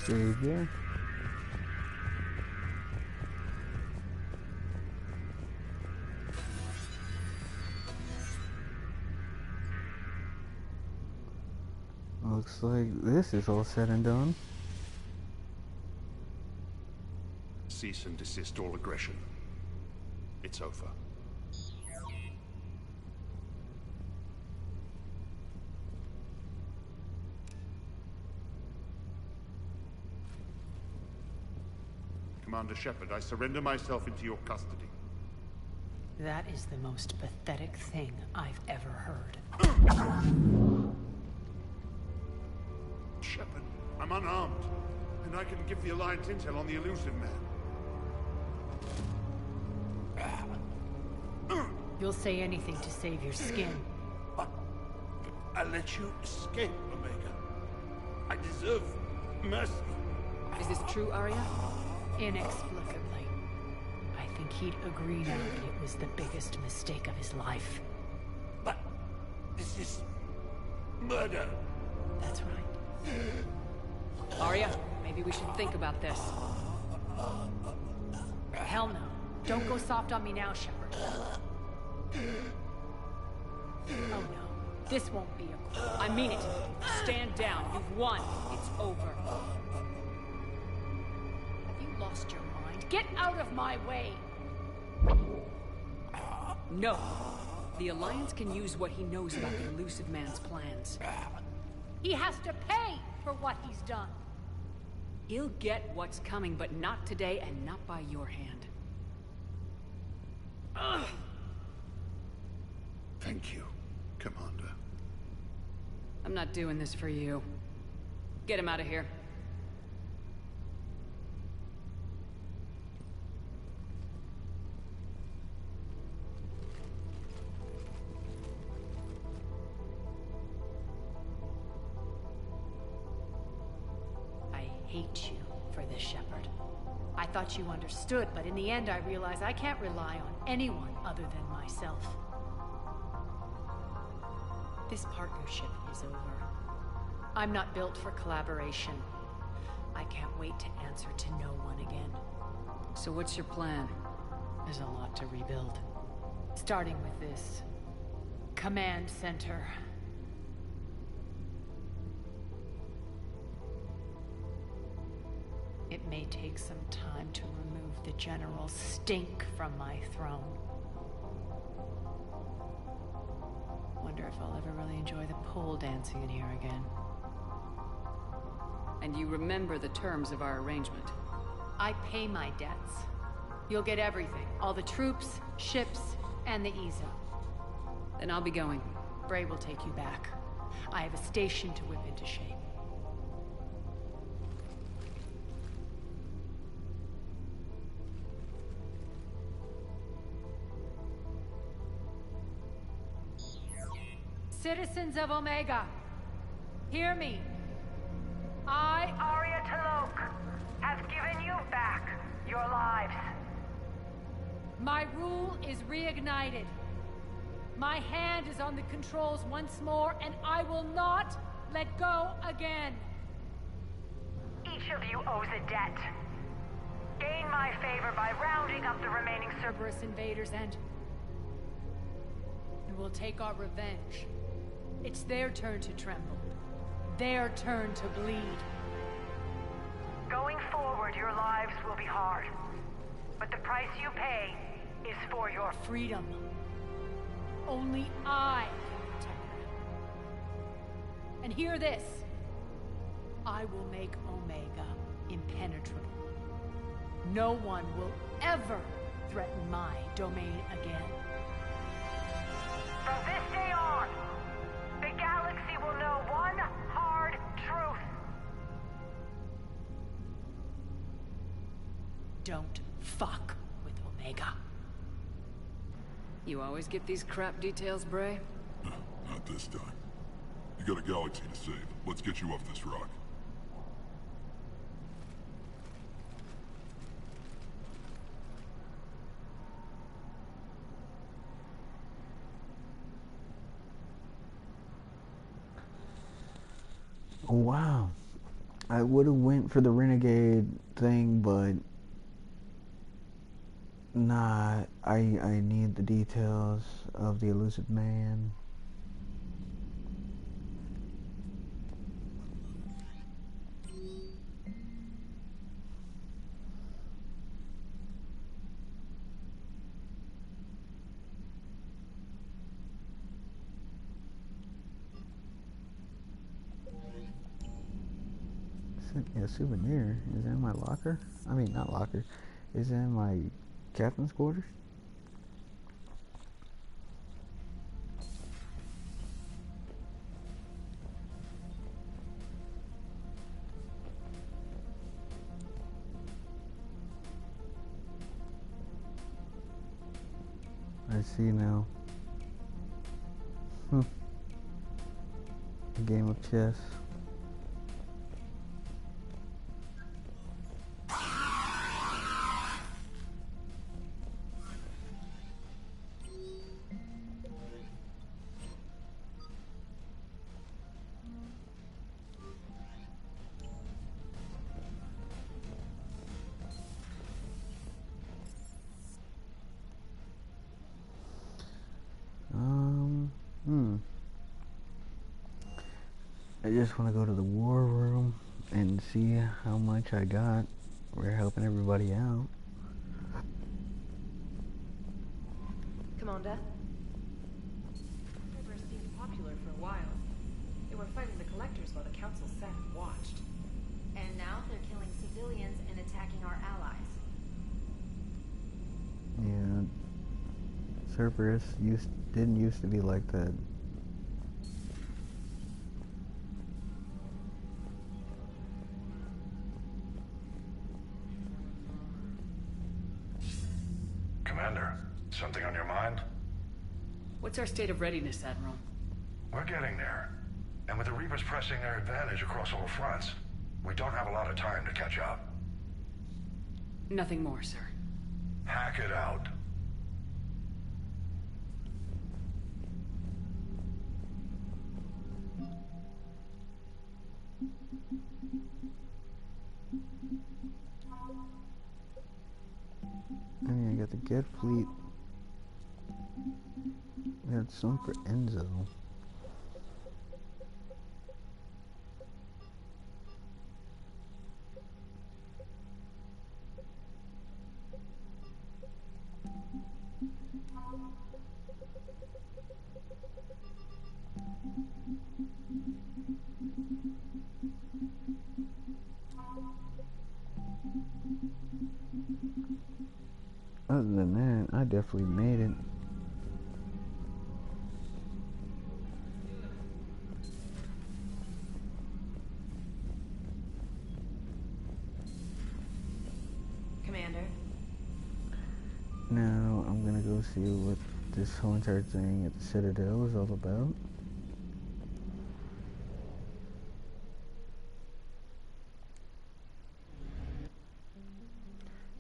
Savior. Looks like this is all said and done. Cease and desist all aggression. It's over. Commander Shepard, I surrender myself into your custody. That is the most pathetic thing I've ever heard. Shepard, I'm unarmed, and I can give the Alliance intel on the elusive man. You'll say anything to save your skin. I let you escape, Omega. I deserve mercy. Is this true, Arya? Inexplicably. I think he'd agree now that it was the biggest mistake of his life. But this is murder. That's right. Arya, maybe we should think about this. Hell no. Don't go soft on me now, Shepard. Oh no. This won't be a quarrel. I mean it. Stand down. You've won. It's over. Have you lost your mind? Get out of my way! No. The Alliance can use what he knows about the elusive man's plans. He has to pay for what he's done. He'll get what's coming, but not today and not by your hand. Ugh. Thank you, Commander. I'm not doing this for you. Get him out of here. I hate you for this, Shepard. I thought you understood, but in the end I realized I can't rely on anyone other than myself. This partnership is over. I'm not built for collaboration. I can't wait to answer to no one again. So what's your plan? There's a lot to rebuild. Starting with this command center. It may take some time to remove the general stink from my throne. Wonder if I'll ever really enjoy the pole dancing in here again. And you remember the terms of our arrangement? I pay my debts. You'll get everything. All the troops, ships, and the Ezo. Then I'll be going. Bray will take you back. I have a station to whip into shape. Citizens of Omega, hear me. I, Arya T'Loak, have given you back your lives. My rule is reignited. My hand is on the controls once more, and I will not let go again. Each of you owes a debt. Gain my favor by rounding up the remaining Cerberus invaders and we'll take our revenge. It's their turn to tremble. Their turn to bleed. Going forward, your lives will be hard. But the price you pay is for your freedom. Only I can protect them. And hear this. I will make Omega impenetrable. No one will ever threaten my domain again. From this day on, the galaxy will know one hard truth. Don't fuck with Omega. You always get these crap details, Bray? Not this time. You got a galaxy to save. Let's get you off this rock. Wow. I would have went for the renegade thing, but nah, I need the details of the elusive man. A souvenir is in my locker. I mean, not locker. Is in my captain's quarters. I see now. A game of chess. I just want to go to the war room and see how much I got. We're helping everybody out. Commander? Cerberus seemed popular for a while. They were fighting the Collectors while the Council sat and watched. And now they're killing civilians and attacking our allies. Yeah. Cerberus didn't used to be like that. Commander, something on your mind? What's our state of readiness, Admiral? We're getting there. And with the Reapers pressing their advantage across all fronts, we don't have a lot of time to catch up. Nothing more, sir. Hack it out. I mean, I got the Geth fleet. We got some for Enzo. Other than that, I definitely made it. Commander? Now, I'm gonna go see what this whole entire thing at the Citadel is all about.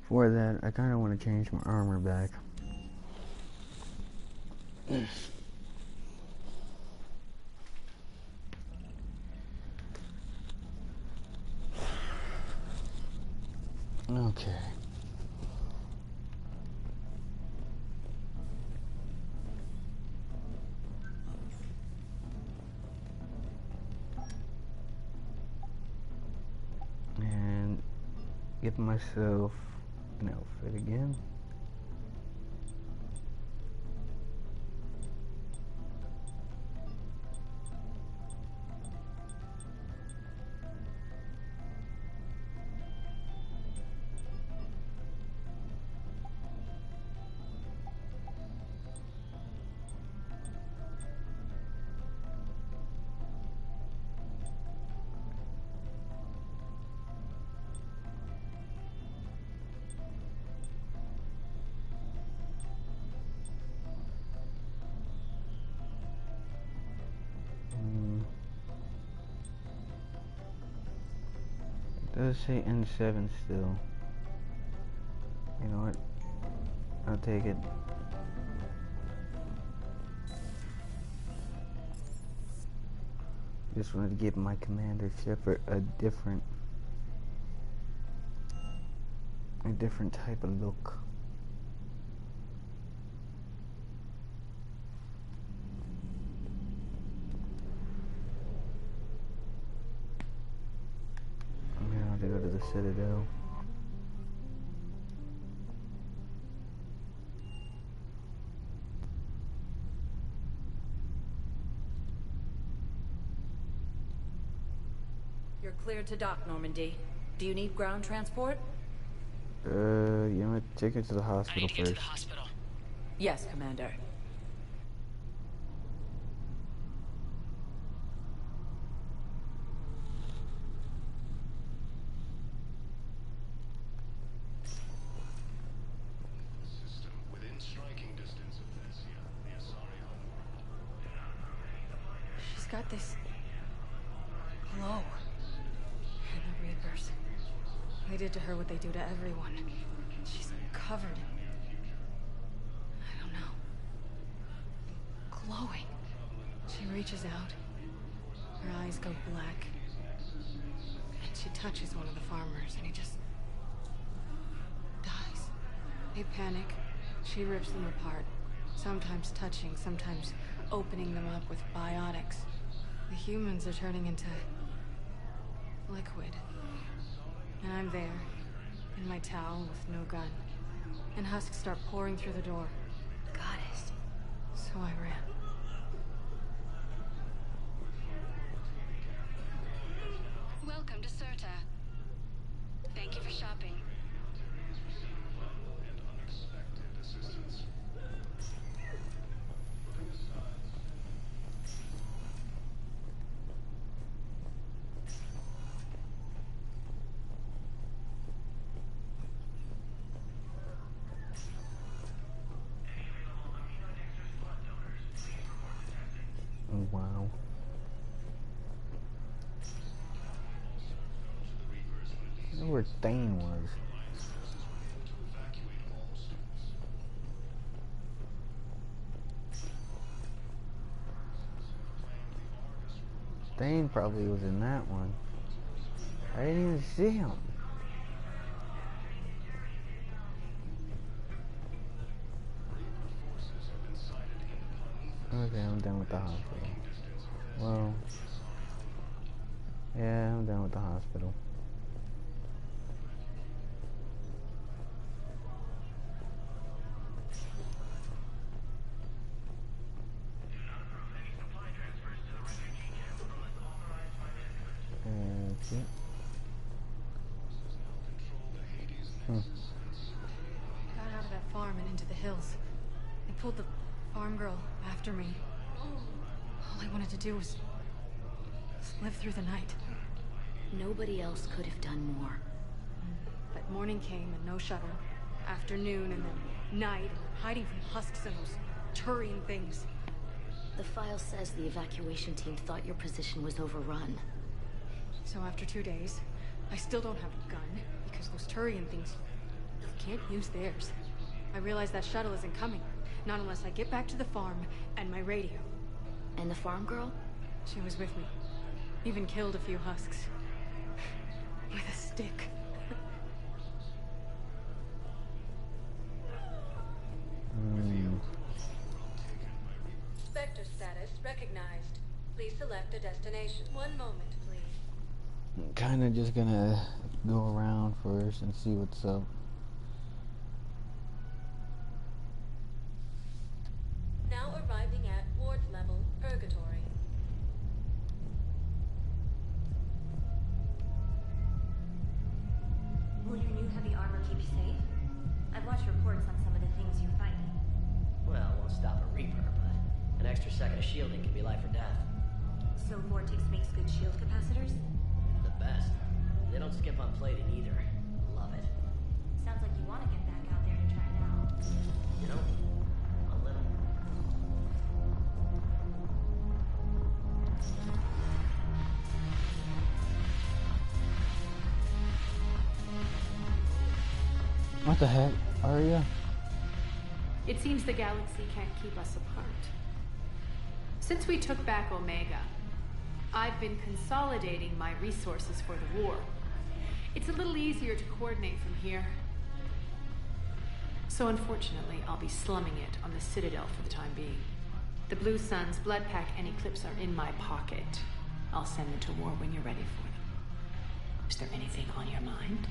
For that, I kind of want to change my armor back. Okay. And get myself an outfit again. It does say N7 still. You know what? I'll take it. Just wanted to give my commander Shepard a different different type of look. I'm gonna have to go to the Citadel. You're cleared to dock, Normandy. Do you need ground transport? You know what? Take her to the hospital first. Yes, Commander. She's got this glow. And the Reapers. They did to her what they do to everyone. She's covered in... I don't know. Glowing. She reaches out. Her eyes go black. And she touches one of the farmers, and he just... dies. They panic. She rips them apart. Sometimes touching, sometimes opening them up with biotics. The humans are turning into... liquid. And I'm there, in my towel with no gun. And husks start pouring through the door. Goddess. So I ran. Welcome to Serta. Thank you for shopping. Wow. I know where Thane was. Thane probably was in that one. I didn't even see him. Okay, I'm done with the hospital. Well, yeah, I'm done with the hospital. Okay. Got out of that farm and into the hills. They pulled the farm girl after me. All I wanted to do was live through the night. Nobody else could have done more. But morning came and no shuttle. Afternoon and then night, hiding from husks and those Turian things. The file says the evacuation team thought your position was overrun. So after 2 days, I still don't have a gun, because those Turian things, you can't use theirs. I realize that shuttle isn't coming, not unless I get back to the farm and my radio. And the farm girl? She was with me. Even killed a few husks. With a stick. Vector status recognized. Please select a destination. One moment, please. I'm kinda just gonna go around first and see what's up. Now arriving at ward level, Purgatory. Will your new heavy armor keep you safe? I've watched reports on some of the things you fight. Well, it won't stop a Reaper, but an extra second of shielding can be life or death. So Vortex makes good shield capacitors? The best. They don't skimp on plating either. Love it. Sounds like you want to get back out there to try it out. You know, a little. What the heck, Arya? It seems the galaxy can't keep us apart. Since we took back Omega, I've been consolidating my resources for the war. It's a little easier to coordinate from here. So unfortunately, I'll be slumming it on the Citadel for the time being. The Blue Suns, Blood Pack, and Eclipse are in my pocket. I'll send them to war when you're ready for them. Is there anything on your mind?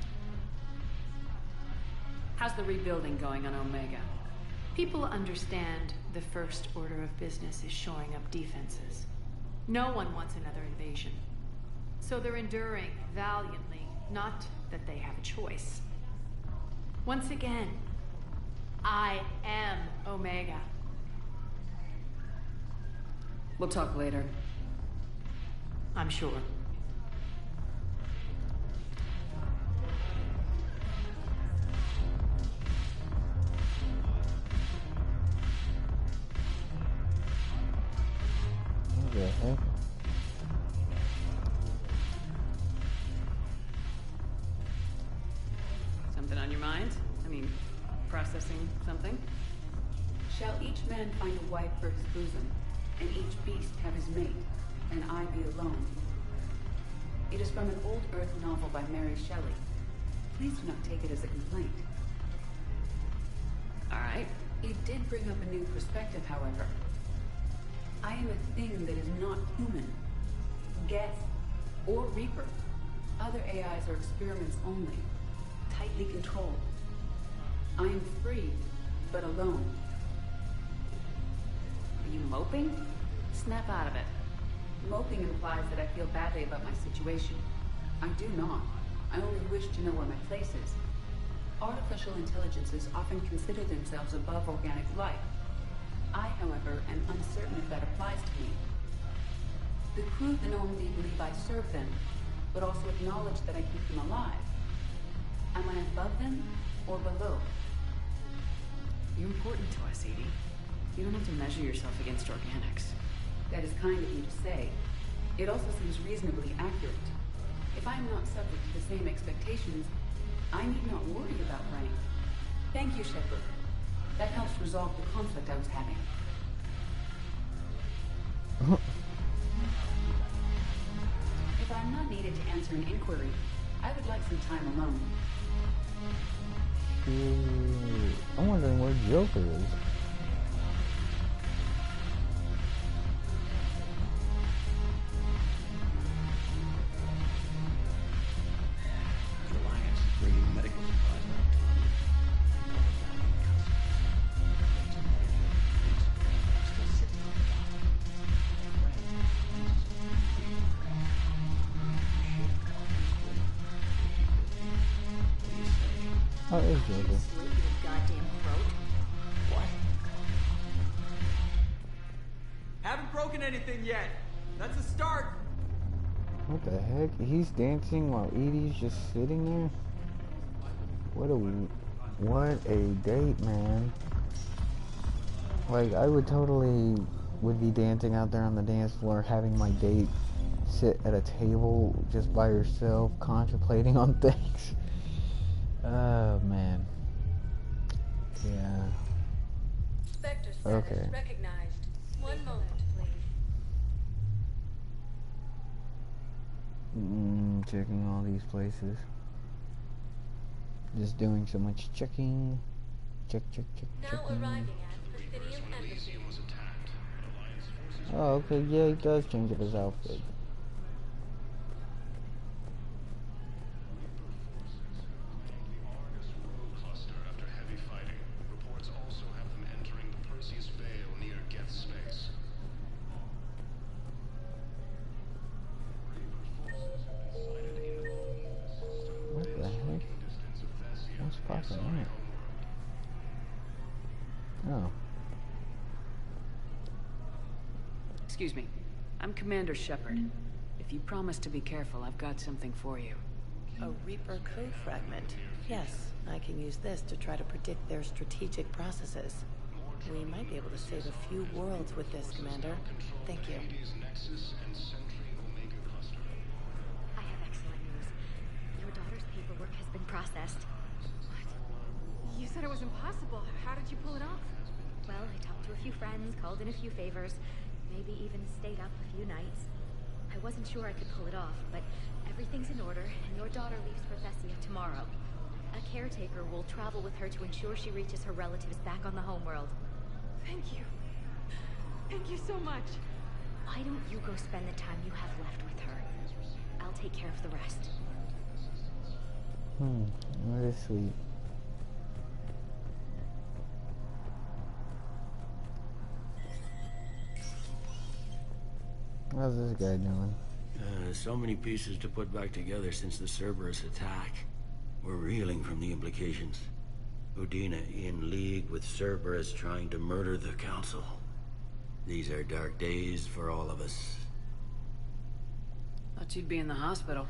How's the rebuilding going on Omega? People understand the first order of business is shoring up defenses. No one wants another invasion. So they're enduring valiantly, not that they have a choice. Once again, I am Omega. We'll talk later. I'm sure. What the heck? Something on your mind? I mean, processing something? Shall each man find a wife for his bosom, and each beast have his mate, and I be alone? It is from an old Earth novel by Mary Shelley. Please do not take it as a complaint. Alright. It did bring up a new perspective, however. I am a thing that is not human. Geth, or Reaper. Other AIs are experiments only, tightly controlled. I am free, but alone. Are you moping? Snap out of it. Moping implies that I feel badly about my situation. I do not. I only wish to know where my place is. Artificial intelligences often consider themselves above organic life. I, however, am uncertain if that applies to me. The crew normally believe I serve them, but also acknowledge that I keep them alive. Am I above them or below? You're important to us, Edie. You don't have to measure yourself against organics. That is kind of you to say. It also seems reasonably accurate. If I am not subject to the same expectations, I need not worry about rank. Thank you, Shepard. That helps resolve the conflict I was having. If I'm not needed to answer an inquiry, I would like some time alone. I'm wondering where Joker is. Oh, it's Joker. Haven't broken anything yet. That's a start. What the heck? He's dancing while Edie's just sitting there? What a date, man. Like, I would be dancing out there on the dance floor, having my date sit at a table just by herself, contemplating on things. Oh, man. Yeah. Spectre status Okay. recognized. One moment, please. Checking all these places. Just doing so much checking. Check, Now checking. arriving at Presidium Embassy. Oh, okay, yeah, he does change up his outfit. What the heck? What's popping in? Oh. Excuse me. I'm Commander Shepard. If you promise to be careful, I've got something for you. A Reaper code fragment. Yes, I can use this to try to predict their strategic processes. We might be able to save a few worlds with this, Commander. Thank you. I have excellent news. Your daughter's paperwork has been processed. What? You said it was impossible. How did you pull it off? Well, I talked to a few friends, called in a few favors, maybe even stayed up a few nights. I wasn't sure I could pull it off, but everything's in order, and your daughter leaves for Thessia tomorrow. A caretaker will travel with her to ensure she reaches her relatives back on the homeworld. Thank you. Thank you so much. Why don't you go spend the time you have left with her? I'll take care of the rest. That is sweet. How's this guy doing? So many pieces to put back together since the Cerberus attack. We're reeling from the implications. Udina in league with Cerberus trying to murder the Council. These are dark days for all of us. Thought you'd be in the hospital.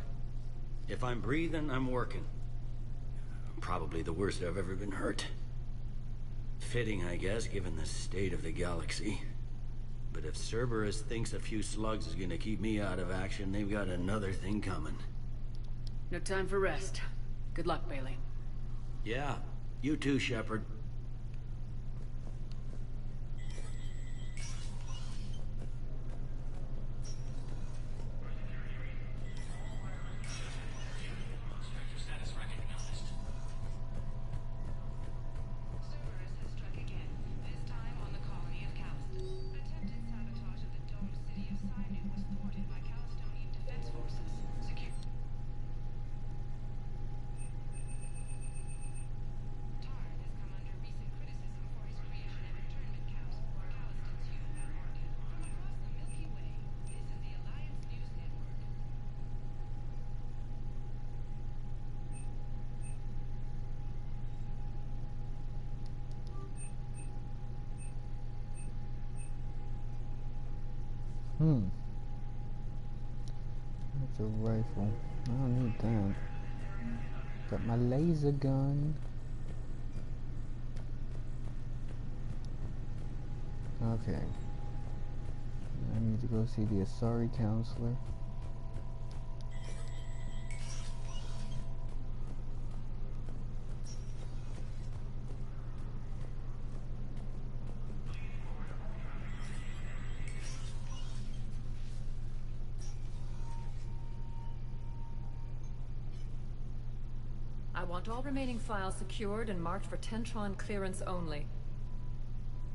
If I'm breathing, I'm working. Probably the worst I've ever been hurt. Fitting, I guess, given the state of the galaxy. But if Cerberus thinks a few slugs is gonna keep me out of action, they've got another thing coming. No time for rest. Good luck, Bailey. Yeah, you too, Shepard. That's a rifle. I don't need that. Got my laser gun. Okay. I need to go see the Asari counselor. I want all remaining files secured and marked for Tentron clearance only.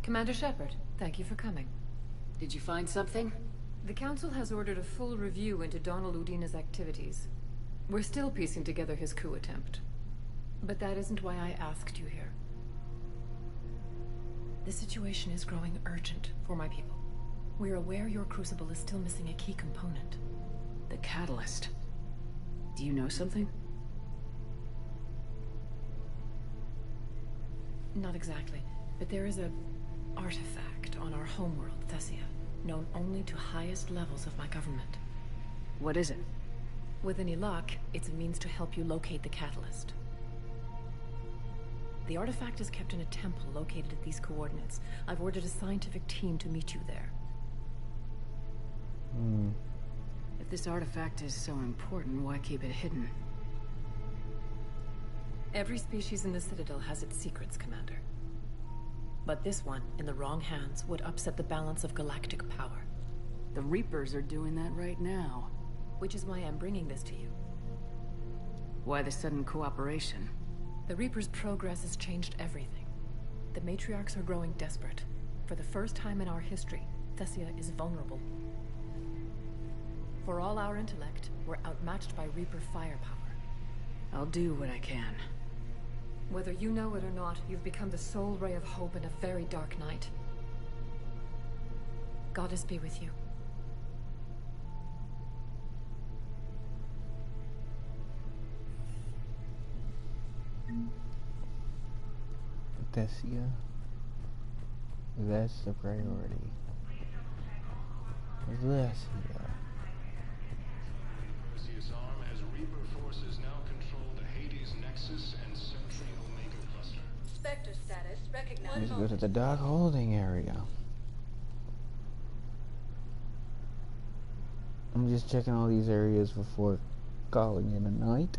Commander Shepard, thank you for coming. Did you find something? The Council has ordered a full review into Donald Udina's activities. We're still piecing together his coup attempt. But that isn't why I asked you here. The situation is growing urgent for my people. We're aware your crucible is still missing a key component. The catalyst. Do you know something? Not exactly, but there is a artifact on our homeworld, Thessia, known only to highest levels of my government. What is it? With any luck, it's a means to help you locate the catalyst. The artifact is kept in a temple located at these coordinates. I've ordered a scientific team to meet you there. If this artifact is so important, why keep it hidden? Every species in the Citadel has its secrets, Commander. But this one, in the wrong hands, would upset the balance of galactic power. The Reapers are doing that right now. Which is why I'm bringing this to you. Why the sudden cooperation? The Reapers' progress has changed everything. The matriarchs are growing desperate. For the first time in our history, Thessia is vulnerable. For all our intellect, we're outmatched by Reaper firepower. I'll do what I can. Whether you know it or not, you've become the sole ray of hope in a very dark night. Goddess be with you. Thessia. That's the priority. Thessia. Perseus arm as Reaper forces now control the Hades Nexus and Sentry Omega cluster. Spectre status recognized. Let's go to the dock holding area. I'm just checking all these areas before calling it a night.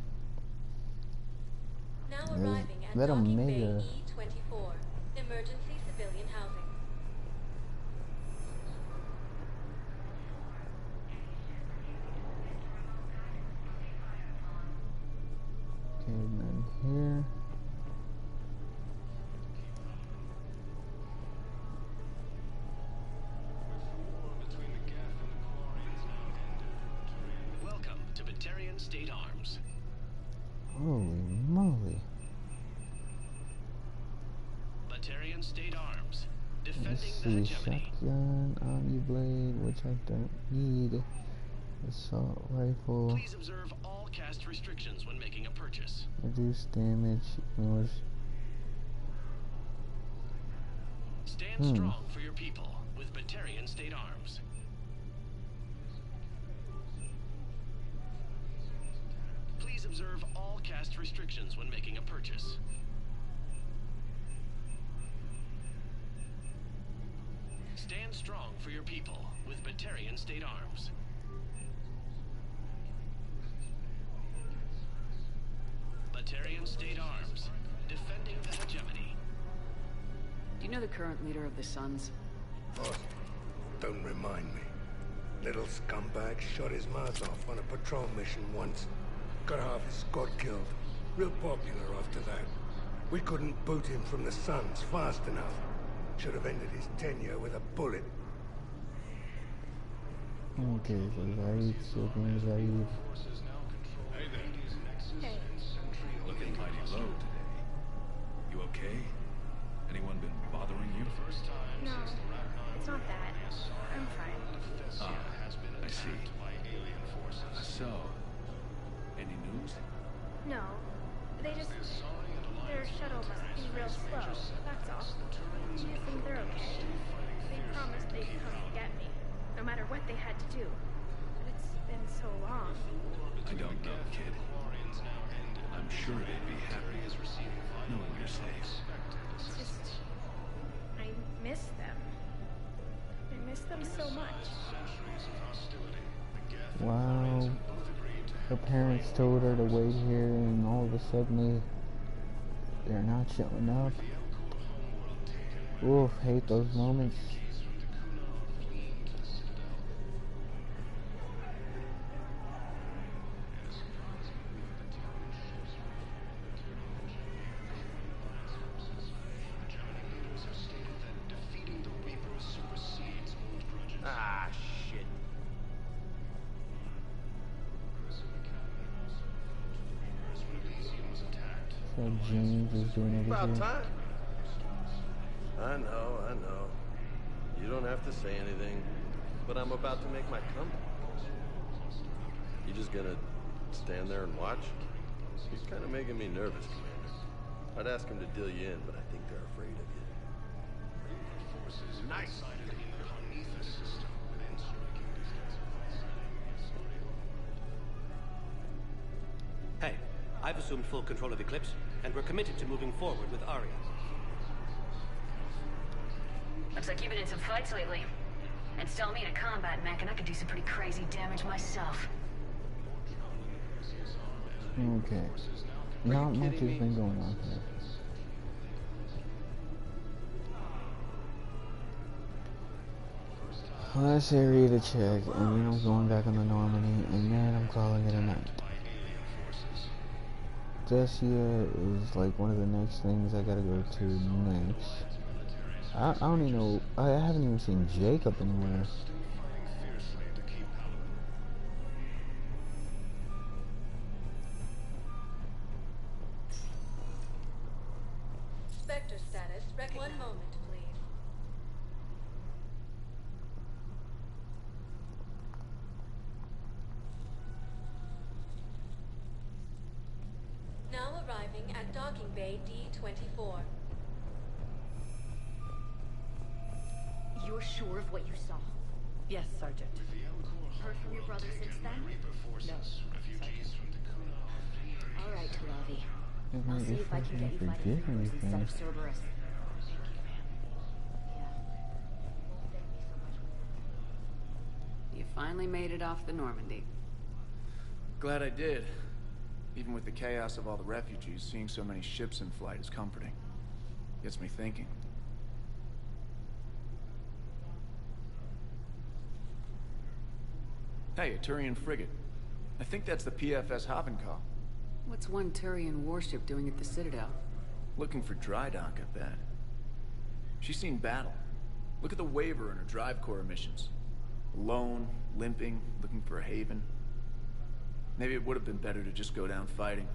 Now arriving at that docking bay Omega. E-24, emergency civilian housing. Okay, none here. Batarian State Arms. Holy moly. Batarian State Arms. Let's Defending see, the hegemony. shotgun, omni blade, which I don't need. Assault rifle. Please observe all cast restrictions when making a purchase. Reduce damage, ignores. Stand strong for your people with Batarian State Arms. Please observe all cast restrictions when making a purchase. Stand strong for your people with Batarian State Arms. Batarian State Arms. Defending the hegemony. Do you know the current leader of the Suns? Oh, don't remind me. Little scumbag shot his mouth off on a patrol mission once. Got half his squad killed. Real popular after that. We couldn't boot him from the Suns fast enough. Should have ended his tenure with a bullet. Okay, so Zaid, Silken Zaid. Hey there. Hey. Looking mighty low today. You okay? Anyone been bothering you? No, it's not that. I'm fine. Ah, I see. So, any news? No, they just... Their shuttle must be real slow, that's all. I think they're okay. They promised they'd come and get me, no matter what they had to do. But it's been so long. I don't know, kid. I'm sure they'd be happy knowing you're safe. It's just... I miss them. I miss them so much. Wow. Her parents told her to wait here, and all of a sudden they're not showing up. Oof, hate those moments. Ah, shit. So James is doing over About here. time. I know. You don't have to say anything, but I'm about to make my comeback. You just gonna stand there and watch? He's kind of making me nervous, Commander. I'd ask him to deal you in, but I think they're afraid of you. Nice. Hey, I've assumed full control of Eclipse, and we're committed to moving forward with Aria. Looks like you've been in some fights lately. Install me in a combat mech and I could do some pretty crazy damage myself. Okay. Not much has been going on here. Last area to check, and then I'm going back on the Normandy, and then I'm calling it a night. Dessia is like one of the next things I gotta go to next. I don't even know, I haven't even seen Jacob anywhere. Spectre status. One moment, please. Now arriving at docking bay D-24. You're sure of what you saw? Yes, Sergeant. Heard from your brother since then? No, Sergeant. All right, Taravi. It I'll might see be if I can get you forgive fighting Krogans instead anything. of Cerberus. You finally made it off the Normandy. Glad I did. Even with the chaos of all the refugees, seeing so many ships in flight is comforting. Gets me thinking. Hey, a Turian frigate. I think that's the PFS Havenkal. What's one Turian warship doing at the Citadel? Looking for dry dock, I bet. She's seen battle. Look at the waiver in her drive corps emissions. Alone, limping, looking for a haven. Maybe it would have been better to just go down fighting,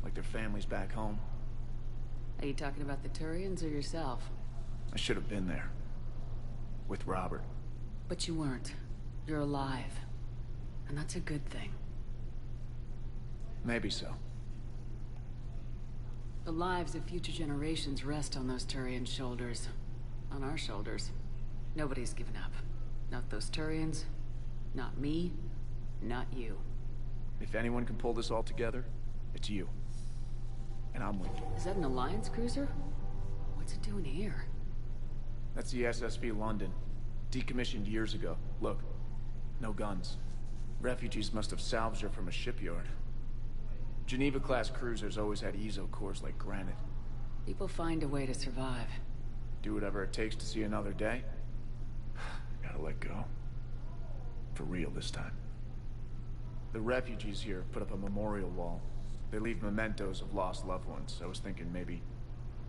like their families back home. Are you talking about the Turians or yourself? I should have been there. With Robert. But you weren't. You're alive. And that's a good thing. Maybe so. The lives of future generations rest on those Turian shoulders. On our shoulders. Nobody's given up. Not those Turians. Not me. Not you. If anyone can pull this all together, it's you. And I'm with you. Is that an Alliance cruiser? What's it doing here? That's the SSV London. Decommissioned years ago. Look. No guns. Refugees must have salvaged her from a shipyard. Geneva-class cruisers always had eezo cores like granite. People find a way to survive. Do whatever it takes to see another day. Gotta let go. For real this time. The refugees here put up a memorial wall. They leave mementos of lost loved ones. I was thinking maybe...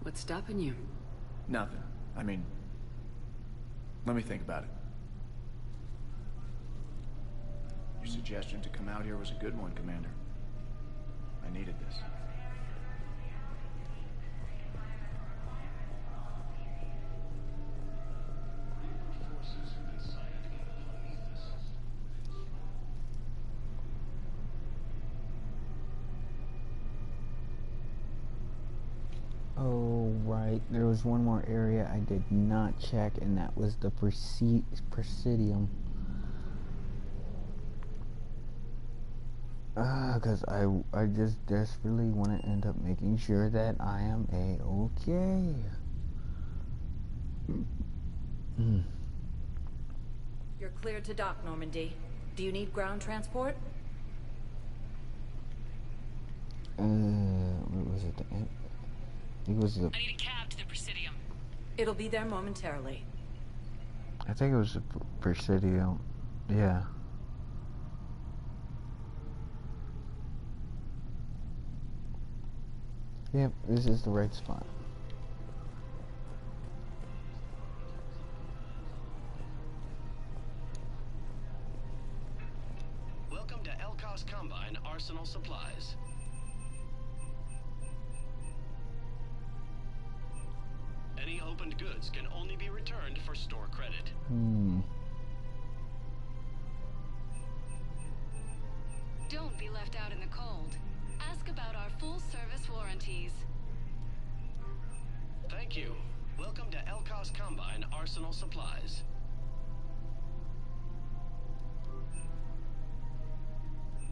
What's stopping you? Nothing. I mean... Let me think about it. Your suggestion to come out here was a good one, Commander. I needed this. Oh, right. There was one more area I did not check, and that was the Presidium. Because I just desperately want to end up making sure that I am A-okay. You're cleared to dock, Normandy. Do you need ground transport? What was it? It was the... I need a cab to the Presidium. It'll be there momentarily. I think it was the Presidium. Yeah. Yep, this is the right spot. Welcome to Elkos Combine Arsenal Supplies. Any opened goods can only be returned for store credit. Don't be left out in the cold. Ask about our full-service warranties. Thank you. Welcome to Elkos Combine Arsenal Supplies.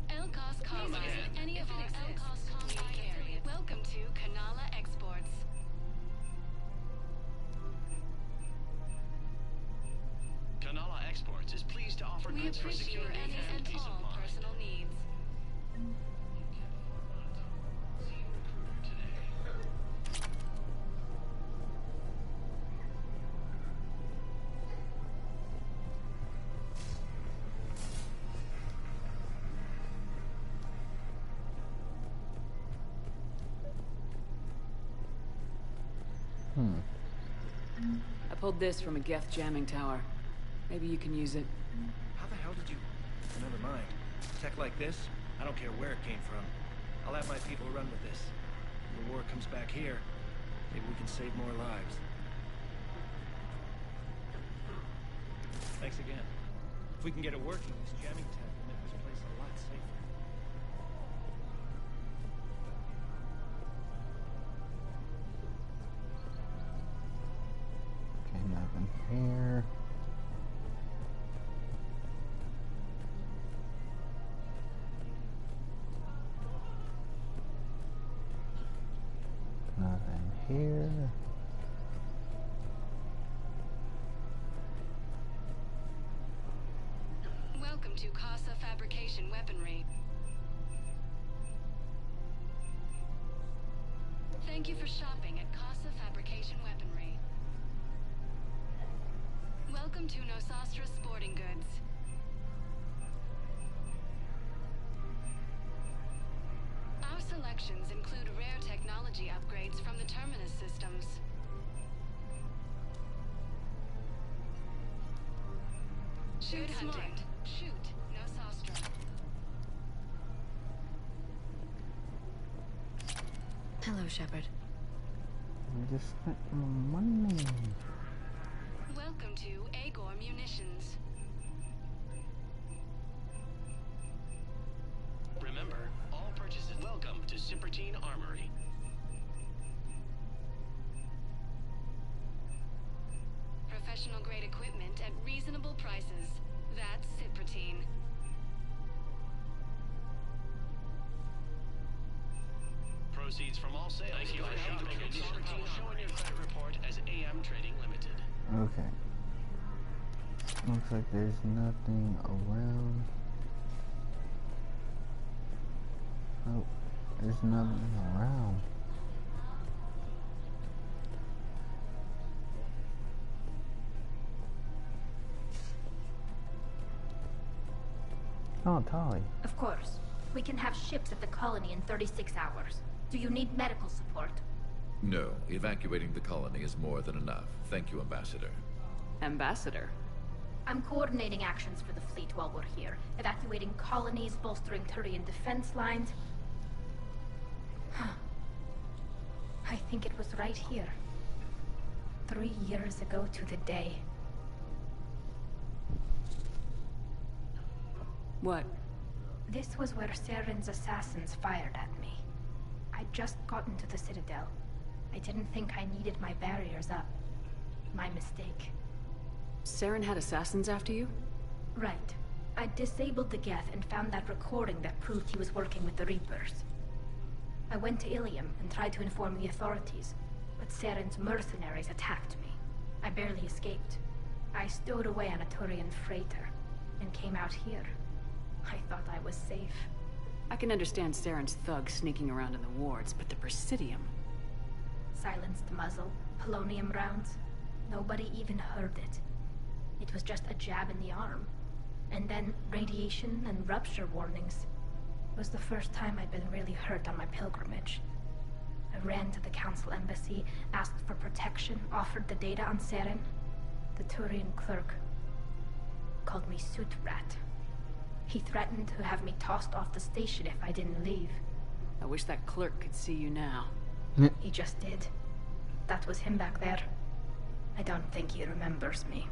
Elkos Combine. Any of our Elkos Combine carriers. Welcome to Kanala Exports. Kanala Exports is pleased to offer goods for security and peace of mind. Personal needs. I pulled this from a Geth jamming tower. Maybe you can use it. How the hell did you... Never mind. Tech like this, I don't care where it came from. I'll have my people run with this. When the war comes back here, maybe we can save more lives. Thanks again. If we can get it working, this jamming tech will make this place a lot safer. Okay, nothing here. Nothing here. Welcome to Casa Fabrication Weaponry. Thank you for shopping at Casa Fabrication Weaponry. Welcome to Nosastra Sporting Goods. Our selections include rare technology upgrades from the Terminus systems. Shoot hunting. Shoot Nosastra. Hello, Shepard. I just spent my money. Welcome to Agor Munitions. Remember, all purchases welcome to Cypertine Armory. Professional grade equipment at reasonable prices. That's Cypertine. Proceeds from all sales. Thank you for shopping at Cypertine will show in your credit report as AM Trading Limited. Okay. Looks like there's nothing around. Oh, there's nothing around. Oh, Tali. Of course. We can have ships at the colony in 36 hours. Do you need medical support? No, evacuating the colony is more than enough. Thank you, Ambassador. Ambassador? I'm coordinating actions for the fleet while we're here. Evacuating colonies, bolstering Turian defense lines. I think it was right here. 3 years ago to the day. What? This was where Saren's assassins fired at me. I'd just gotten to the Citadel. I didn't think I needed my barriers up. My mistake. Saren had assassins after you? Right. I disabled the Geth and found that recording that proved he was working with the Reapers. I went to Ilium and tried to inform the authorities, but Saren's mercenaries attacked me. I barely escaped. I stowed away on a Turian freighter and came out here. I thought I was safe. I can understand Saren's thugs sneaking around in the wards, but the Presidium... Silenced muzzle, polonium rounds. Nobody even heard it. It was just a jab in the arm. And then radiation and rupture warnings. It was the first time I'd been really hurt on my pilgrimage. I ran to the Council Embassy, asked for protection, offered the data on Saren. The Turian clerk called me Soot Rat. He threatened to have me tossed off the station if I didn't leave. I wish that clerk could see you now. He just did. That was him back there. I don't think he remembers me.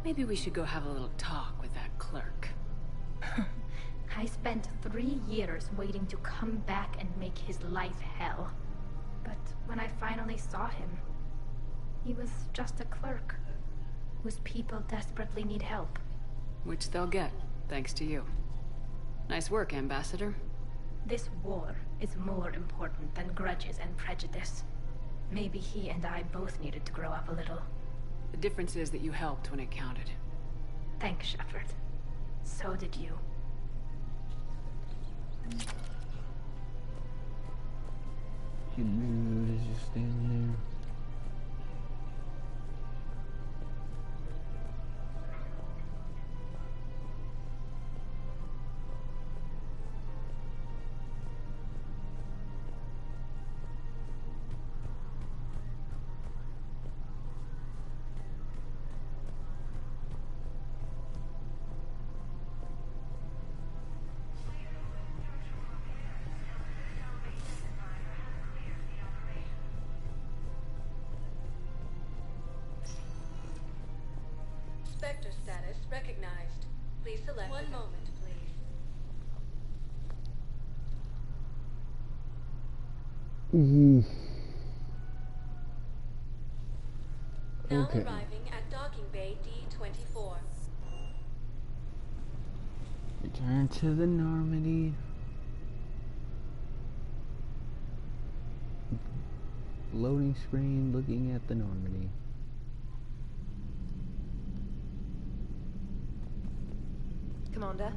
Maybe we should go have a little talk with that clerk. I spent 3 years waiting to come back and make his life hell. But when I finally saw him, he was just a clerk whose people desperately need help. Which they'll get, thanks to you. Nice work, Ambassador. This war is more important than grudges and prejudice. Maybe he and I both needed to grow up a little. The difference is that you helped when it counted. Thanks, Shepard. So did you. Dude is just standing there. Spectre status recognized. Please select. One moment, please. Now Okay. arriving at docking bay D-24. Return to the Normandy. Loading screen looking at the Normandy. Commander?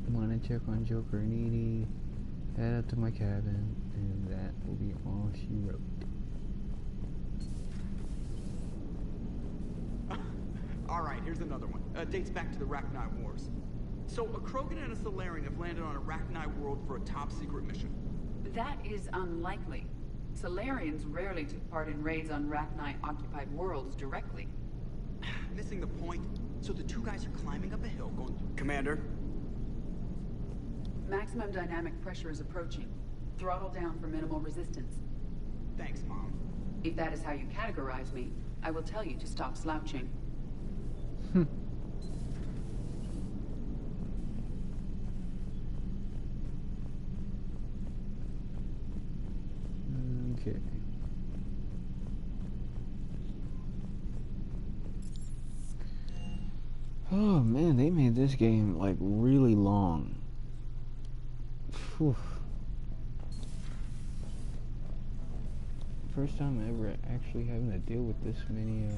Wanna check on Joker and Edie. Head up to my cabin, and that will be all she wrote. Alright, here's another one. Dates back to the Rachni Wars. So, a Krogan and a Solarian have landed on a Rachni world for a top-secret mission. That is unlikely. Solarians rarely took part in raids on Rachni-occupied worlds directly. Missing the point. So the two guys are climbing up a hill going... Commander? Maximum dynamic pressure is approaching. Throttle down for minimal resistance. Thanks, Mom. If that is how you categorize me, I will tell you to stop slouching. Okay. Oh man, they made this game like really long. Whew. First time ever actually having to deal with this many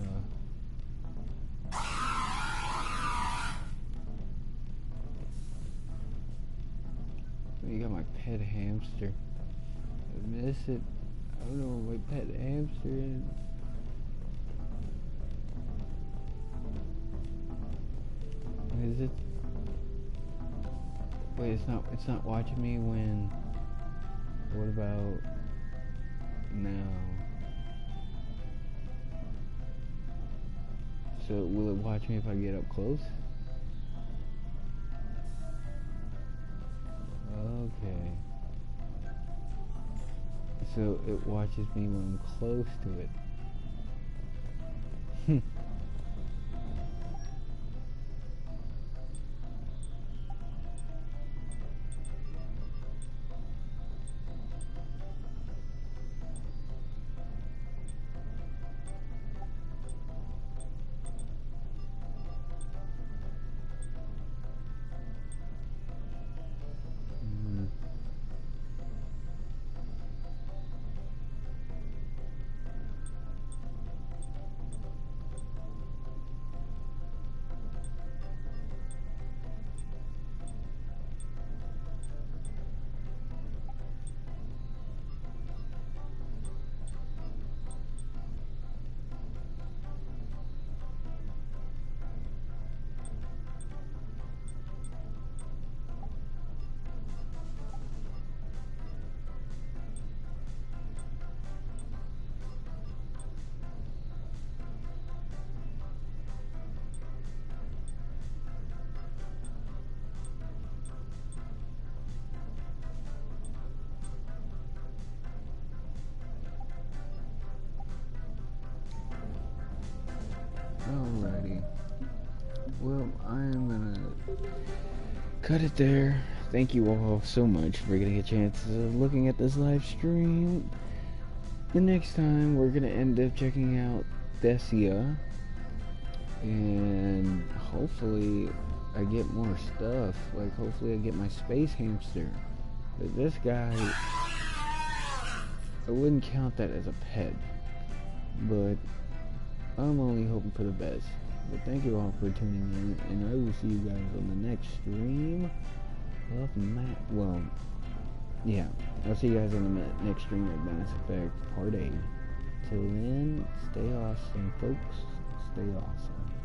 You got my pet hamster. I miss it. I don't know where my pet hamster is. Is it? Wait, it's not watching me when... What about now? So will it watch me if I get up close? Okay. So it watches me when I'm close to it. Alrighty. Well, I'm gonna cut it there. Thank you all so much for getting a chance of looking at this live stream. The next time we're gonna end up checking out Thessia, and hopefully I get more stuff. Like hopefully I get my space hamster. But this guy, I wouldn't count that as a pet, but I'm only hoping for the best. But thank you all for tuning in, and I will see you guys on the next stream of well, yeah, I'll see you guys on the next stream of Mass Effect Part 8. Till then, stay awesome, folks. Stay awesome.